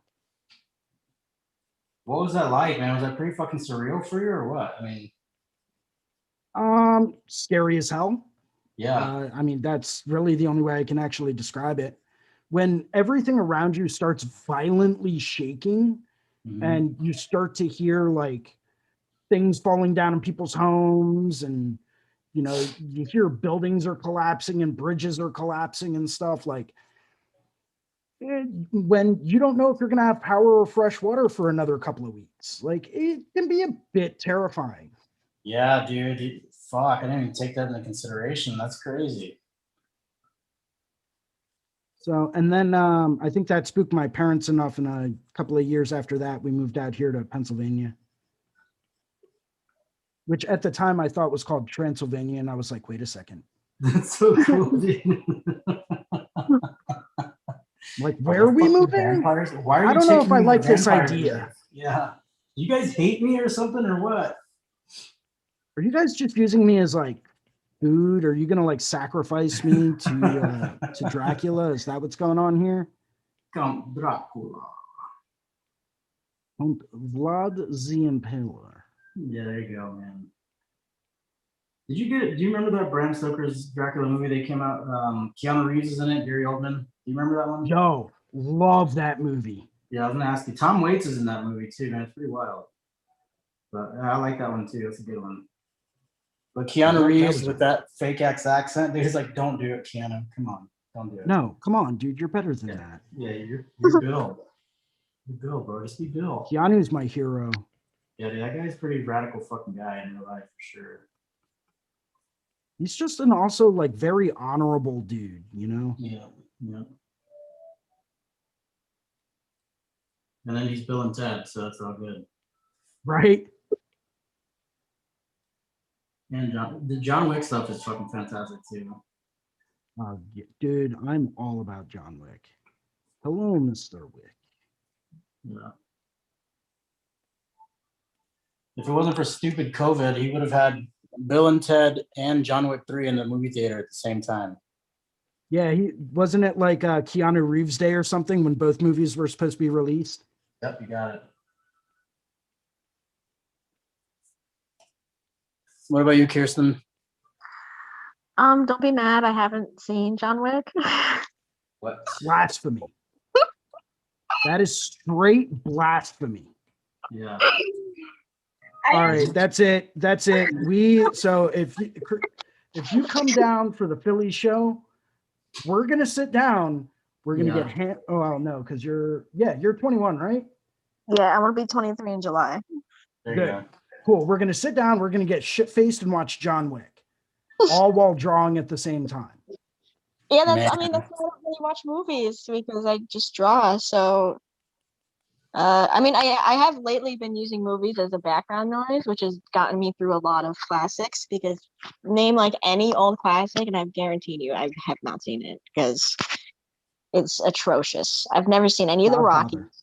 What was that like, man? Was that pretty fucking surreal for you or what? I mean, Scary as hell. Yeah. I mean, that's really the only way I can actually describe it. When everything around you starts violently shaking Mhm. and you start to hear like things falling down in people's homes, and you know, you hear buildings are collapsing and bridges are collapsing and stuff, like when you don't know if you're going to have power or fresh water for another couple of weeks, like it can be a bit terrifying. Yeah, dude. Fuck, I didn't even take that into consideration. That's crazy. So, and then I think that spooked my parents enough. And a couple of years after that, we moved out here to Pennsylvania, which at the time I thought was called Transylvania. And I was like, wait a second. That's so cool, dude. Like, where are we moving? Vampires? Why are I you don't know if taking I me to like this vampire idea. death? Yeah. You guys hate me or something or what? Are you guys just using me as like food? Are you going to like sacrifice me to Dracula? Is that what's going on here? Count Dracula. Vlad the Impaler. Yeah, there you go, man. Do you remember that Bram Stoker's Dracula movie they came out? Keanu Reeves is in it, Gary Oldman. Do you remember that one? Yo, love that movie. Yeah, I was gonna ask you. Tom Waits is in that movie too, man. It's pretty wild. But I like that one too. That's a good one. But Keanu Reeves with that fake accent, dude, he's like, don't do it, Keanu. Come on, don't do it. No, come on, dude. You're better than that. Yeah, you're Bill. You're Bill, bro. Just be Bill. Keanu's my hero. Yeah, dude, that guy's a pretty radical fucking guy in real life for sure. He's just an also like very honorable dude, you know? Yeah, yeah. And then he's Bill and Ted, so that's all good. Right? And the John Wick stuff is fucking fantastic too. Yeah, dude, I'm all about John Wick. Hello, Mr. Wick. Yeah. If it wasn't for stupid COVID, he would have had Bill and Ted and John Wick 3 in the movie theater at the same time. Yeah, he wasn't it like Keanu Reeves Day or something when both movies were supposed to be released? Yep, you got it. What about you, Kirsten? Don't be mad. I haven't seen John Wick. What? Blasphemy. That is straight blasphemy. Yeah. All right, that's it. That's it. So if you come down for the Philly show, we're gonna sit down. We're gonna get oh well, no, because you're 21, right? Yeah, I'm gonna be 23 in July. There you go. Cool. We're gonna sit down. We're gonna get shit faced and watch John Wick, all while drawing at the same time. Yeah, that's why I don't really watch movies because I just draw. So I have lately been using movies as a background noise, which has gotten me through a lot of classics, because name like any old classic and I've guaranteed you I have not seen it because it's atrocious. I've never seen any of the Rockies,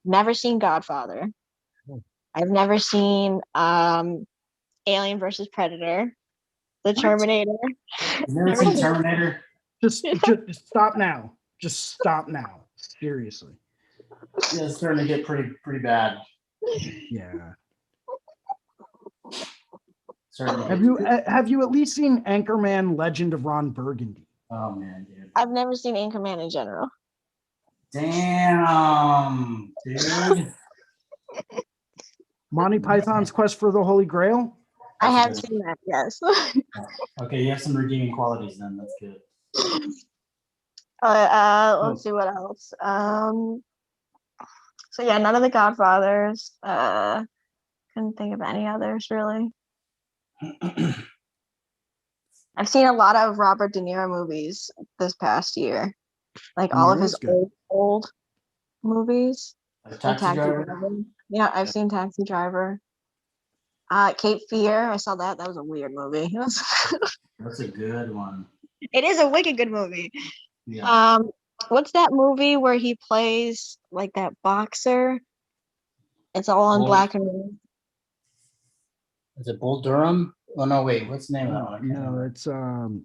never seen Godfather. I've never seen Alien versus Predator, The Terminator. You've never seen Terminator? Just stop now. Just stop now. Seriously. Yeah, it's starting to get pretty bad. Yeah. Certainly. Have you at least seen Anchorman: Legend of Ron Burgundy? Oh man, dude. I've never seen Anchorman in general. Damn, dude. Monty Python's Quest for the Holy Grail? I have seen that, yes. Okay, you have some redeeming qualities then. That's good. Let's see what else. So yeah, none of the Godfathers. Couldn't think of any others really. I've seen a lot of Robert De Niro movies this past year, like all of his old movies. Like Taxi Driver? Yeah, I've seen Taxi Driver. Cape Fear, I saw that. That was a weird movie. That's a good one. It is a wicked good movie. Yeah. What's that movie where he plays like that boxer? It's all in black and white. Is it Bull Durham? Oh no, wait. What's the name of that one? No, it's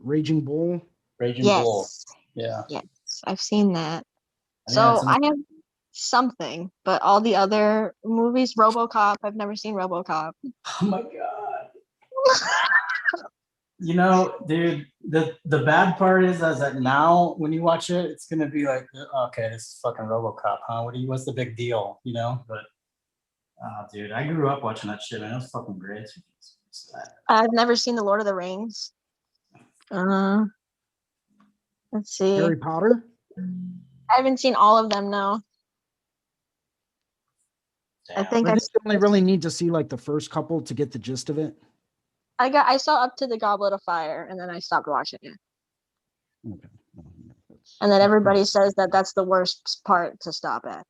Raging Bull. Raging Bull. Yeah. Yes, I've seen that. So I have something, but all the other movies, RoboCop, I've never seen RoboCop. Oh my god. You know, dude, the bad part is that now when you watch it, it's gonna be like, okay, this is fucking RoboCop, huh? What's the big deal, you know? But dude, I grew up watching that shit, man. It was fucking great. I've never seen the Lord of the Rings. Uh, let's see. Harry Potter? I haven't seen all of them. No, I think I just only really need to see like the first couple to get the gist of it. I saw up to the Goblet of Fire, and then I stopped watching it. Okay. And then everybody says that that's the worst part to stop at.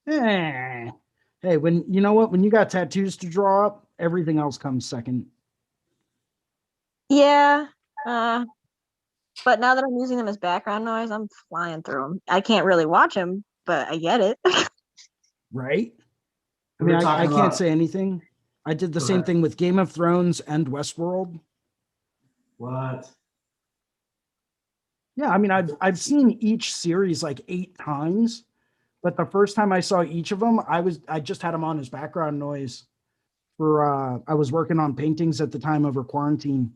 Hey, when you know what? When you got tattoos to draw up, everything else comes second. Yeah. But now that I'm using them as background noise, I'm flying through them. I can't really watch them, but I get it. Right? I We mean, were I talking can't about- say anything. I did the Go same ahead. thing with Game of Thrones and Westworld. What? Yeah, I mean, I've seen each series like 8 times, but the first time I saw each of them, I just had them on as background noise for I was working on paintings at the time over quarantine.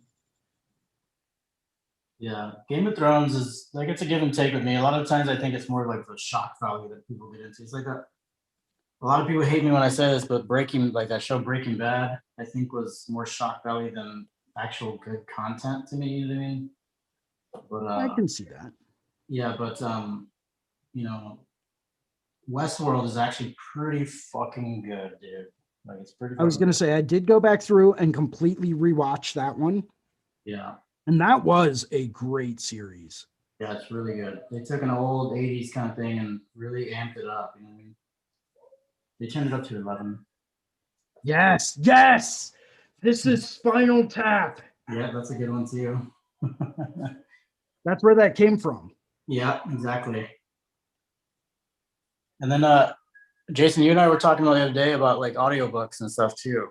Yeah, Game of Thrones is like it's a give and take with me. A lot of times I think it's more like the shock value that people get into. It's like that. A lot of people hate me when I say this, but that show Breaking Bad, I think was more shock value than actual good content to me. You know what I mean? But I can see that. yeah, but you know, Westworld is actually pretty fucking good, dude. Like it's pretty. I was fucking gonna say I did go back through and completely rewatch that one, Yeah, and that was a great series. yeah, it's really good. They took an old '80s kind of thing and really amped it up. You know what I mean? They turned it up to 11. Yes, yes. This is Spinal Tap. Yeah, that's a good one too. That's where that came from. Yeah, exactly. And then Jason, you and I were talking about the other day about like audiobooks and stuff too.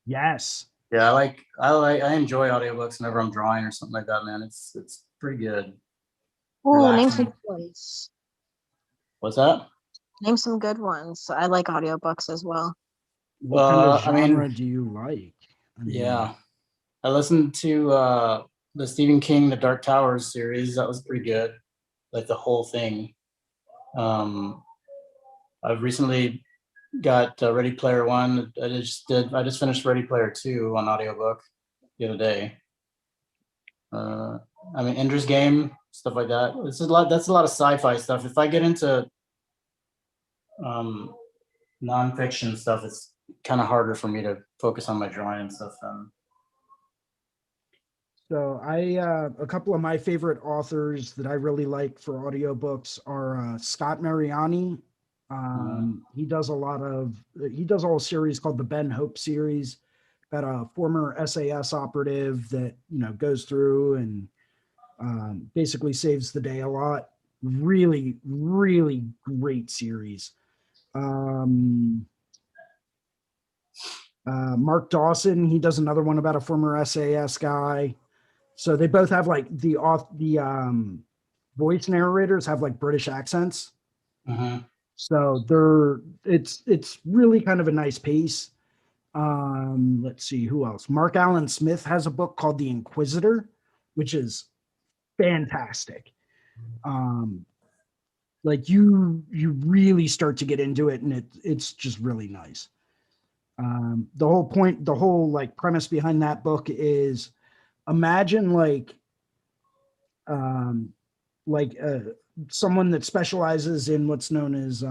Yes. Yeah, I enjoy audiobooks whenever I'm drawing or something like that, man. It's pretty good. Ooh, name Relaxing. some good ones. What's that? Name some good ones. I like audiobooks as well. What kind of I mean- genre do you like? I mean, Yeah. I listened to the Stephen King The Dark Towers series. That was pretty good. Like the whole thing. I've recently got Ready Player One. I just finished Ready Player Two on audiobook the other day. I mean, Ender's Game, stuff like that. That's a lot of sci-fi stuff. If I get into nonfiction stuff, it's kind of harder for me to focus on my drawing and stuff. So a couple of my favorite authors that I really like for audiobooks are Scott Mariani. He does a whole series called the Ben Hope series about a former SAS operative that, goes through and basically saves the day a lot. Really, really great series. Mark Dawson, he does another one about a former SAS guy. So they both have like the voice narrators have like British accents. So it's really kind of a nice pace. Let's see who else. Mark Allen Smith has a book called The Inquisitor, which is fantastic. Like you really start to get into it, and it's just really nice. The whole like premise behind that book is imagine someone that specializes in what's known as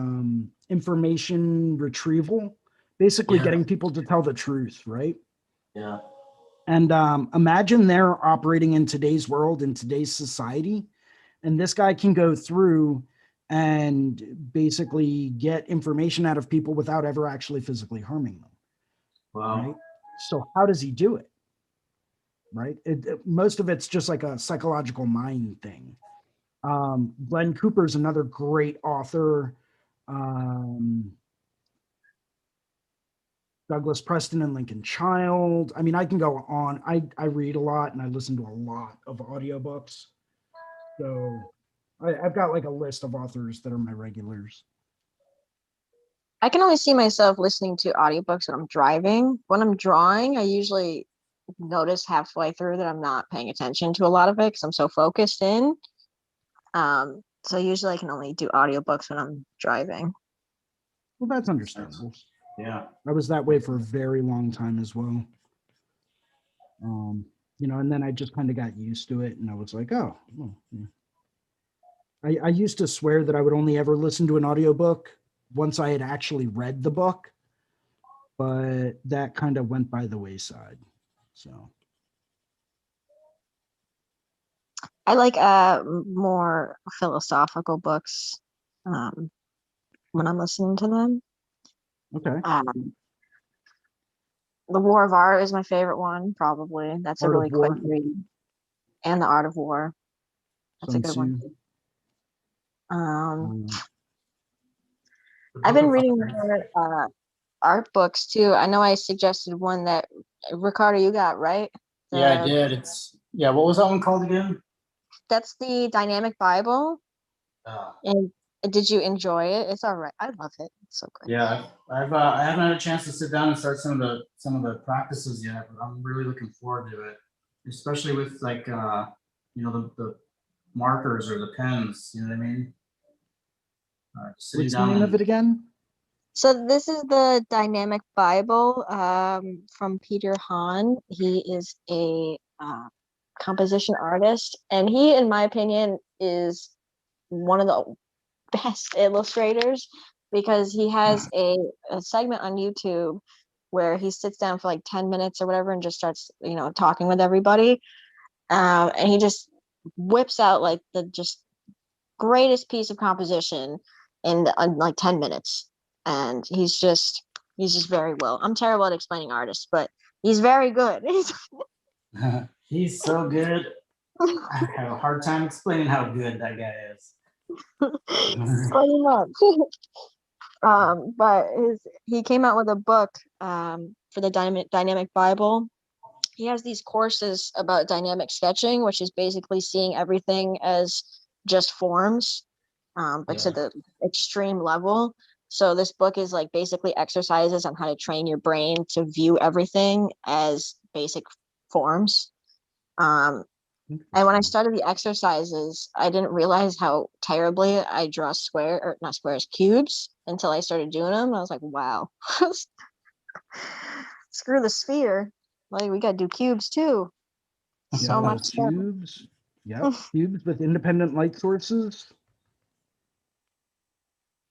information retrieval, basically getting people to tell the truth, right? Yeah. And imagine they're operating in today's world, in today's society, and this guy can go through and basically get information out of people without ever actually physically harming them. Wow. Right? So how does he do it? Right? Most of it's just like a psychological mind thing. Glenn Cooper's another great author. Douglas Preston and Lincoln Child. I mean, I can go on. I read a lot and I listen to a lot of audiobooks. So I've got like a list of authors that are my regulars. I can only see myself listening to audiobooks when I'm driving. When I'm drawing, I usually notice halfway through that I'm not paying attention to a lot of it because I'm so focused in. So usually I can only do audiobooks when I'm driving. Well, that's understandable. Yeah. I was that way for a very long time as well. And then I just kind of got used to it, and I was like, oh, well, yeah. I used to swear that I would only ever listen to an audiobook once I had actually read the book, but that kind of went by the wayside. So I like more philosophical books when I'm listening to them. okay. The War of Art is my favorite one, probably. That's Art a of really quick War. read. And The Art of War. That's a Sun good one. Tzu. I've been reading more art books too. I know I suggested one that Ricardo, you got, right? Yeah, I did. What was that one called again? That's the Dynamic Bible. Oh. And did you enjoy it? It's all right. I love it. It's so good. Yeah, I haven't had a chance to sit down and start some of the practices yet, but I'm really looking forward to it, especially with like the markers or the pens. You know what I mean? Sitting What's the down name of it again? So this is the Dynamic Bible from Peter Hahn. He is a composition artist, and he, in my opinion, is one of the best illustrators because he has a segment on YouTube where he sits down for like 10 minutes or whatever and just starts, talking with everybody. And he just whips out like the just greatest piece of composition in like 10 minutes. And he's just very well. I'm terrible at explaining artists, but he's very good. He's so good. I have a hard time explaining how good that guy is. Pretty much. But he came out with a book for the Dynamic Bible. He has these courses about dynamic sketching, which is basically seeing everything as just forms, but to the extreme level. So this book is like basically exercises on how to train your brain to view everything as basic forms. And when I started the exercises, I didn't realize how terribly I draw not squares, cubes until I started doing them. I was like, wow, screw the sphere. Like we got to do cubes too. So much stuff. Cubes. Yep. Cubes with independent light sources.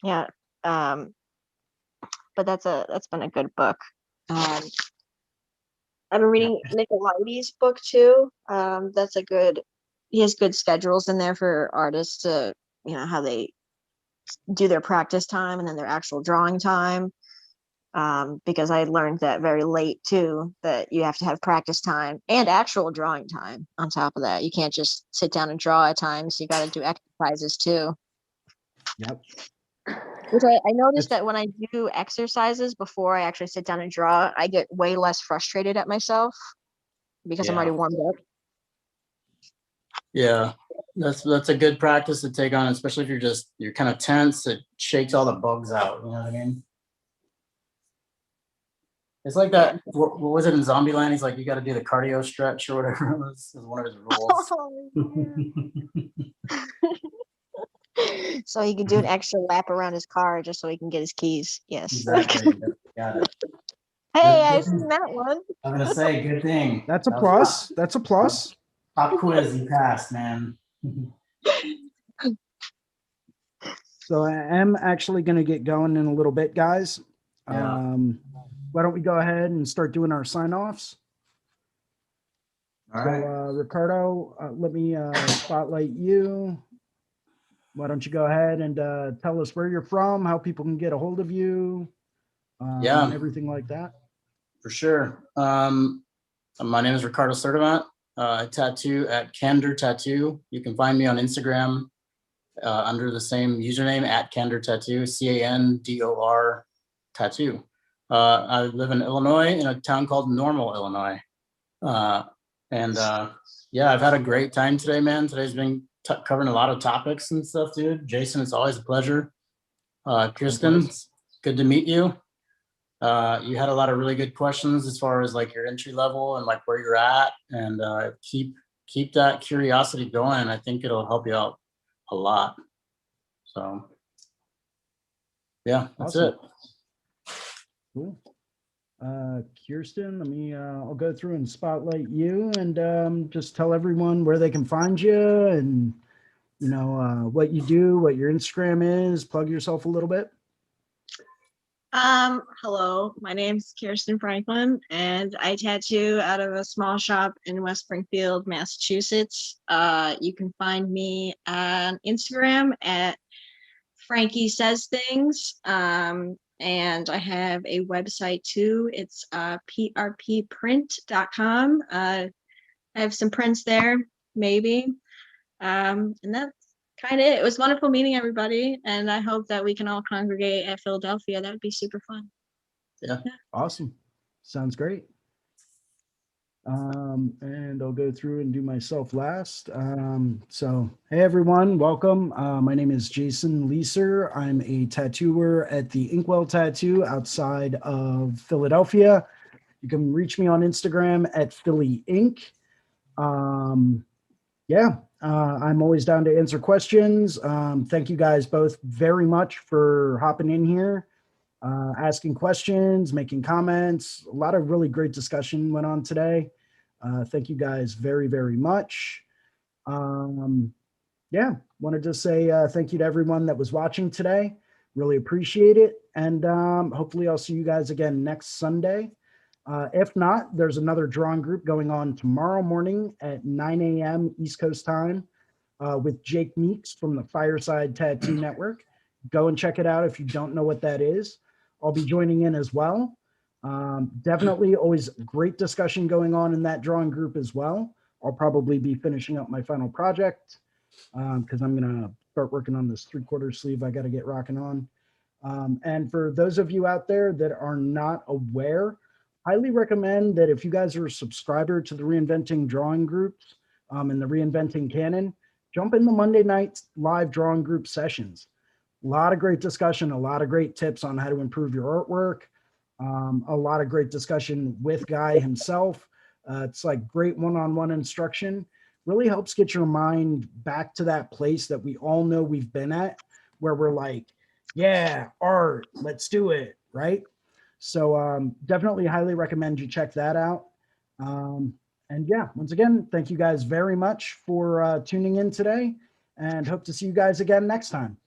Yeah. But that's been a good book. I've been reading Nicolaides' book too. He has good schedules in there for artists to, how they do their practice time and then their actual drawing time. Because I learned that very late too, that you have to have practice time and actual drawing time on top of that. You can't just sit down and draw at times. You got to do exercises too. Yep. Which I noticed that when I do exercises before I actually sit down and draw, I get way less frustrated at myself because I'm already warmed up. Yeah, that's a good practice to take on, especially if you're kind of tense. It shakes all the bugs out. You know what I mean? It's like that. What was it in Zombieland? He's like, you got to do the cardio stretch or whatever. It was one of his rules. So he can do an extra lap around his car just so he can get his keys. Yes. Exactly. Got it. Hey, I seen that one. I'm gonna say, good thing. That's a plus. That's a plus. Pop quiz, you passed, man. So I am actually going to get going in a little bit, guys. Yeah. Why don't we go ahead and start doing our sign-offs? All right. Ricardo, let me spotlight you. Why don't you go ahead and tell us where you're from, how people can get a hold of you, and everything like that. For sure. My name is Ricardo Sertivant. I tattoo at Candor Tattoo. You can find me on Instagram under the same username at Candor Tattoo, CANDOR Tattoo. I live in Illinois in a town called Normal, Illinois. Yeah, I've had a great time today, man. Today's been covering a lot of topics and stuff, dude. Jason, it's always a pleasure. Kirsten, good to meet you. You had a lot of really good questions as far as like your entry level and like where you're at, and keep that curiosity going. I think it'll help you out a lot. So yeah, that's Awesome. it. Cool. Kirsten, let me, I'll go through and spotlight you and just tell everyone where they can find you and, you know, what you do, what your Instagram is, plug yourself a little bit. Hello, my name's Kirsten Franklin, and I tattoo out of a small shop in West Springfield, Massachusetts. You can find me on Instagram at Frankie Says Things. And I have a website too. It's prpprint.com. I have some prints there, maybe. And that's kind of it. It was wonderful meeting everybody, and I hope that we can all congregate at Philadelphia. That would be super fun. Yeah. Awesome. Sounds great. And I'll go through and do myself last. So, hey everyone, welcome. My name is Jason Leeser. I'm a tattooer at the Inkwell Tattoo outside of Philadelphia. You can reach me on Instagram at Philly Inc. I'm always down to answer questions. Thank you guys both very much for hopping in here, asking questions, making comments. A lot of really great discussion went on today. Thank you guys very, very much. Wanted to say thank you to everyone that was watching today. Really appreciate it. And hopefully I'll see you guys again next Sunday. If not, there's another drawing group going on tomorrow morning at 9 a.m. East Coast time with Jake Meeks from the Fireside Tattoo Network. Go and check it out if you don't know what that is. I'll be joining in as well. Definitely always great discussion going on in that drawing group as well. I'll probably be finishing up my final project because I'm going to start working on this 3/4 sleeve I got to get rocking on. And for those of you out there that are not aware, highly recommend that if you guys are a subscriber to the Reinventing Drawing groups and the Reinventing Canon, jump in the Monday night live drawing group sessions. A lot of great discussion, a lot of great tips on how to improve your artwork, a lot of great discussion with Guy himself. It's like great one-on-one instruction. Really helps get your mind back to that place that we all know we've been at, where we're like, yeah, art, let's do it, right? So definitely highly recommend you check that out. And yeah, once again, thank you guys very much for tuning in today and hope to see you guys again next time.